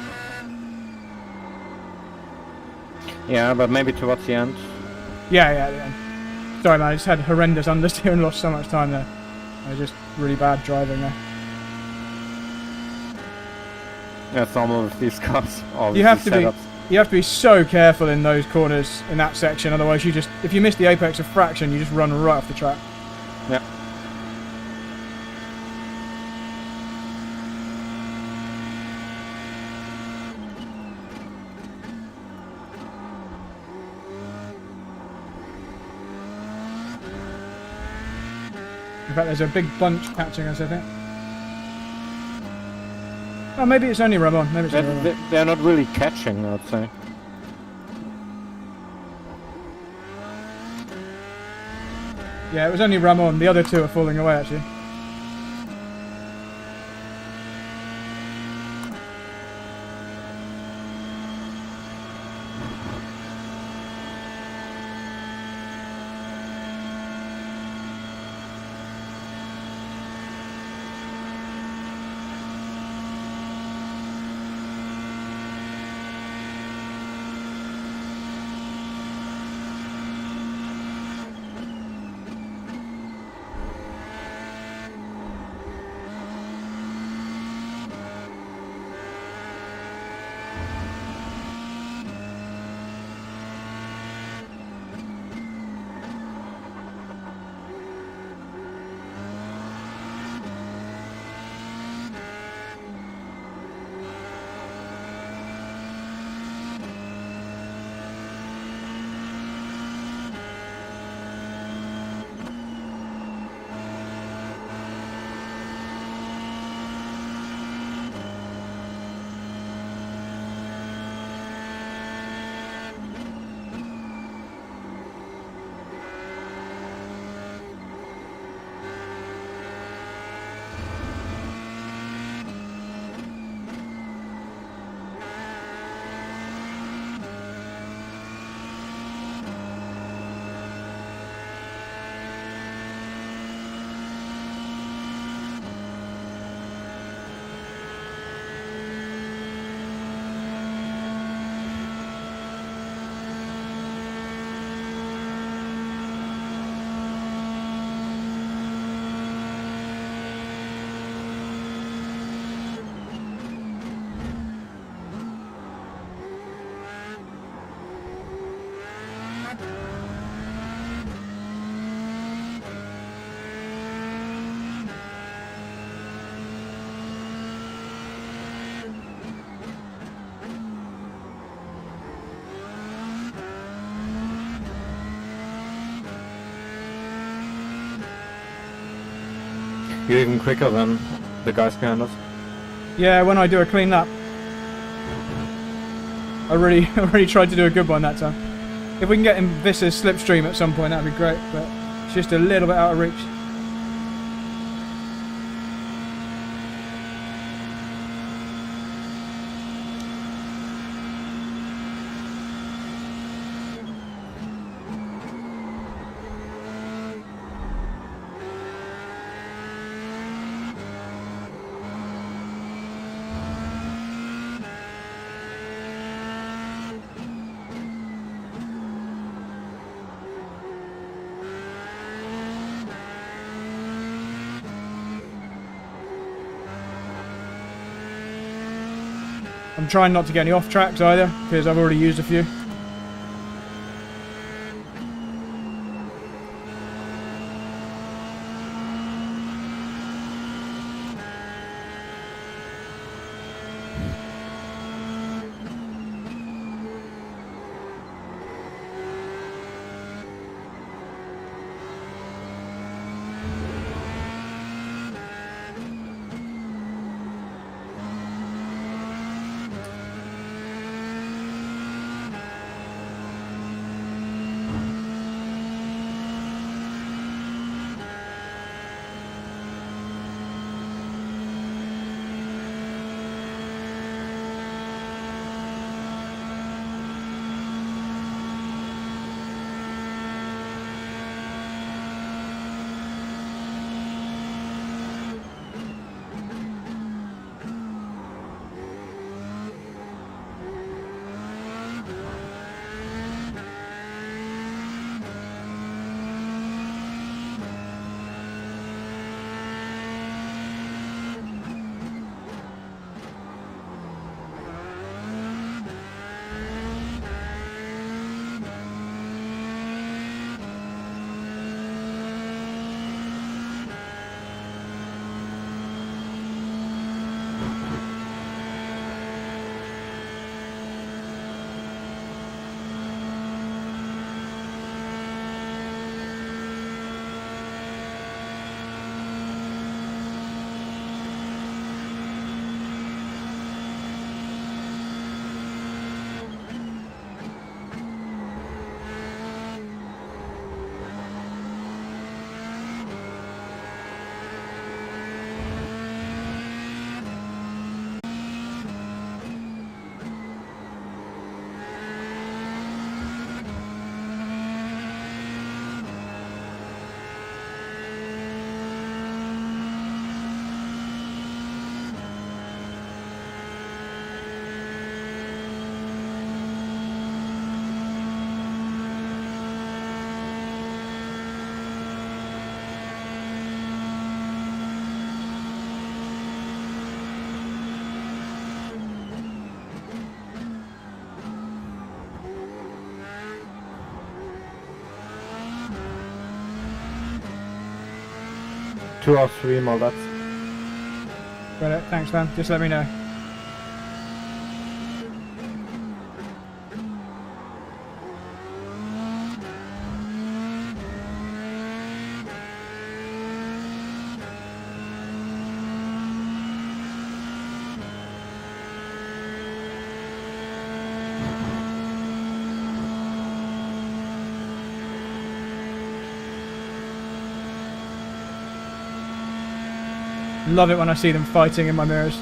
Yeah, but maybe towards the end. Yeah. Sorry, man. I just had horrendous understeer and lost so much time there. I was just really bad driving there. That's normal with these cars. All You have these to be. setups. You have to be so careful in those corners in that section. Otherwise, you just if you miss the apex a fraction, you just run right off the track. Yeah. In fact, there's a big bunch catching us, I think. Oh, maybe it's only Ramon. Maybe it's only Ramon. They're not really catching, I'd say. Yeah, it was only Ramon. The other two are falling away, actually. You're even quicker than the guys behind us. Yeah, when I do a clean lap. I really tried to do a good one that time. If we can get in Vissa's slipstream at some point, that'd be great, but it's just a little bit out of reach. I'm trying not to get any off tracks either, because I've already used a few. 2 or 3 more laps. Got it. Thanks, man. Just let me know. Love it when I see them fighting in my mirrors.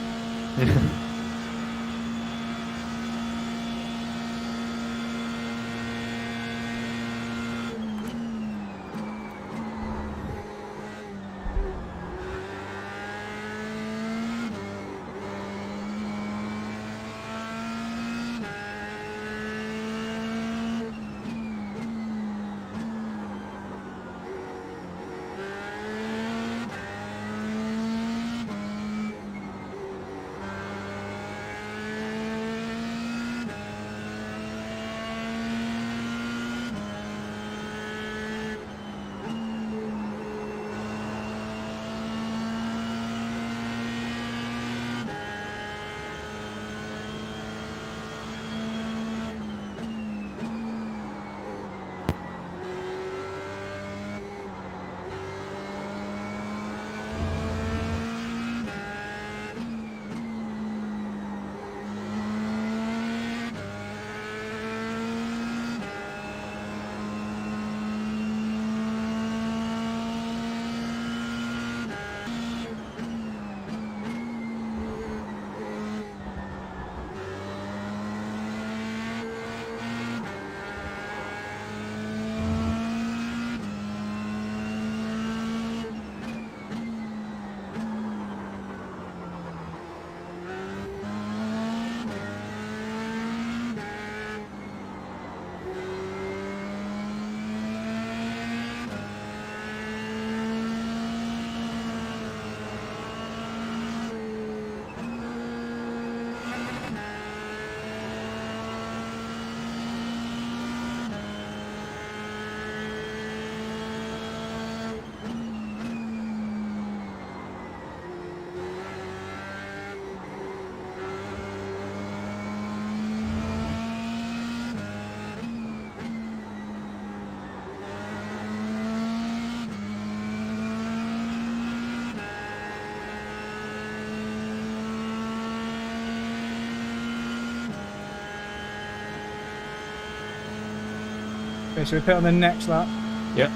Okay, so we put on the next lap. Yeah.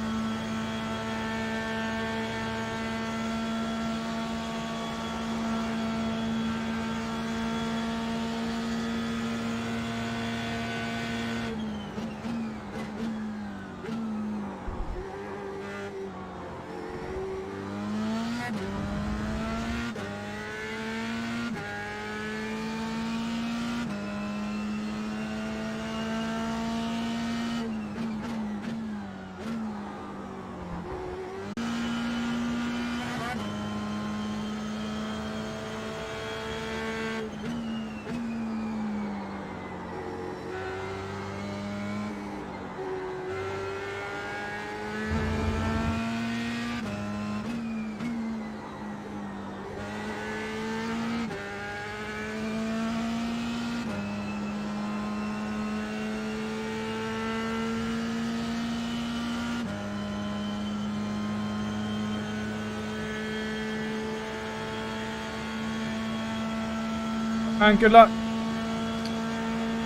And good luck.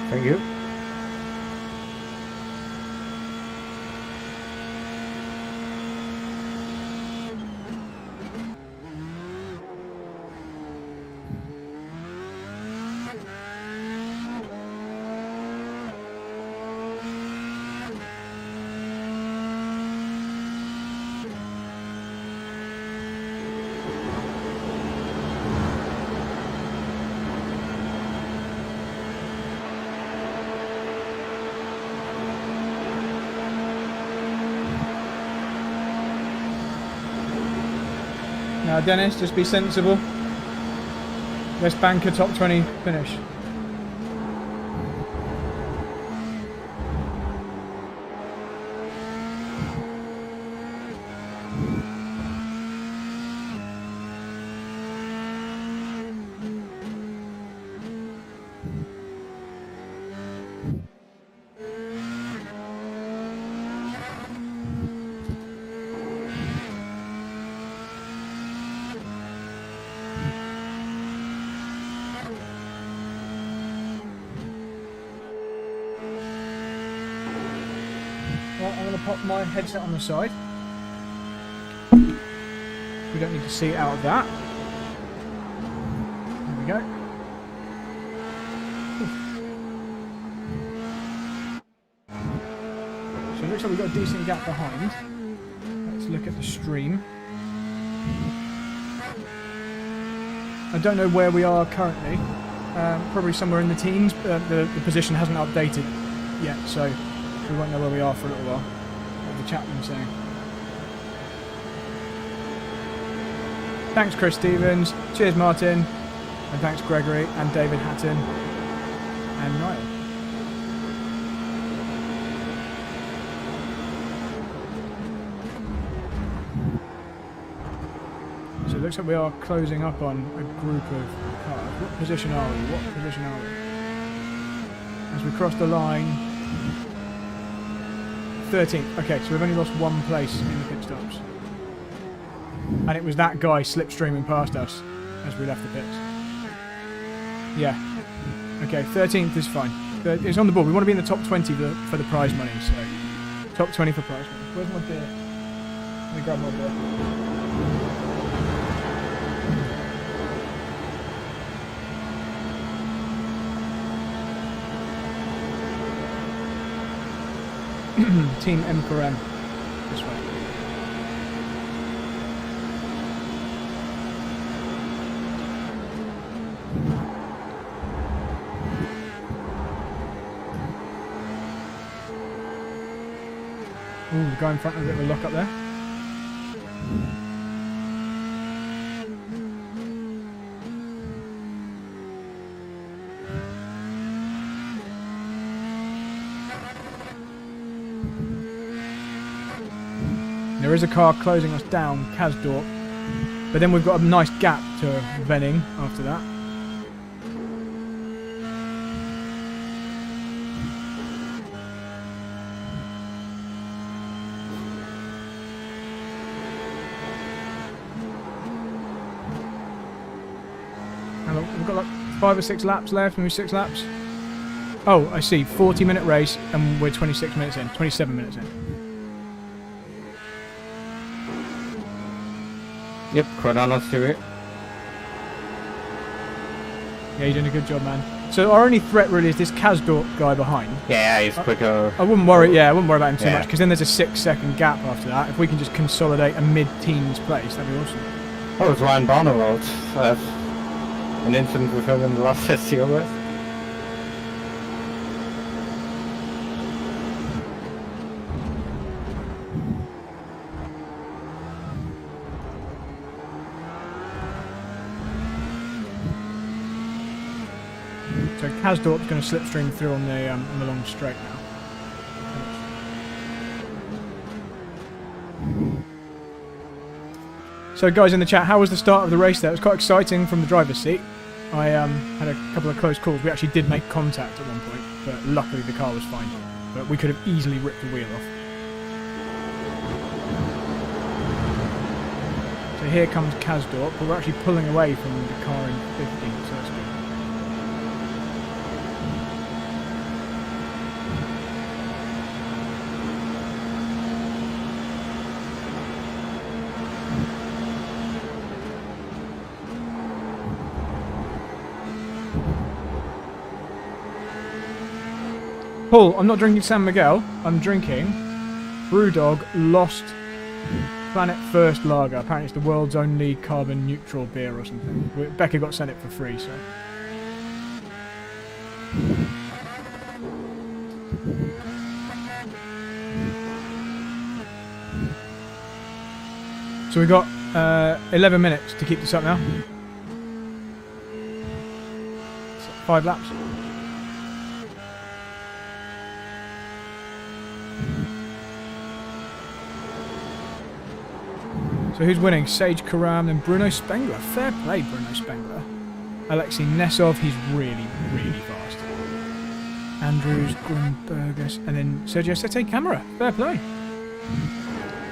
Thank you. Now, Dennis, just be sensible. Let's bank a top 20 finish. Right, I'm going to pop my headset on the side. We don't need to see out of that. There we go. So it looks like we've got a decent gap behind. Let's look at the stream. I don't know where we are currently. Probably somewhere in the teens, but the position hasn't updated yet, so we won't know where we are for a little while. What the chat room saying. Thanks, Chris Stevens. Cheers, Martin. And thanks, Gregory and David Hatton and Niall. So it looks like we are closing up on a group of cars. What position are we? What position are we? As we cross the line, 13th. Okay, so we've only lost one place in the pit stops. And it was that guy slipstreaming past us as we left the pits. Yeah. Okay, 13th is fine. It's on the board. We want to be in the top 20 for the prize money, so... Top 20 for prize money. Where's my beer? Let me grab my beer. Team Emperor M. This way. Ooh, the guy in front of a bit of a lock up there. There is a car closing us down, Kasdorp, but then we've got a nice gap to Venning after that. We've got like 5 or 6 laps left, maybe 6 laps. Oh, I see, 40-minute race and we're 26 minutes in, 27 minutes in. Yep, Chrononos to it. Yeah, you're doing a good job, man. So our only threat really is this Kasdorp guy behind. Yeah, he's quicker. I wouldn't worry. Yeah, I wouldn't worry about him too Yeah. much because then there's a 6-second gap after that. If we can just consolidate a mid-teens place, that'd be awesome. Oh, it's Ryan Barnewald. I have an incident with him in the last VCO race. So Kasdorp's going to slipstream through on the long straight now. So guys in the chat, how was the start of the race there? It was quite exciting from the driver's seat. I had a couple of close calls. We actually did make contact at one point, but luckily the car was fine. But we could have easily ripped the wheel off. So here comes Kasdorp, but we're actually pulling away from the car in 15, so that's good. Paul, I'm not drinking San Miguel. I'm drinking Brewdog Lost Planet First Lager. Apparently it's the world's only carbon neutral beer or something. Becca got sent it for free, so. So we've got 11 minutes to keep this up now. 5 laps. So who's winning? Sage Karam and Bruno Spengler. Fair play, Bruno Spengler. Alexei Nesov, he's really, really fast. Andrews, Grimbergus, and then Sergio Sete Camera. Fair play.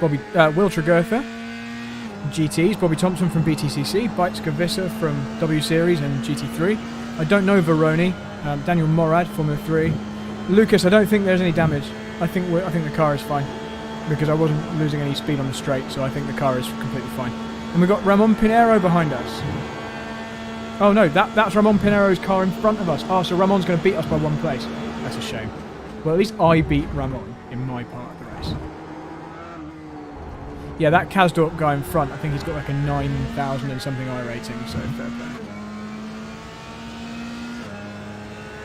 Bobby, Will Tregurtha, GTs. Bobby Thompson from BTCC. Bites Gavissa from W Series and GT3. I don't know Veroni. Daniel Morad, Formula 3. Lucas, I don't think there's any damage. I think the car is fine because I wasn't losing any speed on the straight, so I think the car is completely fine. And we've got Ramon Pinheiro behind us. Oh no, that's Ramon Pinheiro's car in front of us. Oh, so Ramon's going to beat us by 1 place. That's a shame. Well, at least I beat Ramon in my part of the race. Yeah, that Kazdorp guy in front, I think he's got like a 9,000 and something I rating, so fair play.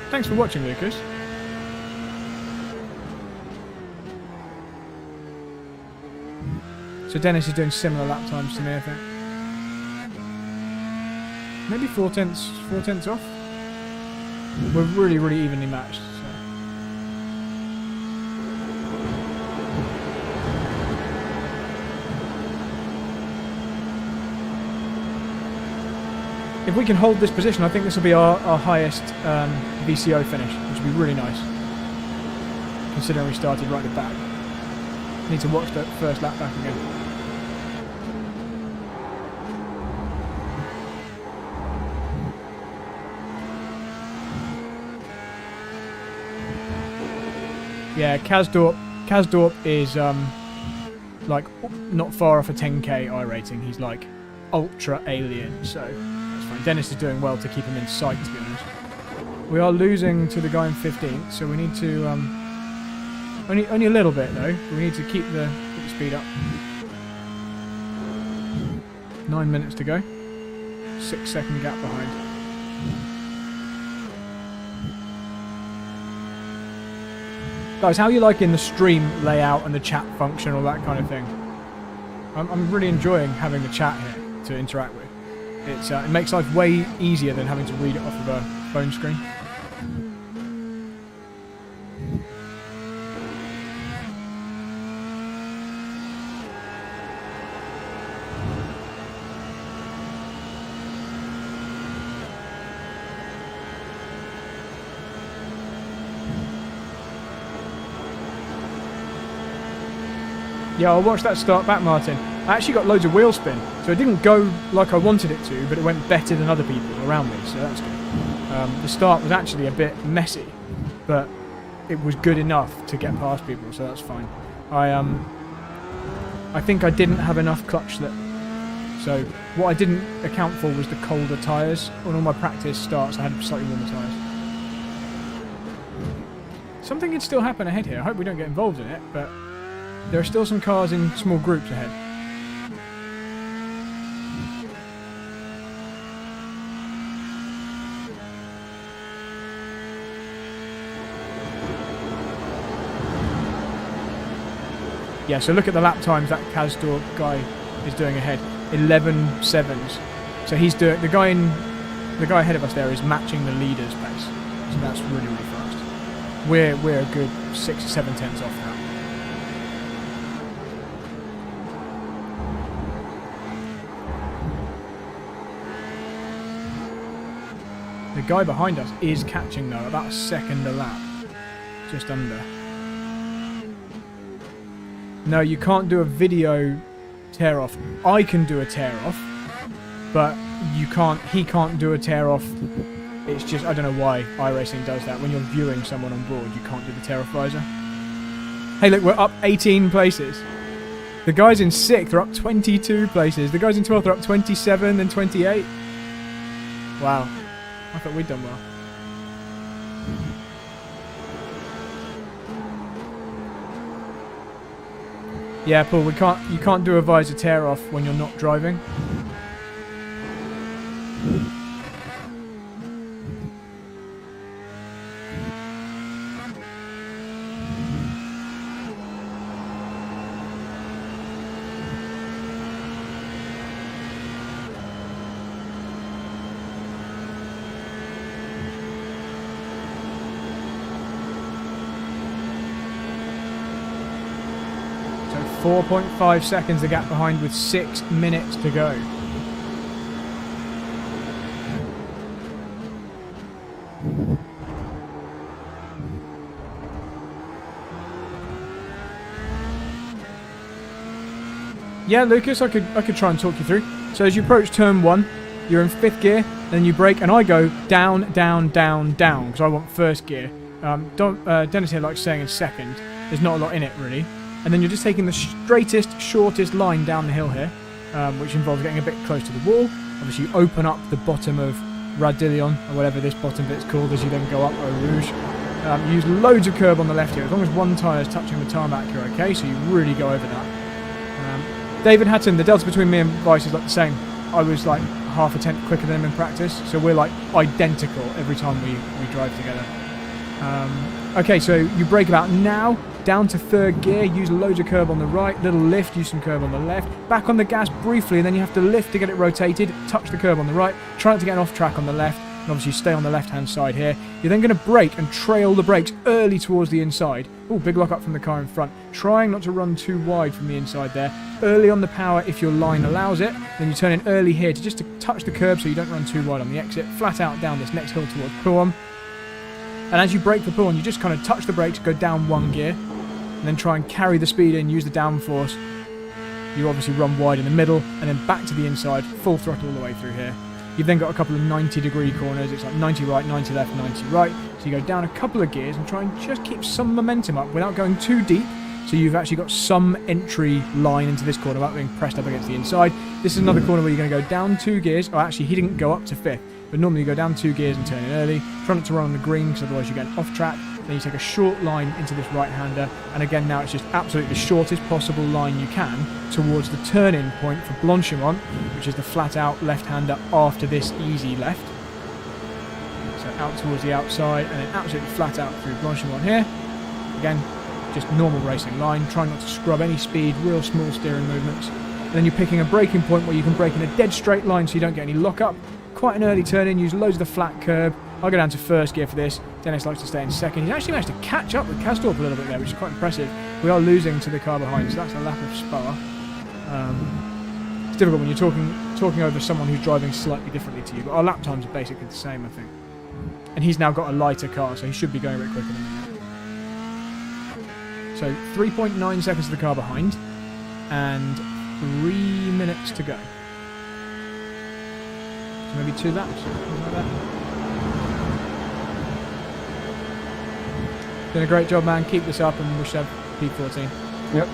Thanks for watching, Lucas. So Dennis is doing similar lap times to me, I think. Maybe 4 tenths off. We're really, really evenly matched. So. If we can hold this position, I think this will be our highest VCO finish, which would be really nice. Considering we started right at the back. Need to watch that first lap back again. Yeah, Kazdorp is like not far off a 10k I rating. He's like ultra alien, so that's fine. Dennis is doing well to keep him in sight, to be honest. We are losing to the guy in 15th, so we need to only a little bit though. We need to keep the speed up. 9 minutes to go. 6-second gap behind. Guys, how are you liking the stream layout and the chat function, all that kind of thing? I'm really enjoying having the chat here to interact with. It makes life way easier than having to read it off of a phone screen. Yeah, I'll watch that start back, Martin. I actually got loads of wheel spin, so it didn't go like I wanted it to, but it went better than other people around me, so that's good. The start was actually a bit messy, but it was good enough to get past people, so that's fine. I think I didn't have enough clutch slip, so what I didn't account for was the colder tyres. On all my practice starts, I had slightly warmer tyres. Something could still happen ahead here. I hope we don't get involved in it, but there are still some cars in small groups ahead. Yeah, so look at the lap times that Kazdorp guy is doing ahead. 11.7s. So he's doing the guy ahead of us there is matching the leader's pace. So that's really, really fast. We're a good 6 to 7 tenths off now. The guy behind us is catching though, about a second a lap. Just under. No, you can't do a video tear off. I can do a tear off, but he can't do a tear off. It's just, I don't know why iRacing does that. When you're viewing someone on board, you can't do the tear off visor. Hey look, we're up 18 places. The guys in 6th are up 22 places. The guys in 12th are up 27 and 28. Wow. I thought we'd done well. Yeah, Paul, you can't do a visor tear off when you're not driving. So 4.5 seconds the gap behind with 6 minutes to go. Yeah, Lucas, I could try and talk you through. So as you approach turn 1, you're in 5th gear, then you brake, and I go down, down, down, down, because I want 1st gear. Dennis here likes saying in 2nd. There's not a lot in it, really. And then you're just taking the straightest, shortest line down the hill here, which involves getting a bit close to the wall. Obviously, you open up the bottom of Radillion, or whatever this bottom bit's called, as you then go up Eau Rouge. You use loads of curb on the left here. As long as one tyre is touching the tarmac, you're okay, so you really go over that. David Hatton, the delta between me and Vice is like the same. I was like half a tenth quicker than him in practice, so we're like identical every time we drive together. Okay, so you brake about now, down to third gear, use loads of curb on the right, little lift, use some curb on the left, back on the gas briefly, and then you have to lift to get it rotated, touch the curb on the right, try not to get off track on the left, and obviously stay on the left-hand side here. You're then going to brake and trail the brakes early towards the inside. Oh, big lock up from the car in front. Trying not to run too wide from the inside there. Early on the power if your line allows it. Then you turn in early here to just to touch the curb so you don't run too wide on the exit. Flat out down this next hill towards Pouhon. And as you brake for Pouhon, you just kind of touch the brakes, go down one gear, and then try and carry the speed in, use the downforce. You obviously run wide in the middle, and then back to the inside, full throttle all the way through here. You've then got a couple of 90-degree corners. It's like 90 right, 90 left, 90 right. So you go down a couple of gears and try and just keep some momentum up without going too deep. So you've actually got some entry line into this corner without being pressed up against the inside. This is another corner where you're going to go down 2 gears. Oh, actually, he didn't go up to 5th. But normally you go down 2 gears and turn in early. Try not to run on the green because otherwise you get off track. Then you take a short line into this right-hander. And again, now it's just absolutely the shortest possible line you can towards the turn-in point for Blanchimont, which is the flat-out left-hander after this easy left. So out towards the outside and then absolutely flat out through Blanchimont here. Again, just normal racing line. Try not to scrub any speed, real small steering movements. And then you're picking a braking point where you can brake in a dead straight line so you don't get any lock-up. Quite an early turn in, use loads of the flat curb. I'll go down to first gear for this. Dennis likes to stay in second. He's actually managed to catch up with Kastorp a little bit there, which is quite impressive. We are losing to the car behind, so that's a lap of Spa. It's difficult when you're talking over someone who's driving slightly differently to you, but our lap times are basically the same, I think. And he's now got a lighter car, so he should be going a bit quicker than me. So 3.9 seconds to the car behind, and 3 minutes to go. So maybe 2 laps, something like that. Doing a great job, man. Keep this up, and we should have P14. Yep.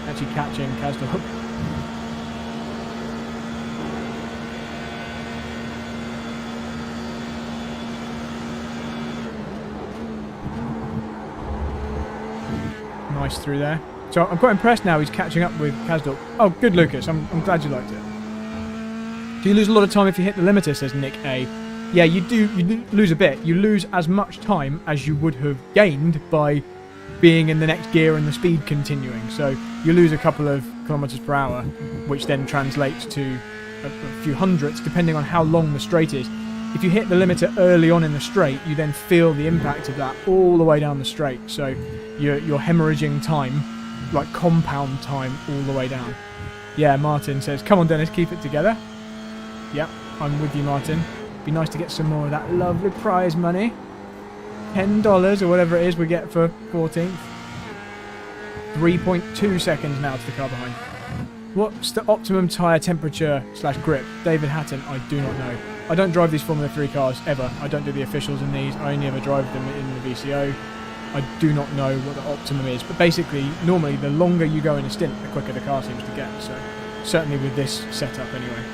Actually catching Kastorp. Nice through there. So I'm quite impressed now he's catching up with Kastorp. Oh, good, Lucas. I'm glad you liked it. Do you lose a lot of time if you hit the limiter, says Nick A. Yeah, you do lose a bit. You lose as much time as you would have gained by being in the next gear and the speed continuing. So you lose a couple of kilometers per hour, which then translates to a few hundredths, depending on how long the straight is. If you hit the limiter early on in the straight, you then feel the impact of that all the way down the straight. So you're hemorrhaging time, like compound time, all the way down. Yeah, Martin says, come on, Dennis, keep it together. Yep, I'm with you, Martin. Be nice to get some more of that lovely prize money. $10 or whatever it is we get for 14th. 3.2 seconds now to the car behind. What's the optimum tyre temperature / grip? David Hatton, I do not know. I don't drive these Formula 3 cars ever. I don't do the officials in these. I only ever drive them in the VCO. I do not know what the optimum is. But basically, normally the longer you go in a stint, the quicker the car seems to get. So certainly with this setup anyway.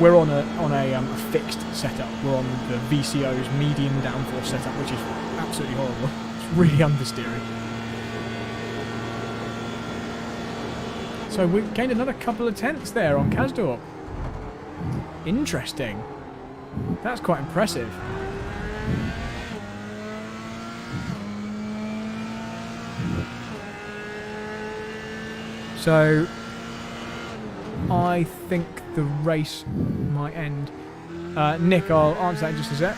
We're on a fixed setup. We're on the VCO's medium downforce setup, which is absolutely horrible. It's really understeering. So we gained another couple of tenths there on Kastorp. Interesting. That's quite impressive. So I think the race might end. Nick, I'll answer that in just a sec.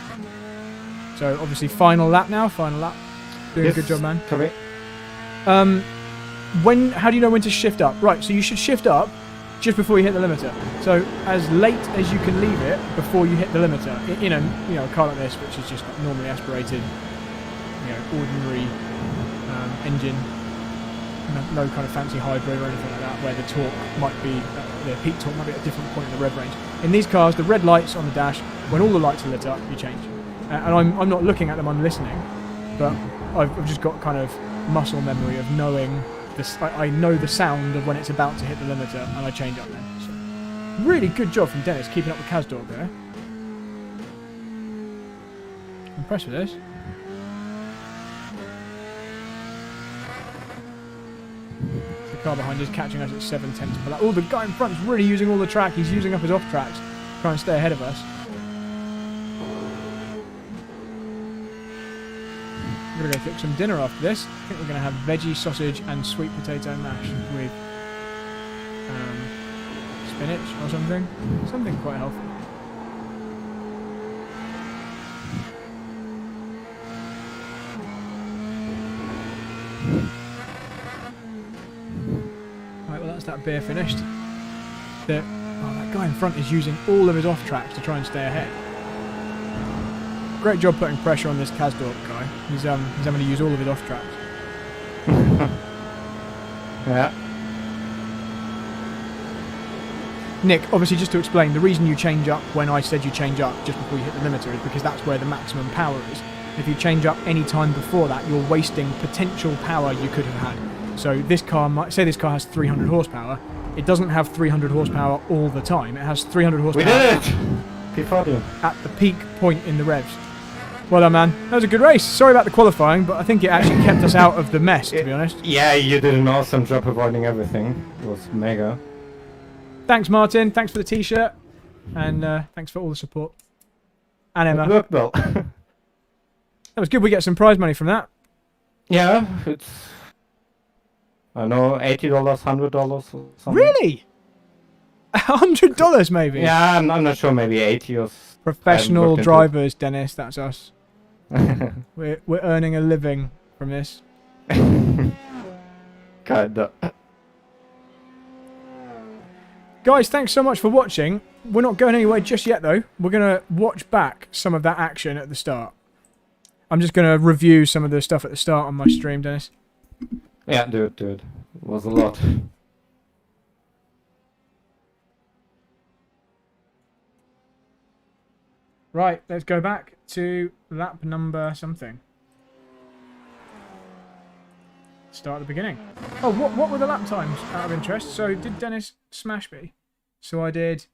So obviously final lap now, final lap. Doing a good job, man. Correct. How do you know when to shift up? Right, so you should shift up just before you hit the limiter. So as late as you can leave it before you hit the limiter. In a car like this, which is just like normally aspirated, ordinary engine. No kind of fancy hybrid or anything like that, where the torque might be, the peak torque might be at a different point in the rev range. In these cars, the red lights on the dash, when all the lights are lit up, you change. And I'm not looking at them, I'm listening, but I've just got kind of muscle memory of knowing this. I know the sound of when it's about to hit the limiter, and I change up then. So, really good job from Dennis keeping up with Kazdorp there. Impressed with this. The car behind is catching us at 7/10 per lap. Oh, the guy in front's really using all the track. He's using up his off tracks, trying to stay ahead of us. We're going to go cook some dinner after this. I think we're going to have veggie sausage and sweet potato mash with spinach or something. Something quite healthy. Right, well that's that beer finished. That guy in front is using all of his off tracks to try and stay ahead. Great job putting pressure on this Kazdorp guy. He's having to use all of his off tracks. Yeah. Nick, obviously just to explain, the reason you change up when I said you change up just before you hit the limiter is because that's where the maximum power is. If you change up any time before that, you're wasting potential power you could have had. So this car might say this car has 300 horsepower. It doesn't have 300 horsepower all the time. It has 300 horsepower. We did it! P40. At the peak point in the revs. Well done, man. That was a good race. Sorry about the qualifying, but I think it actually kept us out of the mess, to be honest. Yeah, you did an awesome job avoiding everything. It was mega. Thanks, Martin. Thanks for the t-shirt. And thanks for all the support. And Emma. It worked well. That was good. We get some prize money from that. Yeah, it's... I know, $80, $100 or something. Really? $100 maybe? Yeah, I'm not sure, maybe 80 or... Professional drivers, Dennis, that's us. We're earning a living from this. Kinda. Guys, thanks so much for watching. We're not going anywhere just yet, though. We're going to watch back some of that action at the start. I'm just going to review some of the stuff at the start on my stream, Dennis. Yeah, do it. It was a lot. Right, let's go back to lap number something. Start at the beginning. Oh, what were the lap times out of interest? So did Dennis smash me? So I did.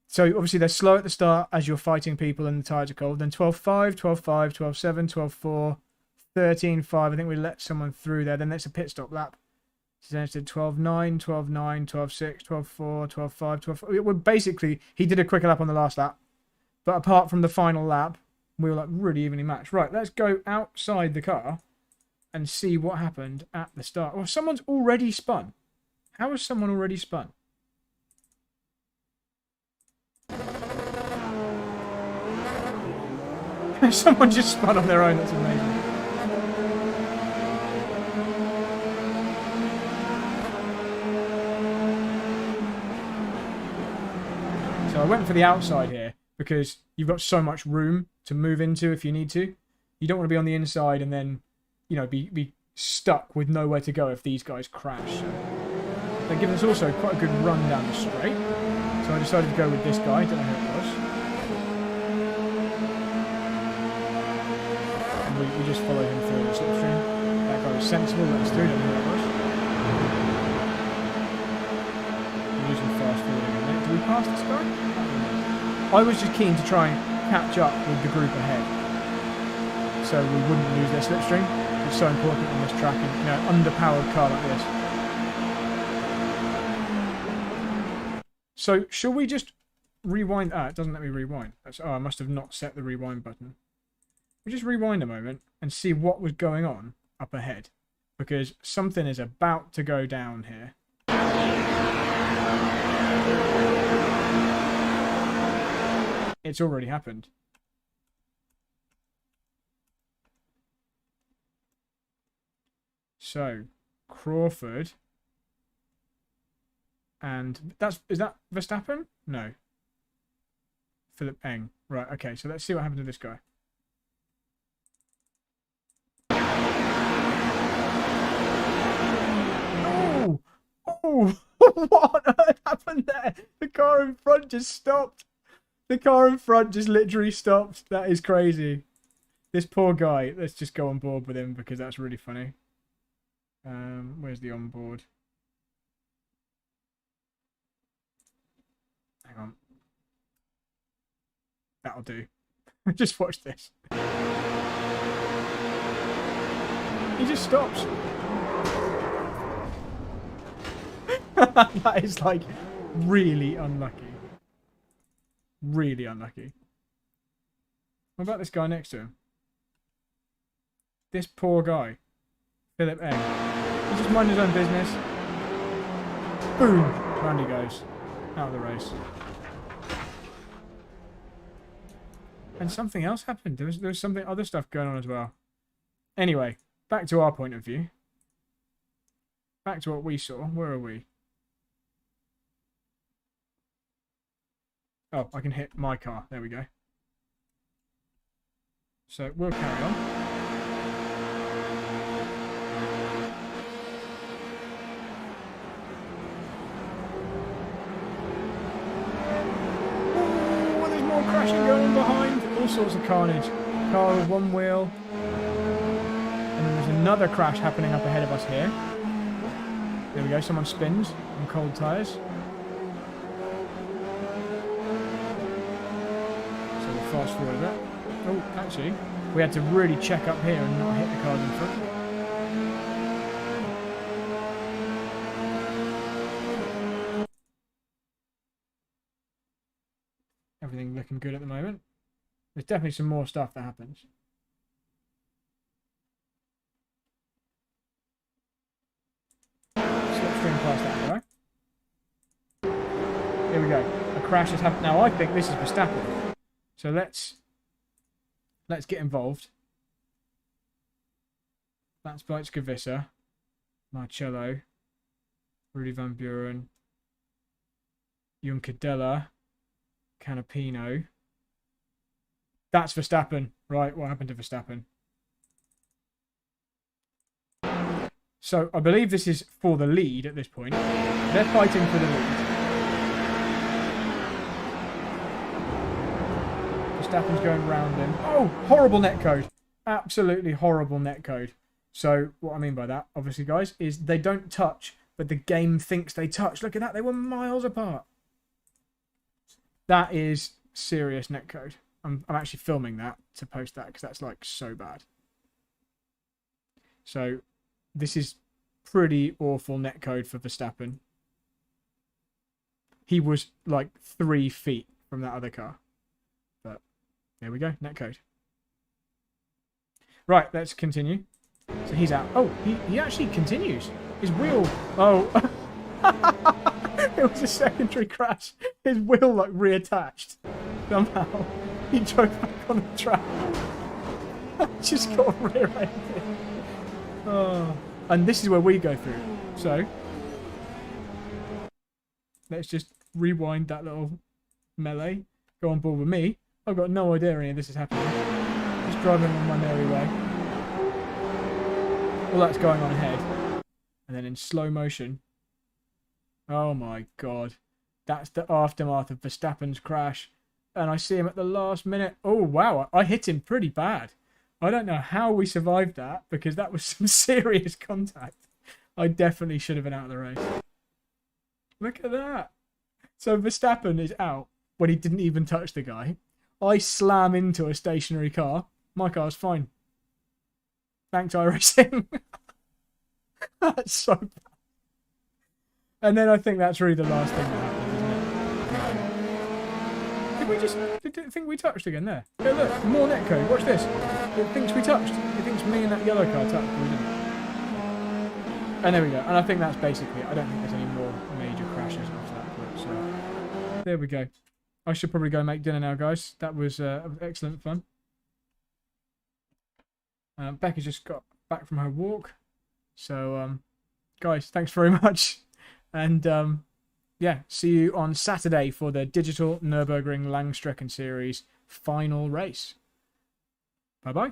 So obviously they're slow at the start as you're fighting people and the tyres are cold. Then 12.5, 12.5, 12.7, 12.4, 13.5. I think we let someone through there. Then that's a pit stop lap. So Dennis did 12.9, 12.9, 12.6, 12.4, 12.5, 12.4. Well, basically, he did a quicker lap on the last lap. But apart from the final lap, we were like really evenly matched. Right, let's go outside the car and see what happened at the start. Well, someone's already spun. How has someone already spun? Someone just spun on their own. That's amazing. So I went for the outside here, because you've got so much room to move into if you need to. You don't want to be on the inside and then, you know, be stuck with nowhere to go if these guys crash. So they're giving us also quite a good run down the straight. So I decided to go with this guy. Don't know who it was. And we just followed him through the slipstream. That guy was sensible. Let us through. Don't know who it was. We're using fast forwarding a minute. Did we pass this guy? I was just keen to try and catch up with the group ahead, so we wouldn't lose their slipstream. It's so important on this track, and an underpowered car like this. So, shall we just rewind? Ah, it doesn't let me rewind. I must have not set the rewind button. We just rewind a moment and see what was going on up ahead, because something is about to go down here. It's already happened. So, Crawford. And is that Verstappen? No. Philip Eng. Right, okay, so let's see what happened to this guy. Oh! Oh! What on earth happened there? The car in front just stopped. The car in front just literally stopped. That is crazy. This poor guy. Let's just go on board with him because that's really funny. Where's the onboard? Hang on. That'll do. Just watch this. He just stops. That is like really unlucky. Really unlucky. What about this guy next to him? This poor guy. Philip Egg. He's just minding his own business. Boom! Round he goes. Out of the race. And something else happened. There was something other stuff going on as well. Anyway, back to our point of view. Back to what we saw. Where are we? Oh, I can hit my car. There we go. So we'll carry on. Oh, there's more crashing going on behind. All sorts of carnage. Car with one wheel. And then there's another crash happening up ahead of us here. There we go. Someone spins on cold tyres. Fast forward a bit. Oh, actually, we had to really check up here and not hit the cars in front. Everything looking good at the moment. There's definitely some more stuff that happens. Slipstream past that guy. Here we go. A crash has happened. Now I think this is Verstappen. So let's get involved. That's Skavissa, Marcello, Rudy Van Buren, Juncadella, Canapino. That's Verstappen. Right, what happened to Verstappen? So I believe this is for the lead at this point. They're fighting for the lead. Verstappen's going round him. Oh, horrible netcode. Absolutely horrible netcode. So what I mean by that, obviously, guys, is they don't touch, but the game thinks they touch. Look at that. They were miles apart. That is serious netcode. I'm actually filming that to post that because that's like so bad. So this is pretty awful netcode for Verstappen. He was like 3 feet from that other car. There we go, netcode. Right, let's continue. So he's out. Oh, he actually continues. His wheel. Oh. It was a secondary crash. His wheel like reattached. Somehow. He drove back on the track. Just got rear-ended. Oh. And this is where we go through. So let's just rewind that little melee. Go on board with me. I've got no idea any of this is happening. Just driving on my merry way. All that's going on ahead. And then in slow motion. Oh my god. That's the aftermath of Verstappen's crash. And I see him at the last minute. Oh wow, I hit him pretty bad. I don't know how we survived that because that was some serious contact. I definitely should have been out of the race. Look at that. So Verstappen is out when he didn't even touch the guy. I slam into a stationary car. My car's fine. Thanks, iRacing. That's so bad. And then I think that's really the last thing that happened, isn't it? Did it think we touched again there? Yeah, look, more netcode. Watch this. It thinks we touched. It thinks me and that yellow car touched, but we didn't. And there we go. And I think that's basically it. I don't think there's any more major crashes after that point. So there we go. I should probably go make dinner now, guys. That was excellent fun. Becca's just got back from her walk. So, guys, thanks very much. And, yeah, see you on Saturday for the Digital Nürburgring Langstrecken Series final race. Bye-bye.